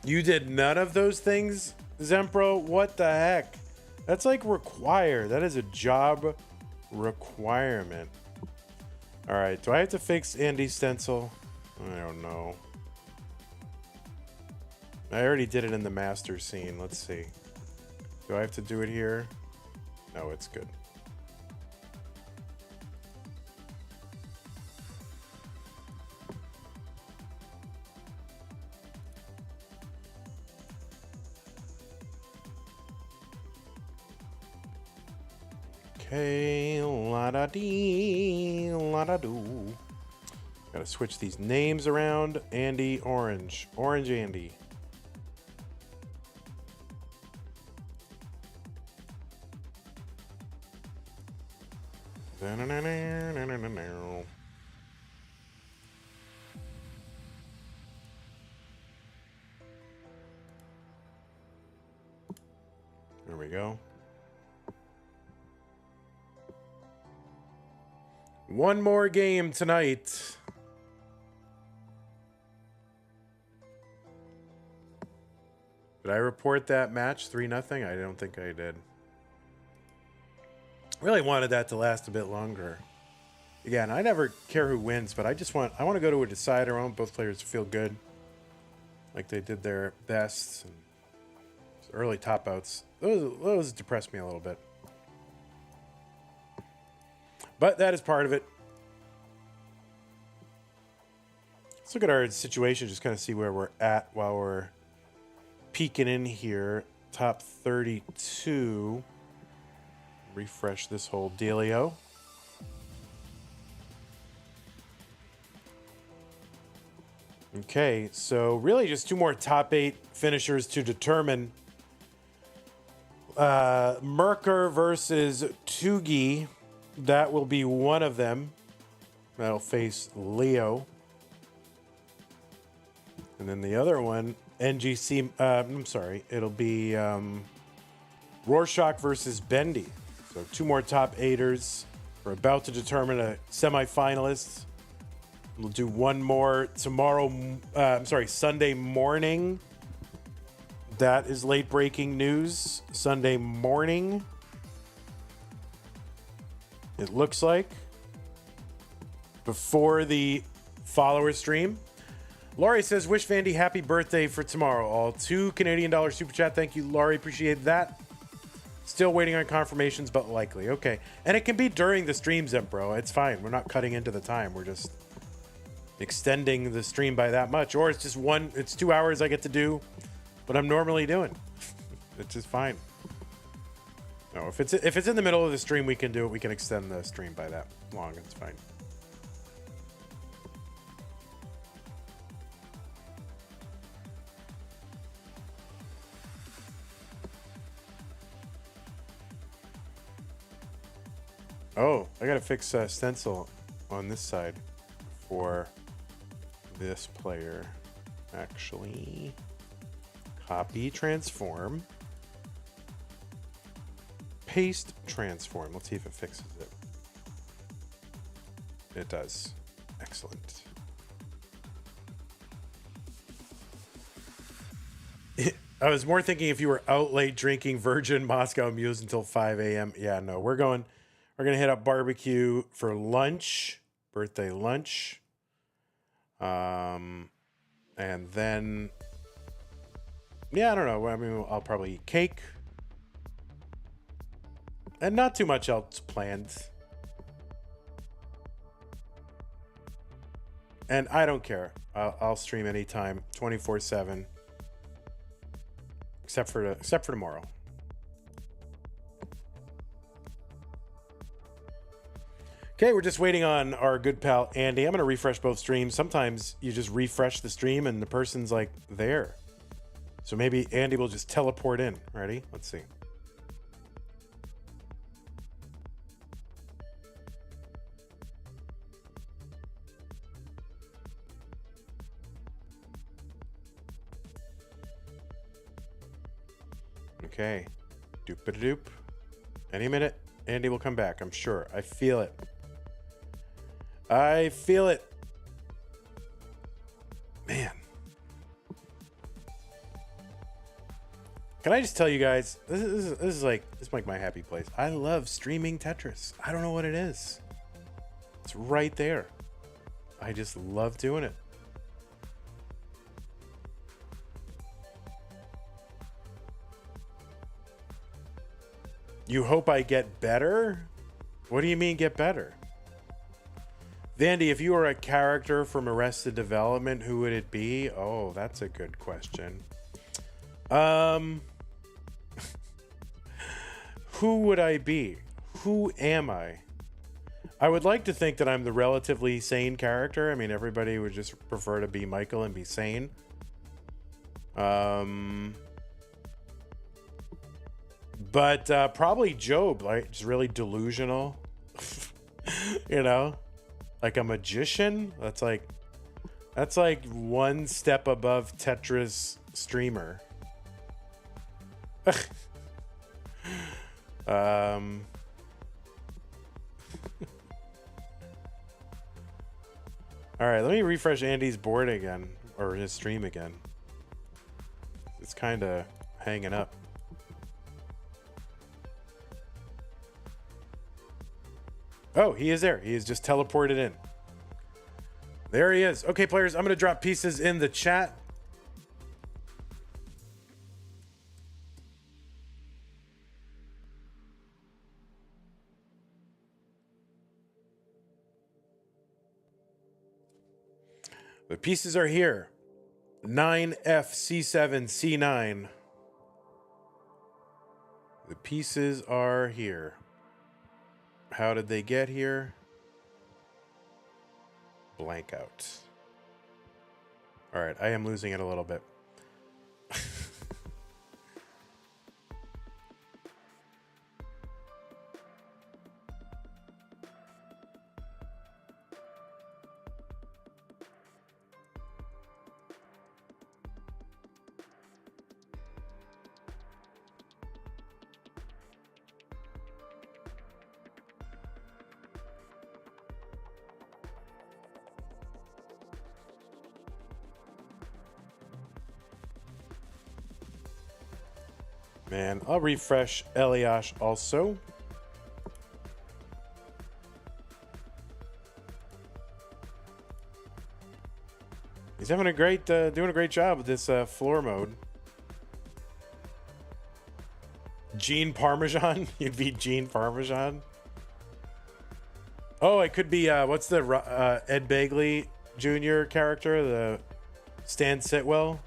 You did none of those things, Zempro? What the heck? That's like required. That is a job requirement. All right, do I have to fix Andy's stencil? I don't know. I already did it in the master scene. Let's see. Do I have to do it here? No, it's good. Okay, la-da-dee, la-da-doo. Gotta switch these names around. Andy Orange. Orange Andy. There we go. One more game tonight. Did I report that match 3-0? I don't think I did. Really wanted that to last a bit longer. Again, I never care who wins, but I want to go to a decider. I want both players to feel good, like they did their best. And early top outs, those depressed me a little bit. But that is part of it. Let's look at our situation, just kind of see where we're at while we're peeking in here. Top 32. Refresh this whole dealio. Okay, so really just two more top 8 finishers to determine. Merker versus Tugi. That will be one of them. That'll face LIO. And then the other one, NGC, I'm sorry, it'll be Rorschach versus Bendy. So two more top 8ers. We're about to determine a semifinalist. We'll do one more tomorrow, Sunday morning. That is late breaking news. Sunday morning. It looks like. before the follower stream. Laurie says, wish Vandy happy birthday for tomorrow. All $2 Canadian super chat. Thank you, Laurie. Appreciate that. Still waiting on confirmations, but likely. Okay. And it can be during the stream, Zempro. It's fine. We're not cutting into the time. We're just extending the stream by that much. Or it's just it's 2 hours I get to do what I'm normally doing. It's just fine. No, if it's in the middle of the stream, we can do it. We can extend the stream by that long. It's fine. Oh, I gotta fix stencil on this side for this player. Actually, copy, transform, paste, transform. Let's see if it fixes it. It does. Excellent. I was more thinking if you were out late drinking Virgin Moscow Muse until 5 a.m. Yeah, no, we're going to hit up barbecue for lunch, birthday lunch. And then, yeah, I don't know. I mean, I'll probably eat cake. And not too much else planned. And I don't care. I'll stream anytime, 24/7. Except for tomorrow. Okay, we're just waiting on our good pal Andy. I'm going to refresh both streams. Sometimes you just refresh the stream and the person's like there. So maybe Andy will just teleport in. Ready? Let's see. Okay. Doop-a-doop. Any minute, Andy will come back, I'm sure. I feel it. I feel it. Man. Can I just tell you guys, this is like my happy place. I love streaming Tetris. I don't know what it is. It's right there. I just love doing it. You hope I get better? What do you mean get better? Vandy, if you were a character from Arrested Development, who would it be? Oh, that's a good question. Who would I be? Who am I? I would like to think that I'm the relatively sane character. I mean, everybody would just prefer to be Michael and be sane. But probably Job, like, just really delusional. You know? Like a magician. That's like one step above Tetris streamer. All right, let me refresh Andy's board again, or his stream again. It's kind of hanging up. Oh, he is there. He is just teleported in. There he is. Okay, players, I'm going to drop pieces in the chat. The pieces are here. 9F, C7, C9. The pieces are here. How did they get here? Blank out. All right, I am losing it a little bit. Man, I'll refresh Eliash also. He's having a great, doing a great job with this floor mode. Gene Parmesan? You'd be Gene Parmesan? Oh, it could be, what's the Ed Begley Jr. character? The Stan Sitwell?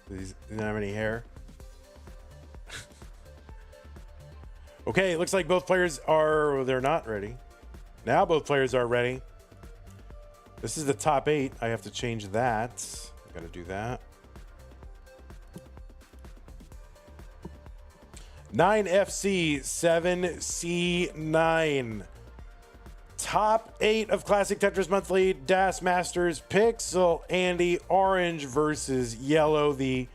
He doesn't have any hair. Okay, it looks like both players are, they're not ready. Now both players are ready. This is the top 8. I have to change that. I gotta do that. 9FC 7C9. Top 8 of Classic Tetris Monthly. Das Masters, Pixel, Andy, Orange versus Yellow. The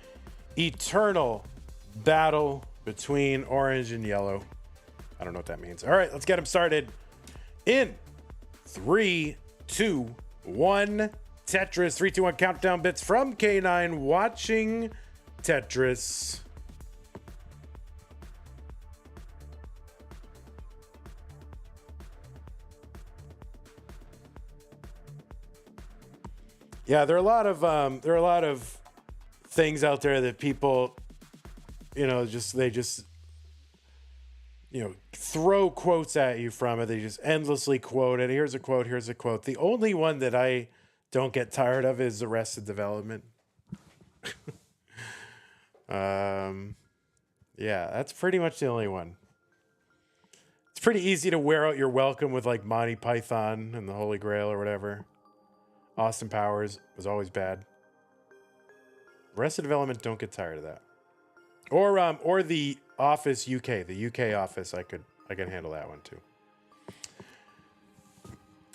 eternal battle between Orange and Yellow. I don't know what that means. All right, let's get them started. In 3, 2, 1. Tetris. 3, 2, 1 countdown bits from K9. Watching Tetris. Yeah, there are a lot of things out there that people, you know, they throw quotes at you from it. They just endlessly quote it. Here's a quote. Here's a quote. The only one that I don't get tired of is Arrested Development. Yeah, that's pretty much the only one. It's pretty easy to wear out your welcome with like Monty Python and the Holy Grail or whatever. Austin Powers was always bad. Arrested Development, don't get tired of that. Or the Office UK, the UK Office, I can handle that one too.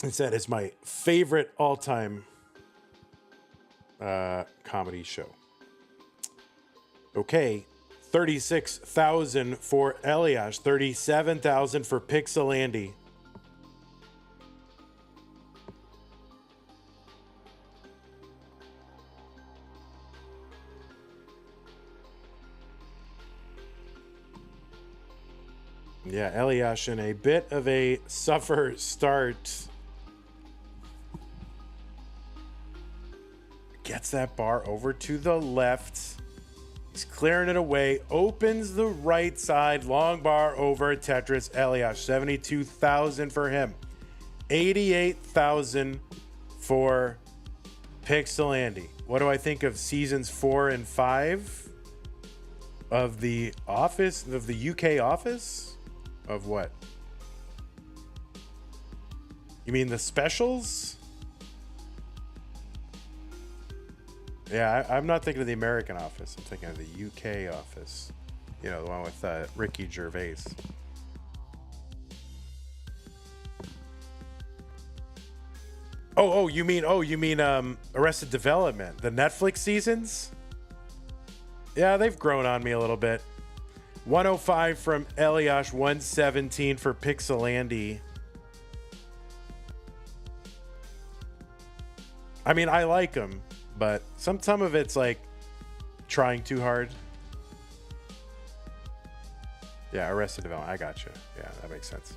Instead, it's my favorite all-time comedy show. Okay, 36,000 for Elias, 37,000 for Pixel Andy. Yeah, Elias in a bit of a suffer start. Gets that bar over to the left. He's clearing it away. Opens the right side. Long bar over Tetris. Elias, 72,000 for him. 88,000 for Pixel Andy. What do I think of seasons 4 and 5 of the Office, of the UK Office? Of what? You mean the specials? Yeah, I'm not thinking of the American Office. I'm thinking of the UK Office. You know, the one with Ricky Gervais. Oh, you mean Arrested Development, the Netflix seasons? Yeah, they've grown on me a little bit. 105 from Elias, 117 for Pixel Andy. I mean, I like them, but some of it's like trying too hard. Yeah, Arrested Development. I got you. Yeah, that makes sense.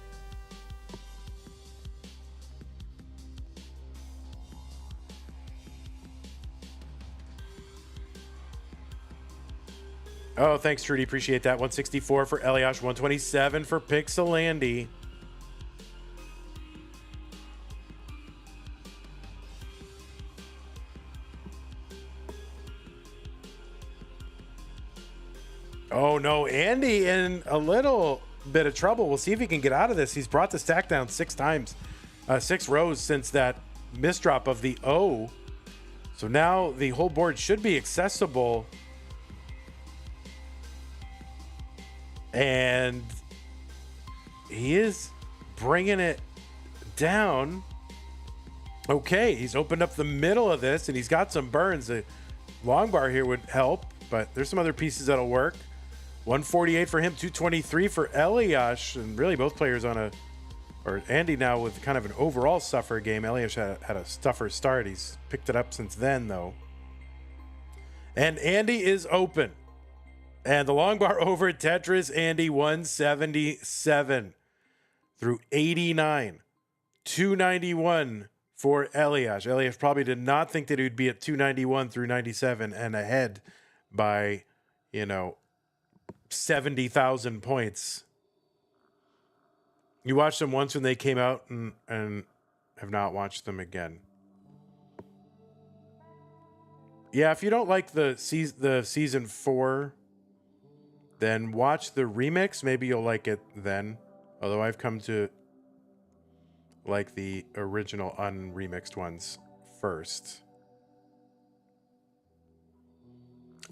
Oh, thanks, Trudy. Appreciate that. 164 for Elias, 127 for Pixel Andy. Oh, no. Andy in a little bit of trouble. We'll see if he can get out of this. He's brought the stack down 6 times, 6 rows since that misdrop of the O. So now the whole board should be accessible. And he is bringing it down. Okay, he's opened up the middle of this, and he's got some burns. The long bar here would help, but there's some other pieces that'll work. 148 for him, 223 for Elias, and really both players or Andy now with kind of an overall suffer game. Elias had a stuffer start. He's picked it up since then, though. And Andy is open. And the long bar over Tetris, Andy 177 through 89. 291 for Elias. Elias probably did not think that he would be at 291 through 97 and ahead by, 70,000 points. You watched them once when they came out and have not watched them again. Yeah, if you don't like the season 4, then watch the remix. Maybe you'll like it then. Although I've come to like the original unremixed ones first.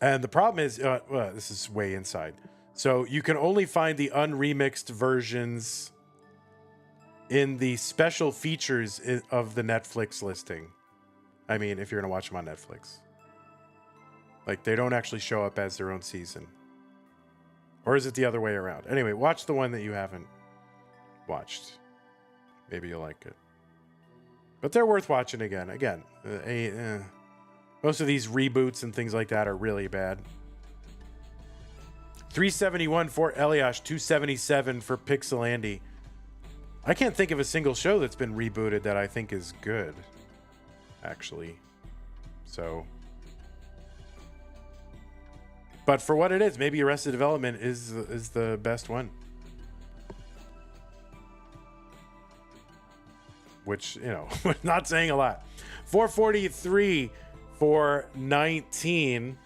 And the problem is, well, this is way inside. So you can only find the unremixed versions in the special features of the Netflix listing. I mean, if you're going to watch them on Netflix. Like, they don't actually show up as their own season. Or is it the other way around? Anyway, watch the one that you haven't watched. Maybe you'll like it. But they're worth watching again. Again, most of these reboots and things like that are really bad. 371 for Eliash, 277 for Pixel Andy. I can't think of a single show that's been rebooted that I think is good, actually. So, but for what it is, maybe Arrested Development is the best one. Which, not saying a lot. 443 for 19.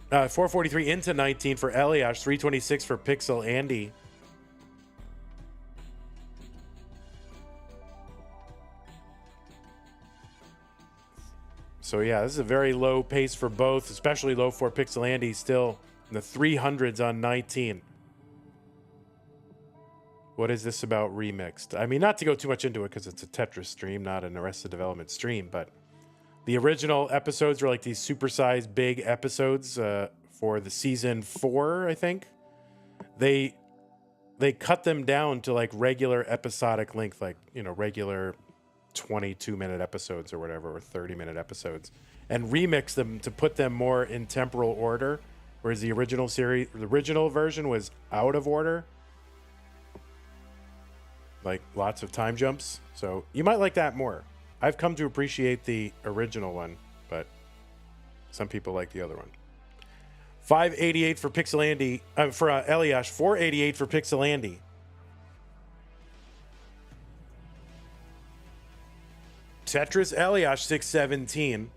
443 into 19 for Eliash. 326 for Pixel Andy. So yeah, this is a very low pace for both, especially low for Pixel Andy, still in the 300s on 19. What is this about remixed? I mean, not to go too much into it because it's a Tetris stream, not an Arrested Development stream, but the original episodes are like these supersized big episodes for the season 4, I think. They cut them down to like regular episodic length, like, regular 22-minute episodes or whatever, or 30-minute episodes, and remix them to put them more in temporal order, whereas the original version was out of order. Like lots of time jumps. So you might like that more. I've come to appreciate the original one, but some people like the other one. 588 for Pixel Andy, for Eliash, 488 for Pixel Andy. Tetris Eliash, 617.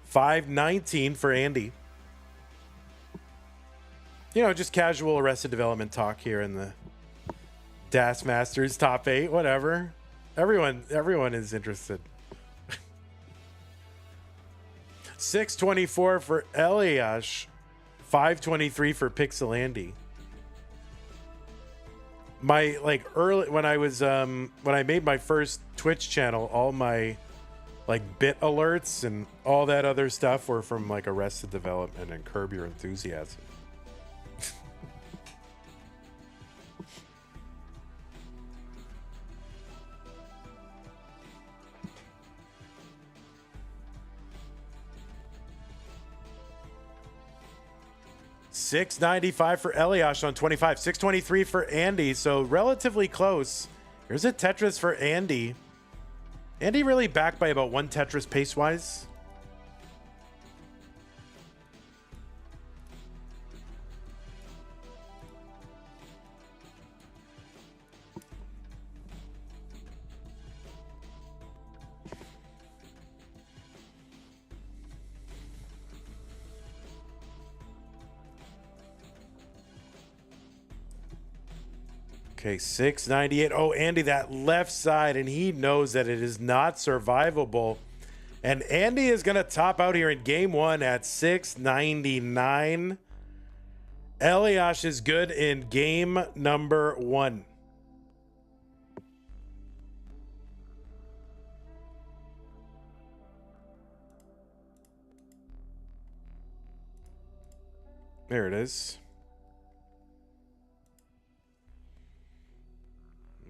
519 for Andy. Just casual Arrested Development talk here in the Das Masters top 8, whatever. Everyone is interested. 624 for Eliash, 523 for Pixel Andy. My early when I made my first Twitch channel, all my bit alerts and all that other stuff were from Arrested Development and Curb Your Enthusiasm. $695 for Eliash on 25. $623 for Andy, so relatively close. Here's a Tetris for Andy. Andy really back by about one Tetris pace-wise. Okay, 698. Oh, Andy, that left side, and he knows that it is not survivable. And Andy is going to top out here in game 1 at 699. Eliash is good in game number 1. There it is.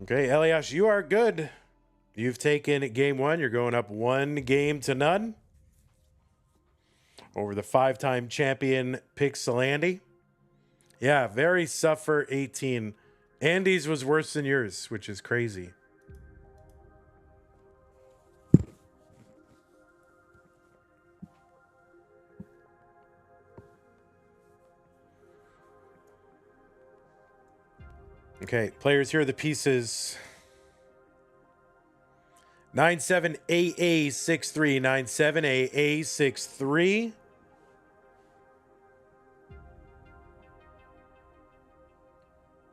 Okay, Eliash, you are good. You've taken game 1. You're going up 1-0 over the 5-time champion Pixel Andy. Yeah, very suffer 18. Andy's was worse than yours, which is crazy. Okay, players, here are the pieces. 97AA63, 97AA63.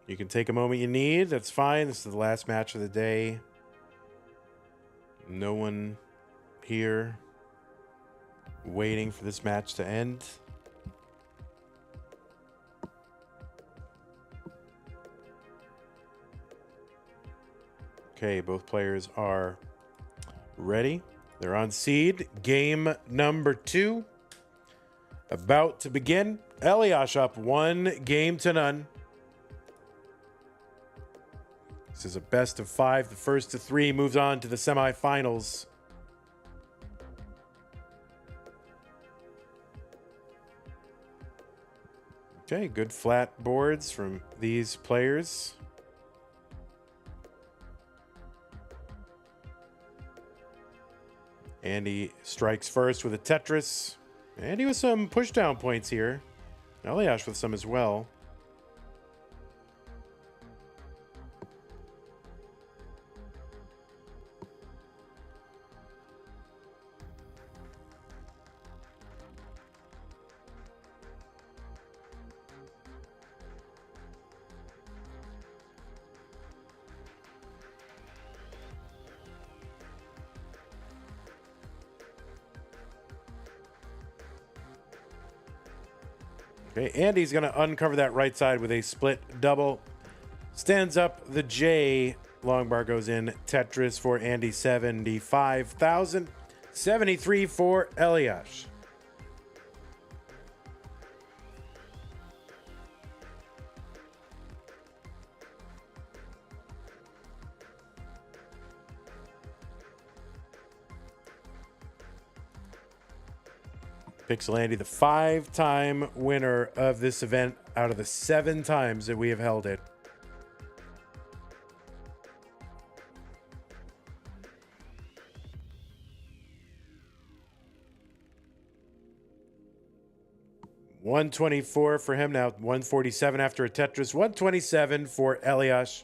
You can take a moment you need. That's fine. This is the last match of the day. No one here waiting for this match to end. Okay, both players are ready. They're on seed. Game number 2 about to begin. Elos up 1-0. This is a best of 5. The first of 3 moves on to the semifinals. Okay, good flat boards from these players. Andy strikes first with a Tetris. Andy with some pushdown points here. Eliash with some as well. Okay, Andy's going to uncover that right side with a split double. Stands up the J. Long bar goes in. Tetris for Andy, 75,000. 73 for Eliash. Pixel Andy, the 5-time winner of this event out of the 7 times that we have held it. $124 for him now. $147 after a Tetris. $127 for Eliash.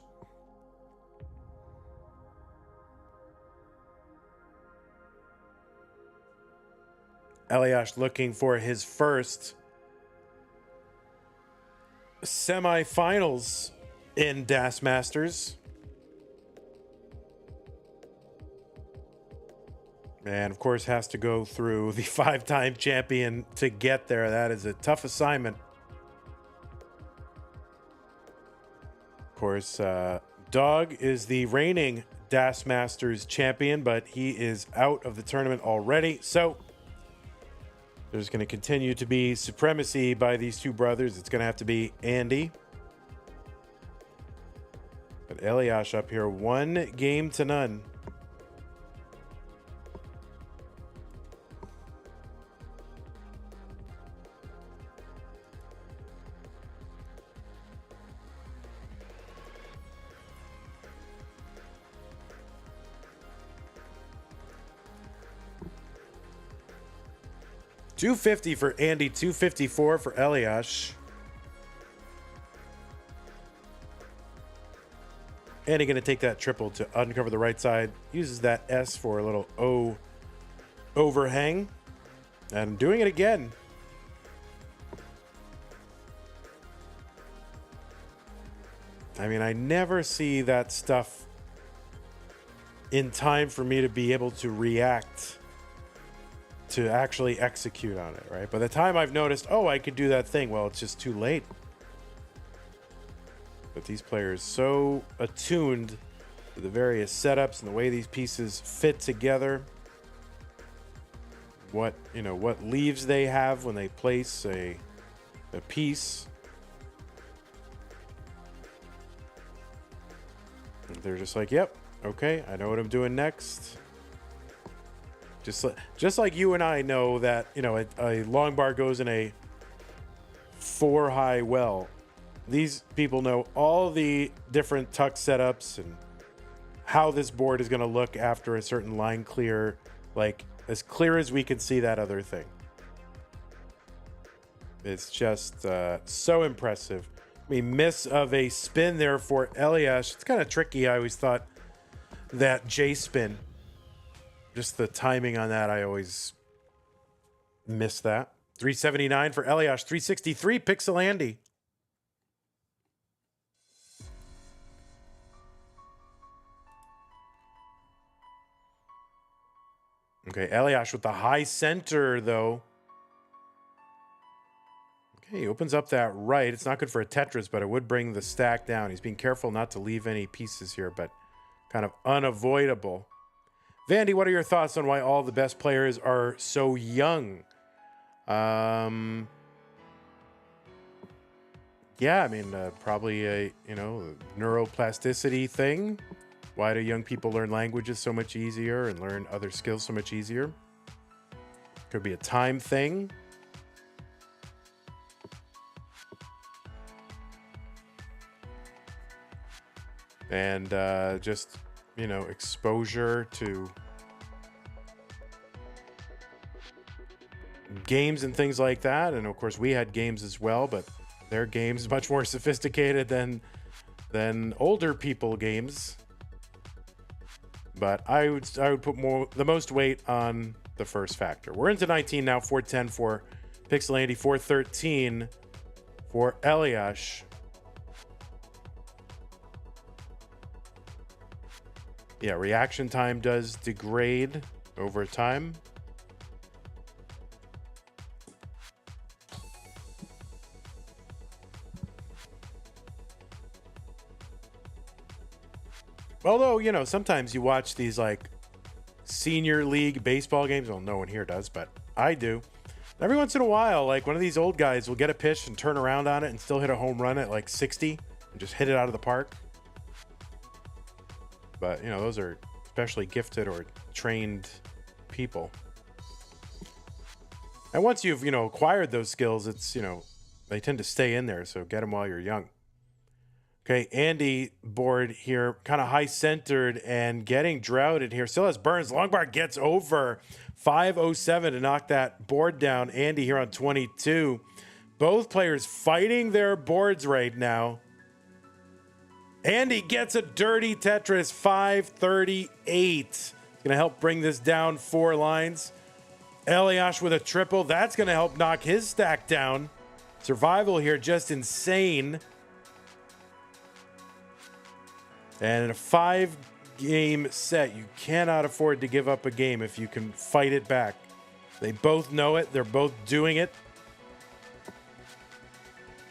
Eliash looking for his first semifinals in Das Masters. And of course has to go through the 5-time champion to get there. That is a tough assignment. Of course, Dog is the reigning Das Masters champion, but he is out of the tournament already. So there's going to continue to be supremacy by these two brothers. It's going to have to be Andy. But Eliash up here, 1-0. $250 for Andy, $254 for Eliash. Andy going to take that triple to uncover the right side. Uses that S for a little O overhang. And doing it again. I mean, I never see that stuff in time for me to be able to react to actually execute on it, right? By the time I've noticed, oh, I could do that thing, well, it's just too late. But these players so attuned to the various setups and the way these pieces fit together. What leaves they have when they place a piece. And they're just like, yep, okay, I know what I'm doing next. Just like you and I know that, a long bar goes in a 4-high well. These people know all the different tuck setups and how this board is going to look after a certain line clear, like as clear as we can see that other thing. It's just so impressive A miss of a spin there for Elias. It's kind of tricky. I always thought that J spin, just the timing on that, I always miss that. 379 for Elias, 363 Pixel Andy. Okay, Elias with the high center, though. Okay, he opens up that right. It's not good for a Tetris, but it would bring the stack down. He's being careful not to leave any pieces here, but kind of unavoidable. Vandy, what are your thoughts on why all the best players are so young? Yeah, I mean, probably a, neuroplasticity thing. Why do young people learn languages so much easier and learn other skills so much easier? Could be a time thing. And just, exposure to games and things like that. And of course, we had games as well, but their games much more sophisticated than older people games. But I would put the most weight on the first factor. We're into 19 now, 410 for Pixel Andy, 413 for Elias. Yeah, reaction time does degrade over time. Although, sometimes you watch these like senior league baseball games. Well, no one here does, but I do. Every once in a while, like one of these old guys will get a pitch and turn around on it and still hit a home run at like 60 and just hit it out of the park. But, those are especially gifted or trained people. And once you've, acquired those skills, it's, they tend to stay in there. So get them while you're young. Okay, Andy board here, kind of high centered and getting droughted here. Still has burns. Long bar gets over 507 to knock that board down. Andy here on 22. Both players fighting their boards right now. Andy gets a dirty Tetris, 538. It's going to help bring this down 4 lines. Elias with a triple. That's going to help knock his stack down. Survival here, just insane. And in a 5-game set, you cannot afford to give up a game if you can fight it back. They both know it. They're both doing it.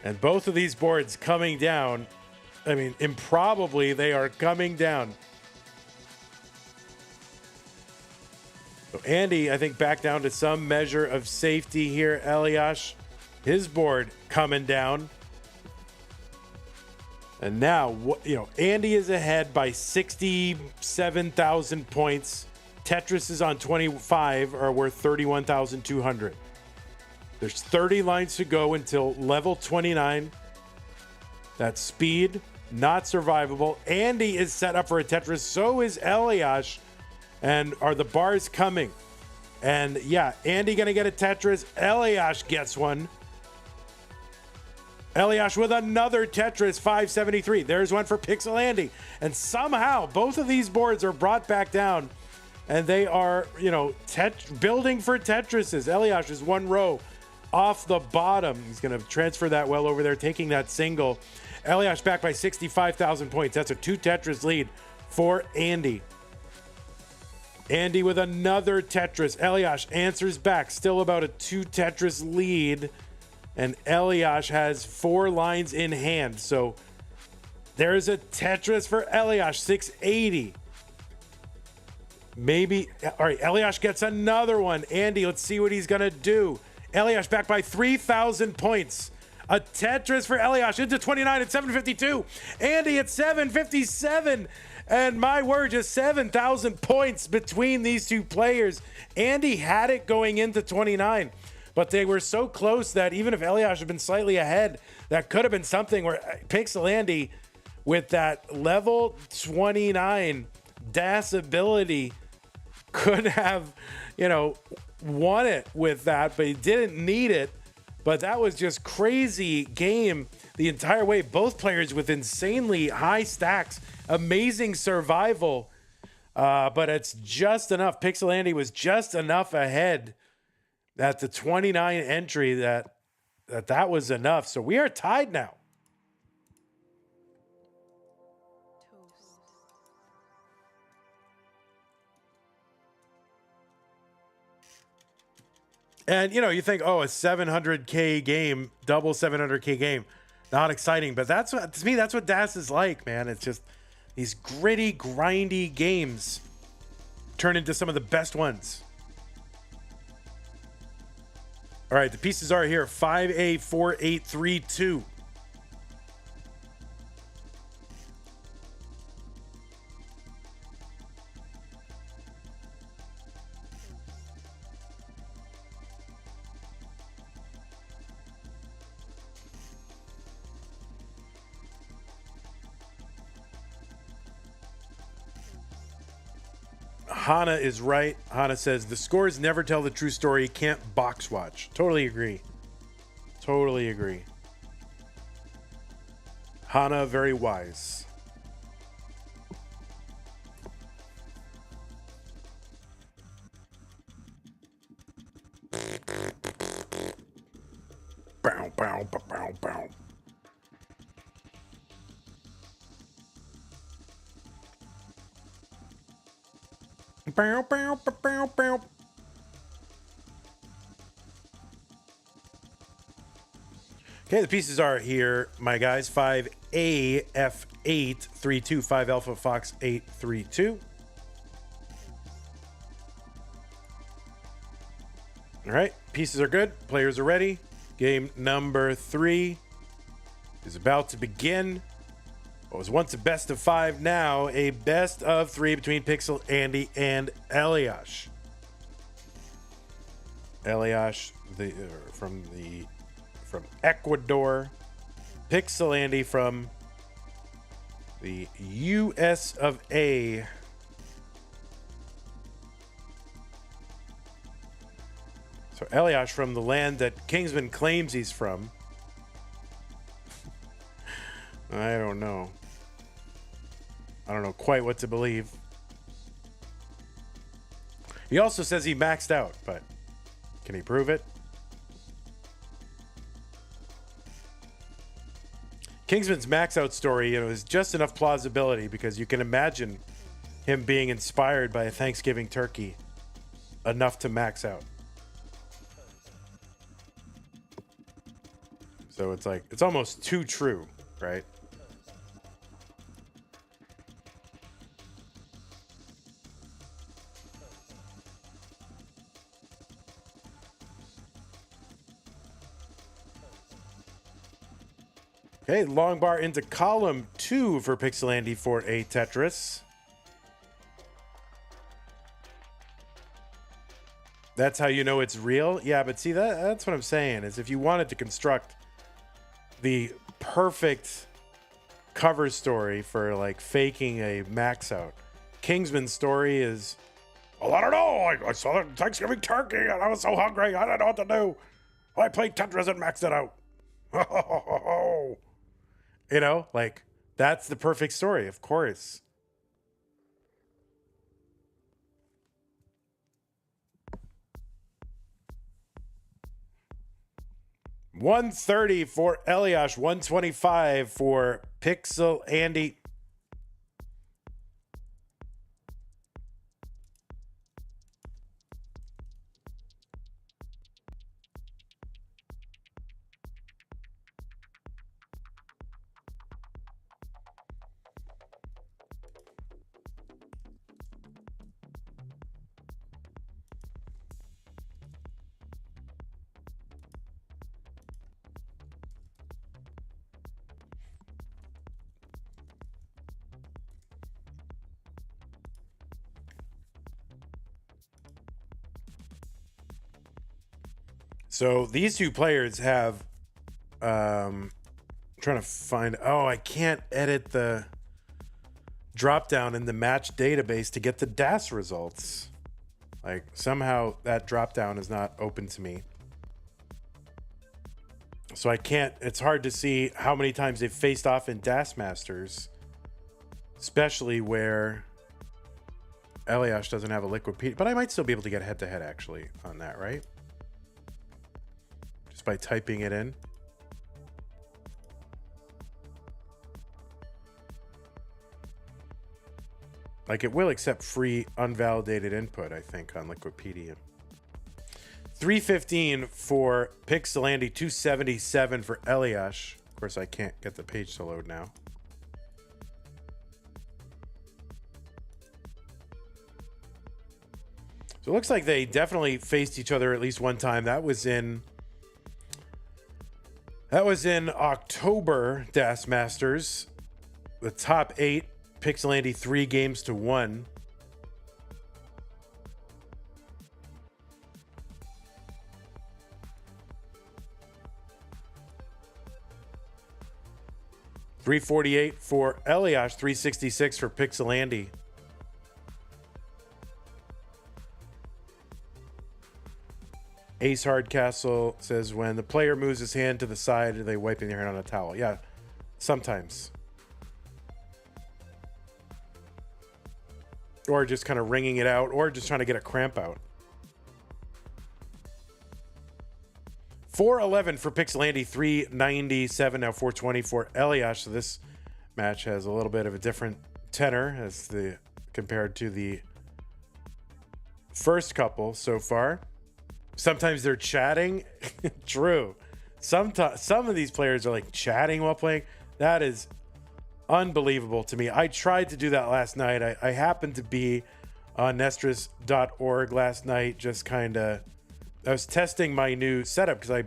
And both of these boards coming down. I mean, improbably, they are coming down. So Andy, I think, back down to some measure of safety here. Elias, his board coming down. And now, Andy is ahead by 67,000 points. Tetris is on 25, or worth 31,200. There's 30 lines to go until level 29. That's speed, not survivable. Andy is set up for a Tetris. So is Elias. And are the bars coming? And yeah, Andy going to get a Tetris. Elias gets one. Elias with another Tetris, 573. There's one for Pixel Andy. And somehow both of these boards are brought back down. And they are, building for Tetrises. Elias is 1 row off the bottom. He's going to transfer that well over there, taking that single. Elias back by 65,000 points. That's a 2 Tetris lead for Andy. Andy with another Tetris. Elias answers back. Still about a 2 Tetris lead. And Elias has 4 lines in hand. So there's a Tetris for Elias, 680. Maybe. All right, Elias gets another one. Andy, let's see what he's going to do. Elias back by 3,000 points. A Tetris for Elias into 29 at 752. Andy at 757. And my word, just 7,000 points between these two players. Andy had it going into 29. But they were so close that even if Elias had been slightly ahead, that could have been something where Pixel Andy, with that level 29 DAS ability, could have, won it with that, but he didn't need it. But that was just crazy game the entire way. Both players with insanely high stacks, amazing survival, but it's just enough. Pixel Andy was just enough ahead at the 29 entry that was enough. So we are tied now. And, you know, you think, oh, a 700K game, double 700K game, not exciting. But that's what, to me, that's what DAS is like, man. It's just these gritty, grindy games turn into some of the best ones. All right, the pieces are here. 5A4832. Hana is right. Hana says the scores never tell the true story. Can't box watch. Totally agree. Totally agree. Hana, very wise. Bow, bow, bow, bow, bow. Bow, bow, bow, bow, bow. Okay, the pieces are here, my guys. 5AF832, 5 Alpha Fox 832. All right, pieces are good. Players are ready. Game number 3 is about to begin. What was once a best of 5, now a best of 3 between Pixel Andy and Elias. Elias from Ecuador. Pixel Andy from the US of A. So Elias from the land that Kingsman claims he's from. I don't know. I don't know quite what to believe. He also says he maxed out, but can he prove it? Kingsman's max out story, you know, is just enough plausibility because you can imagine him being inspired by a Thanksgiving turkey enough to max out. So it's like, it's almost too true, right? Okay, long bar into column 2 for Pixel Andy for a Tetris. That's how you know it's real? Yeah, but see, that's what I'm saying, is if you wanted to construct the perfect cover story for, like, faking a max out, Kingsman's story is, well, I don't know, I saw the Thanksgiving turkey and I was so hungry, I didn't know what to do. I played Tetris and maxed it out. You know, like, that's the perfect story, of course. $130 for Elias, $125 for Pixel Andy. So these two players have, trying to find, oh, I can't edit the drop down in the match database to get the DAS results. Like, somehow that drop down is not open to me. So I can't, it's hard to see how many times they've faced off in Das Masters, especially where Elias doesn't have a liquid P, but I might still be able to get head to head actually on that, right? Just by typing it in. Like it will accept free unvalidated input, I think, on Liquipedia. 315 for Pixelandy, 277 for Eliash. Of course, I can't get the page to load now. So it looks like they definitely faced each other at least one time. That was in October, Das Masters. The top 8, Pixelandy 3-1. $348 for Eliash, $366 for Pixelandy. Ace Hardcastle says when the player moves his hand to the side, are they wiping their hand on a towel? Yeah, sometimes. Or just kind of wringing it out, or just trying to get a cramp out. 411 for Pixelandy, 397, now 420 for Eliash. So this match has a little bit of a different tenor as compared to the first couple so far. Sometimes they're chatting. True. Some of these players are like chatting while playing. That is unbelievable to me. I tried to do that last night. I happened to be on Nestris.org last night, just kind of, I was testing my new setup because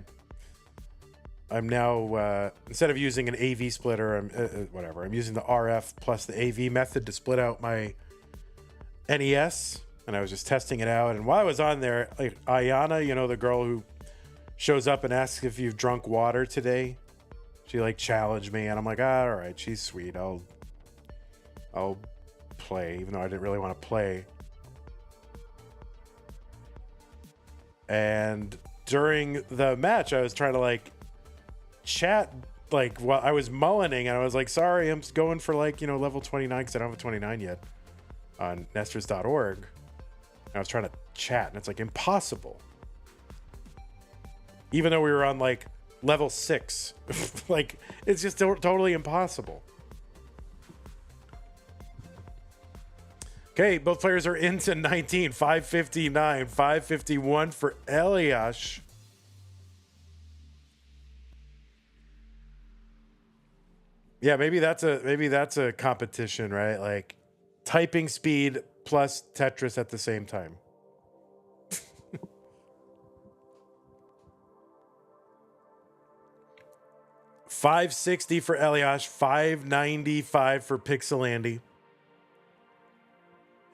I'm now, instead of using an AV splitter, I'm using the RF plus the AV method to split out my NES. And I was just testing it out. And while I was on there, like Ayana, you know, the girl who shows up and asks if you've drunk water today, she like challenged me. And I'm like, all right, she's sweet. I'll play, even though I didn't really want to play. And during the match, I was trying to like chat, like while I was mullining, and I was like, sorry, I'm going for like, you know, level 29 because I don't have a 29 yet on Nestris.org. I was trying to chat, and it's like impossible. Even though we were on like level 6, like it's just totally impossible. Okay, both players are into 19, 559, 551 for Eliash. Yeah, maybe that's a competition, right? Like typing speed plus Tetris at the same time. $560 for Eliash, $595 for Pixelandy.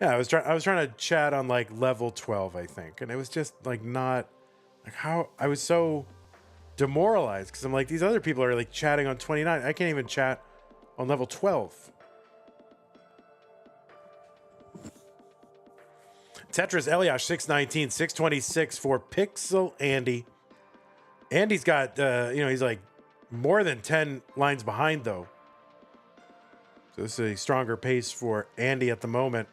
Yeah, I was trying to chat on like level 12, I think, and it was just like not like how I was so demoralized because I'm like, these other people are like chatting on 29. I can't even chat on level 12. Tetris Eliash 619, 626 for Pixelandy. Andy's got he's like more than 10 lines behind though. So this is a stronger pace for Andy at the moment.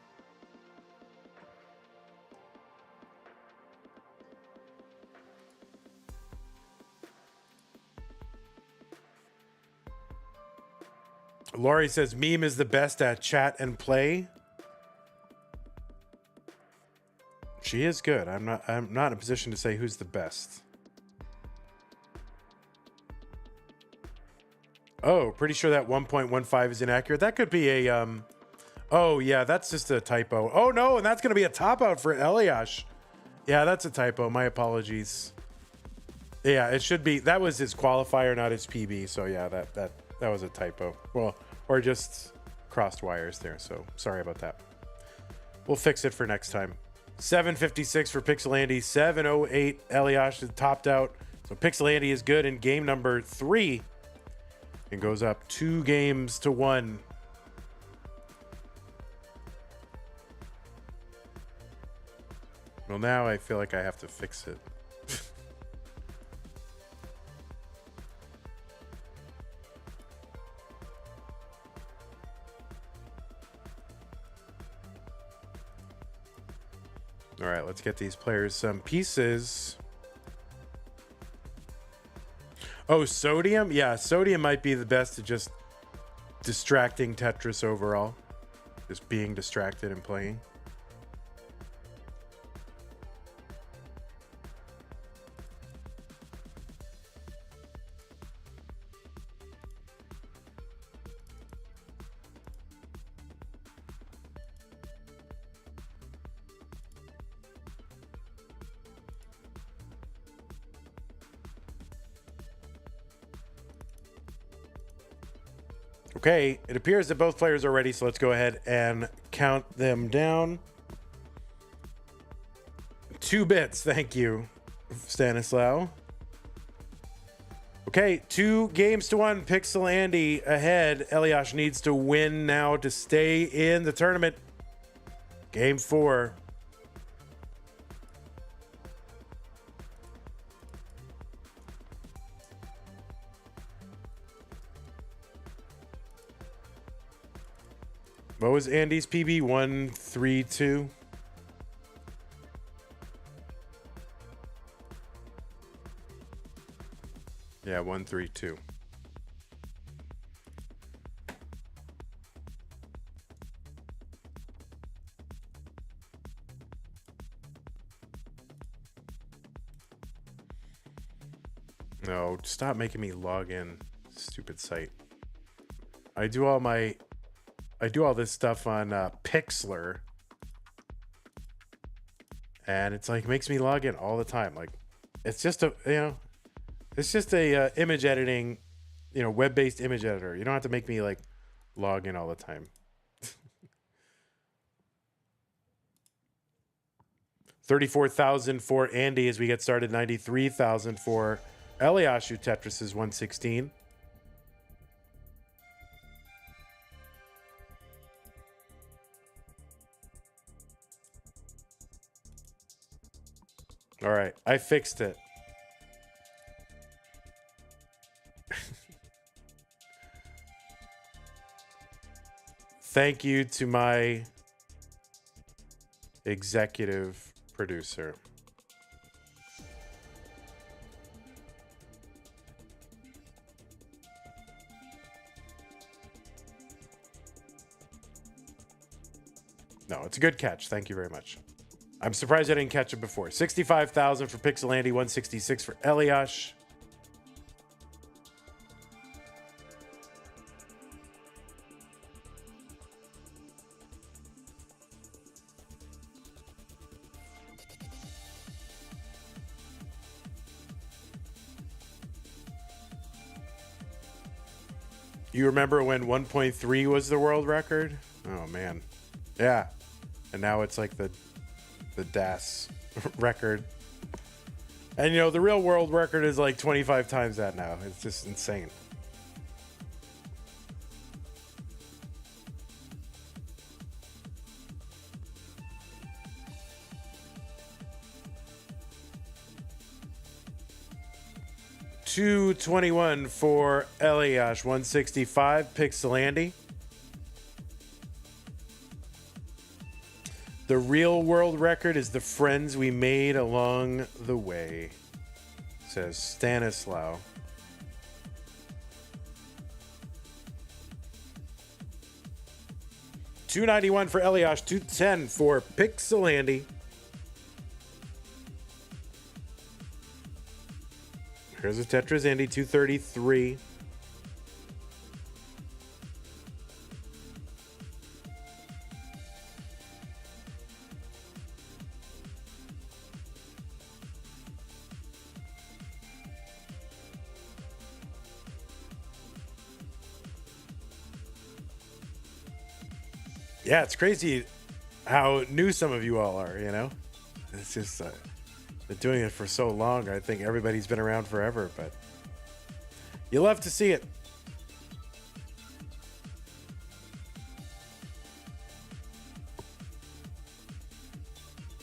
Laurie says Meme is the best at chat and play. She is good. I'm not in a position to say who's the best. Oh, pretty sure that 1.15 is inaccurate. That could be a oh yeah, that's just a typo. Oh no, and that's gonna be a top out for Eliash. Yeah, that's a typo. My apologies. Yeah, it should be. That was his qualifier, not his PB. So yeah, that was a typo. Well, or just crossed wires there. So sorry about that. We'll fix it for next time. 756 for Pixelandy, 708 Eliash is topped out. So Pixelandy is good in game number 3 and goes up 2-1. Well, now I feel like I have to fix it. All right, let's get these players some pieces. Oh, Sodium? Yeah, Sodium might be the best at just distracting Tetris overall. Just being distracted and playing. Okay, it appears that both players are ready, so let's go ahead and count them down. 2 bits, thank you, Stanislaw. Okay, 2 games to 1. Pixel Andy ahead. Elias needs to win now to stay in the tournament. Game 4. What was Andy's PB? 132. Yeah, 132. No, stop making me log in. Stupid site. I do all this stuff on Pixlr, and it's like makes me log in all the time. Like, it's just a image editing, web-based image editor. You don't have to make me like log in all the time. 34,000 for Andy as we get started. 93,000 for Eliashu. Tetris is 116. All right, I fixed it. Thank you to my executive producer. No, it's a good catch. Thank you very much. I'm surprised I didn't catch it before. 65,000 for Pixel Andy, 166 for Elias. You remember when 1.3 was the world record? Oh man. Yeah. And now it's like the DAS record. And the real world record is like 25 times that now. It's just insane. $221 for Elias, 165 Pixel Andy. The real world record is the friends we made along the way, says Stanislaw. $291 for Elias, $210 for Pixel Andy. Here's a Tetris Andy, $233. Yeah, it's crazy how new some of you all are, It's just been doing it for so long. I think everybody's been around forever, but you love to see it.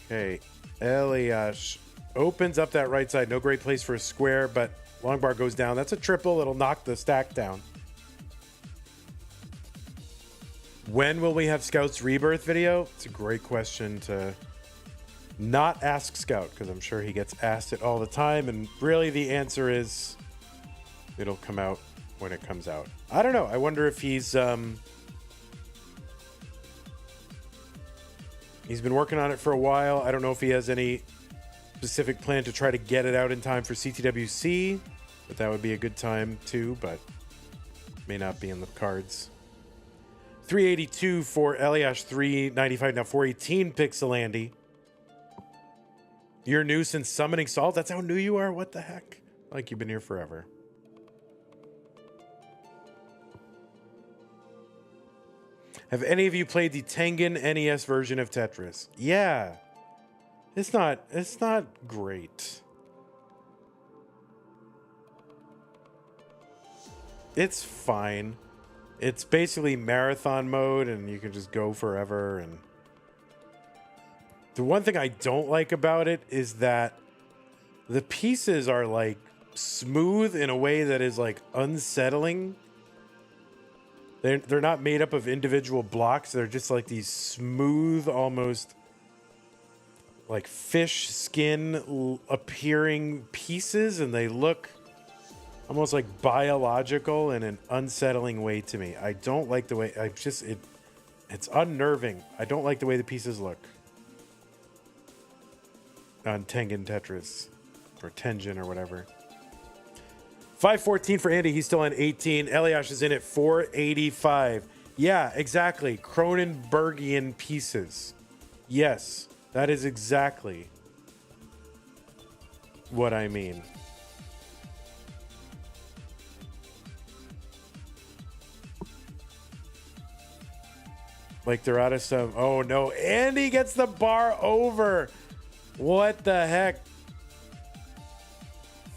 Okay, Elias opens up that right side. No great place for a square, but long bar goes down. That's a triple. It'll knock the stack down. When will we have Scout's Rebirth video? It's a great question to Not ask Scout, because I'm sure he gets asked it all the time. And really the answer is it'll come out when it comes out. I don't know. I wonder if he's been working on it for a while. I don't know if he has any specific plan to try to get it out in time for CTWC, but that would be a good time too, but may not be in the cards. 382 for Eliash, 395 now, 418 Pixel Andy. You're new since summoning Salt? That's how new you are? What the heck? Like you've been here forever. Have any of you played the Tengen NES version of Tetris? Yeah. It's not great. It's fine. It's basically marathon mode and you can just go forever. And the one thing I don't like about it is that the pieces are like smooth in a way that is like unsettling. They're not made up of individual blocks. They're just like these smooth, almost like fish skin appearing pieces, and they look almost like biological in an unsettling way to me. I don't like the way it's unnerving. I don't like the way the pieces look on Tengen Tetris or Tengen or whatever. 514 for Andy. He's still on 18. Eliash is in at 485. Yeah, exactly. Cronenbergian pieces. Yes, that is exactly what I mean. Like they're out of some. Oh no, Andy gets the bar over. What the heck?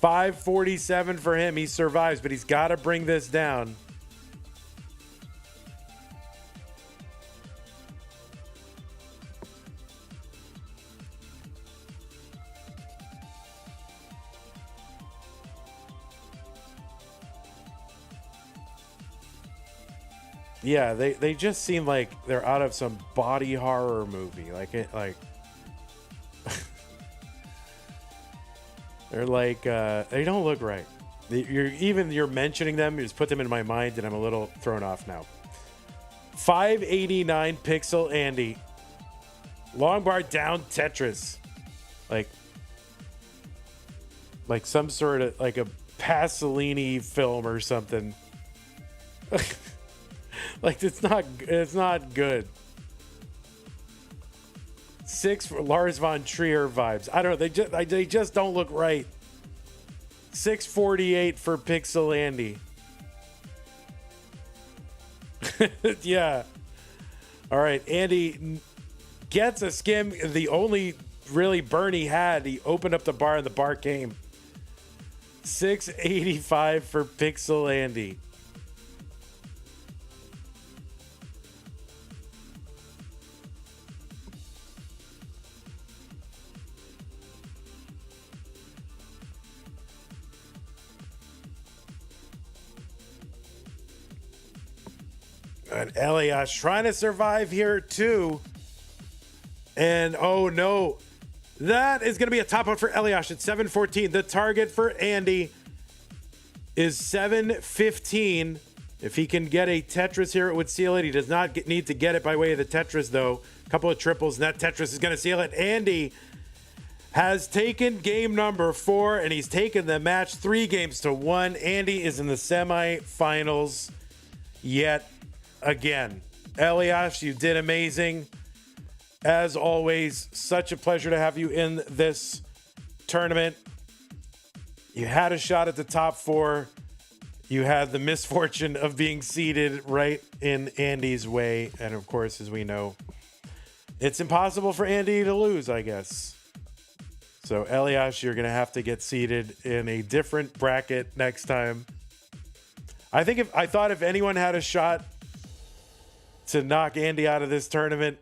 547 for him. He survives, but he's got to bring this down. Yeah, they just seem like they're out of some body horror movie. They're like, they don't look right. You're mentioning them, you just put them in my mind, and I'm a little thrown off now. 589 Pixel Andy. Long bar down Tetris. Like some sort of, like a Pasolini film or something. Like, it's not good. 6 for Lars von Trier vibes. I don't know. They just don't look right. 648 for Pixel Andy. Yeah. All right. Andy gets a skim. The only really burn he had, he opened up the bar and the bar came. 685 for Pixel Andy. And Elias trying to survive here too. And oh no, that is going to be a top one for Elias at 714. The target for Andy is 715. If he can get a Tetris here, it would seal it. He does not need to get it by way of the Tetris though. A couple of triples and that Tetris is going to seal it. Andy has taken game number 4 and he's taken the match 3-1. Andy is in the semifinals yet again. Elias, you did amazing. As always, such a pleasure to have you in this tournament. You had a shot at the top 4. You had the misfortune of being seated right in Andy's way. And of course, as we know, it's impossible for Andy to lose, I guess. So Elias, you're going to have to get seated in a different bracket next time. I thought if anyone had a shot to knock Andy out of this tournament,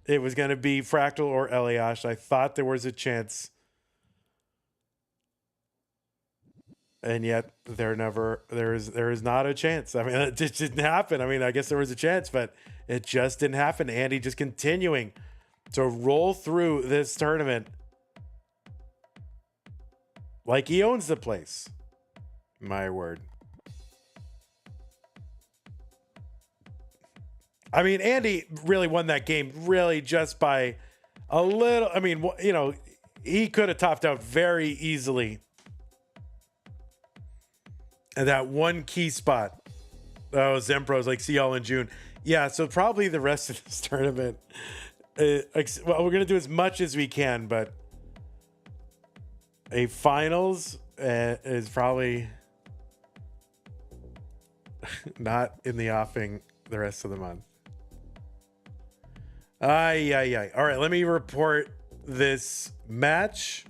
it was going to be Fractal or Elias. I thought there was a chance. And yet there is not a chance. I mean, it just didn't happen. I mean, I guess there was a chance, but it just didn't happen. Andy just continuing to roll through this tournament like he owns the place. My word. I mean, Andy really won that game really just by a little. I mean, you know, he could have topped out very easily at that one key spot. Oh, Zempro's like, see y'all in June. Yeah, so probably the rest of this tournament. Well, we're going to do as much as we can, but a finals is probably not in the offing the rest of the month. Ay. All right, let me report this match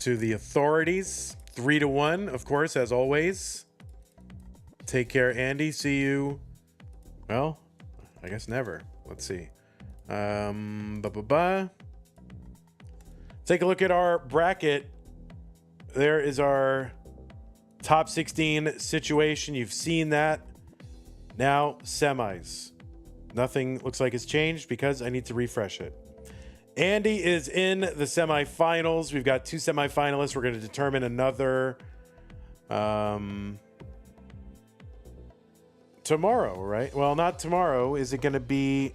to the authorities. 3-1, of course, as always. Take care, Andy. See you. Well, I guess never. Let's see. Take a look at our bracket. There is our top 16 situation. You've seen that. Now, semis. Nothing looks like it's changed because I need to refresh it. Andy is in the semifinals. We've got 2 semifinalists. We're going to determine another tomorrow, right? Well, not tomorrow. Is it going to be...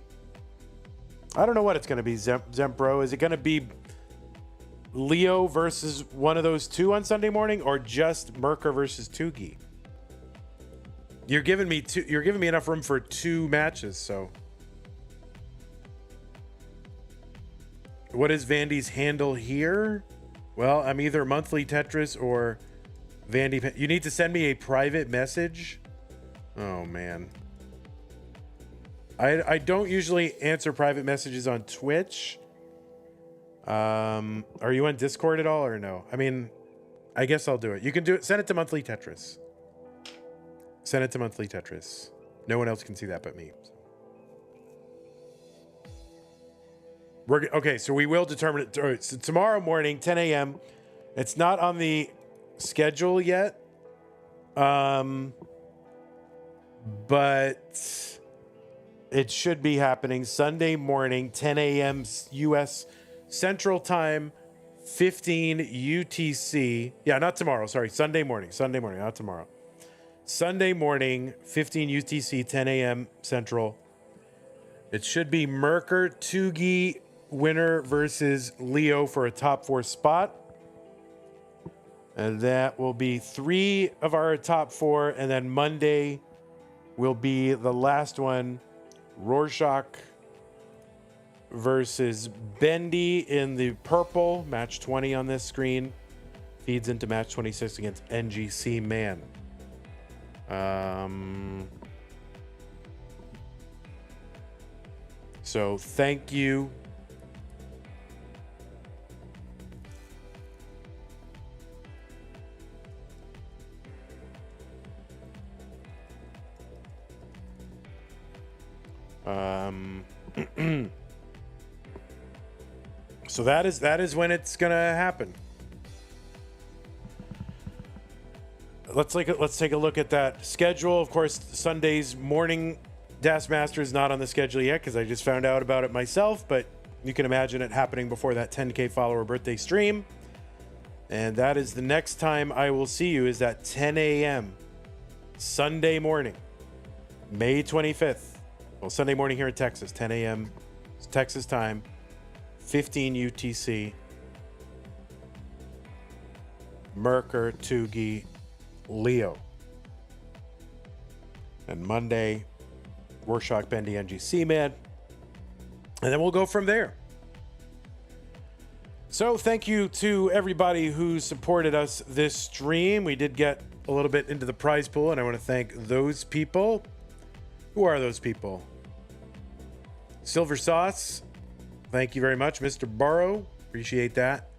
I don't know what it's going to be, Zempro. Is it going to be LIO versus one of those two on Sunday morning, or just Merker versus Tugi? You're giving me enough room for 2 matches, so... What is Vandy's handle here? Well, I'm either monthly Tetris or Vandy. You need to send me a private message. Oh, man. I don't usually answer private messages on Twitch. Are you on Discord at all or no? I mean, I guess I'll do it. You can do it. Send it to monthly Tetris. Send it to monthly Tetris. No one else can see that but me. Okay, so we will determine it. Right, so tomorrow morning, 10 a.m. It's not on the schedule yet. But it should be happening Sunday morning, 10 a.m. U.S. Central Time, 15 UTC. Yeah, not tomorrow. Sorry, Sunday morning, not tomorrow. Sunday morning, 15 UTC, 10 a.m. Central. It should be Merker, Tugi, winner versus LIO for a top 4 spot. And that will be 3 of our top 4. And then Monday will be the last one. Rorschach versus Bendy in the purple. Match 20 on this screen. Feeds into match 26 against NGC Man. So thank you. So that is when it's gonna happen. Let's take a look at that schedule. Of course, Sunday's morning Das Master is not on the schedule yet because I just found out about it myself, but you can imagine it happening before that 10K follower birthday stream. And that is the next time I will see you is at 10 a.m. Sunday morning, May 25th. Well, Sunday morning here in Texas, 10 a.m. Texas time, 15 UTC. Merker, Tugi, LIO. And Monday, Rorschach, Bendy, NGC Man. And then we'll go from there. So thank you to everybody who supported us this stream. We did get a little bit into the prize pool, and I want to thank those people. Who are those people? Silver Sauce, thank you very much. Mr. Burrow, appreciate that.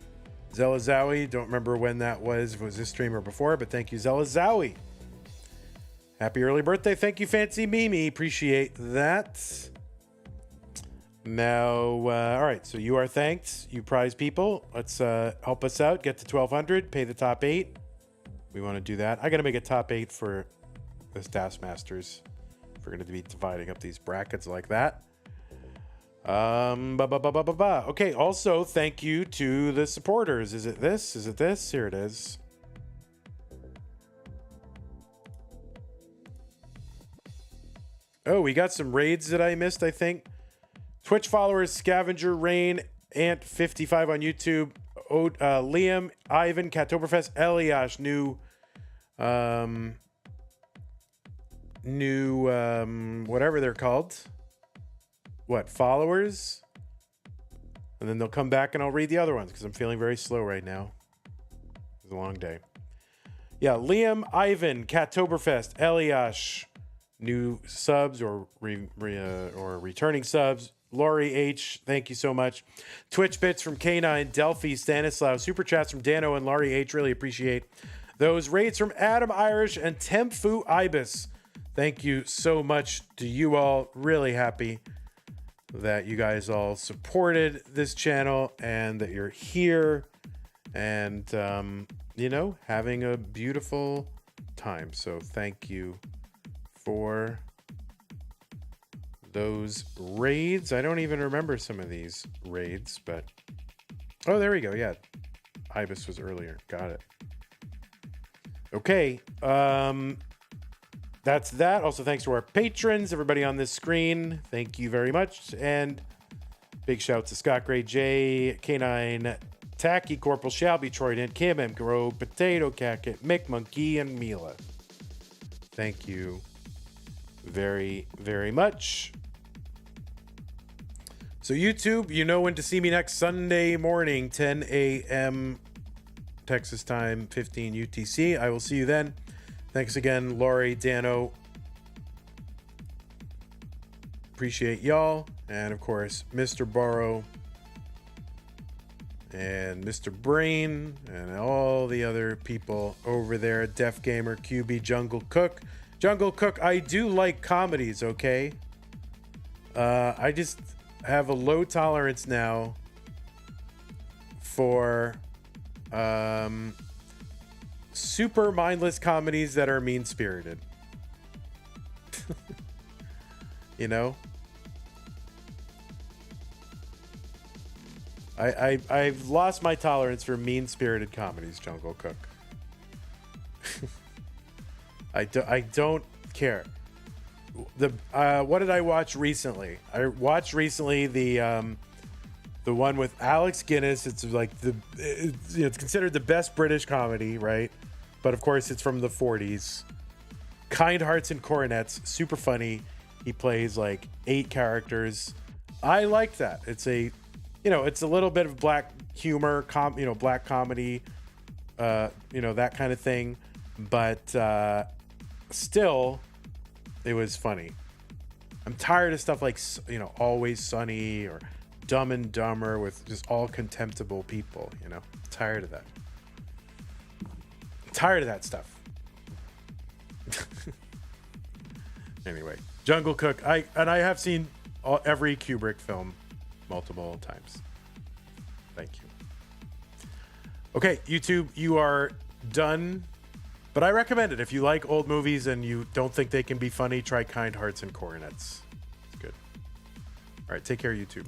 Zella Zowie, don't remember when that was, if it was this stream or before, but thank you, Zella Zowie. Happy early birthday. Thank you, Fancy Mimi. Appreciate that. Now, all right, so you are thanked, you prize people. Let's help us out, get to 1,200, pay the top 8. We want to do that. I got to make a top 8 for this Das Masters. If we're going to be dividing up these brackets like that. Okay, also thank you to the supporters. Is it this? Is it this? Here it is. Oh, we got some raids that I missed, I think. Twitch followers, Scavenger, Rain, Ant55 on YouTube, Liam, Ivan, Cattoberfest, Eliash, new whatever they're called. What, followers? And then they'll come back and I'll read the other ones because I'm feeling very slow right now. It's a long day. Yeah, Liam, Ivan, Cattoberfest, Eliash, new subs or returning subs. Laurie H, thank you so much. Twitch bits from K9, Delphi, Stanislav, super chats from Dano and Laurie H, really appreciate those. Raids from Adam Irish and Tempfu Ibis. Thank you so much to you all. Really happy that you guys all supported this channel and that you're here and, you know, having a beautiful time. So thank you for those raids. I don't even remember some of these raids, but oh, there we go. Yeah, Ibis was earlier. Got it. Okay, that's that. Also, thanks to our patrons, everybody on this screen. Thank you very much, and big shout to Scott Gray, J, K9, Tacky, Corporal Shelby, Troy Dent, Kim, M. Grow, Potato Cacket, Mick Monkey, and Mila. Thank you very, very much. So YouTube, you know when to see me next Sunday morning, 10 a.m. Texas time, 15 UTC. I will see you then. Thanks again, Laurie, Dano. Appreciate y'all. And of course, Mr. Borrow and Mr. Brain and all the other people over there at Def Gamer, QB, Jungle Cook. Jungle Cook, I do like comedies, okay? I just have a low tolerance now for super mindless comedies that are mean-spirited. You know? I've lost my tolerance for mean-spirited comedies, Jungle Cook. I don't care. What did I watch recently? I watched recently the one with Alex Guinness. It's like it's considered the best British comedy, right? But of course, it's from the 40s. Kind Hearts and Coronets, super funny. He plays like 8 characters. I like that. It's a, it's a little bit of black humor, black comedy, that kind of thing. But still, it was funny. I'm tired of stuff like, Always Sunny or Dumb and Dumber with just all contemptible people, Tired of that. Tired of that stuff. Anyway, Jungle Cook. I have seen every Kubrick film multiple times. Thank you. Okay, YouTube, you are done. But I recommend it. If you like old movies and you don't think they can be funny, try Kind Hearts and Coronets. It's good. All right, take care, YouTube.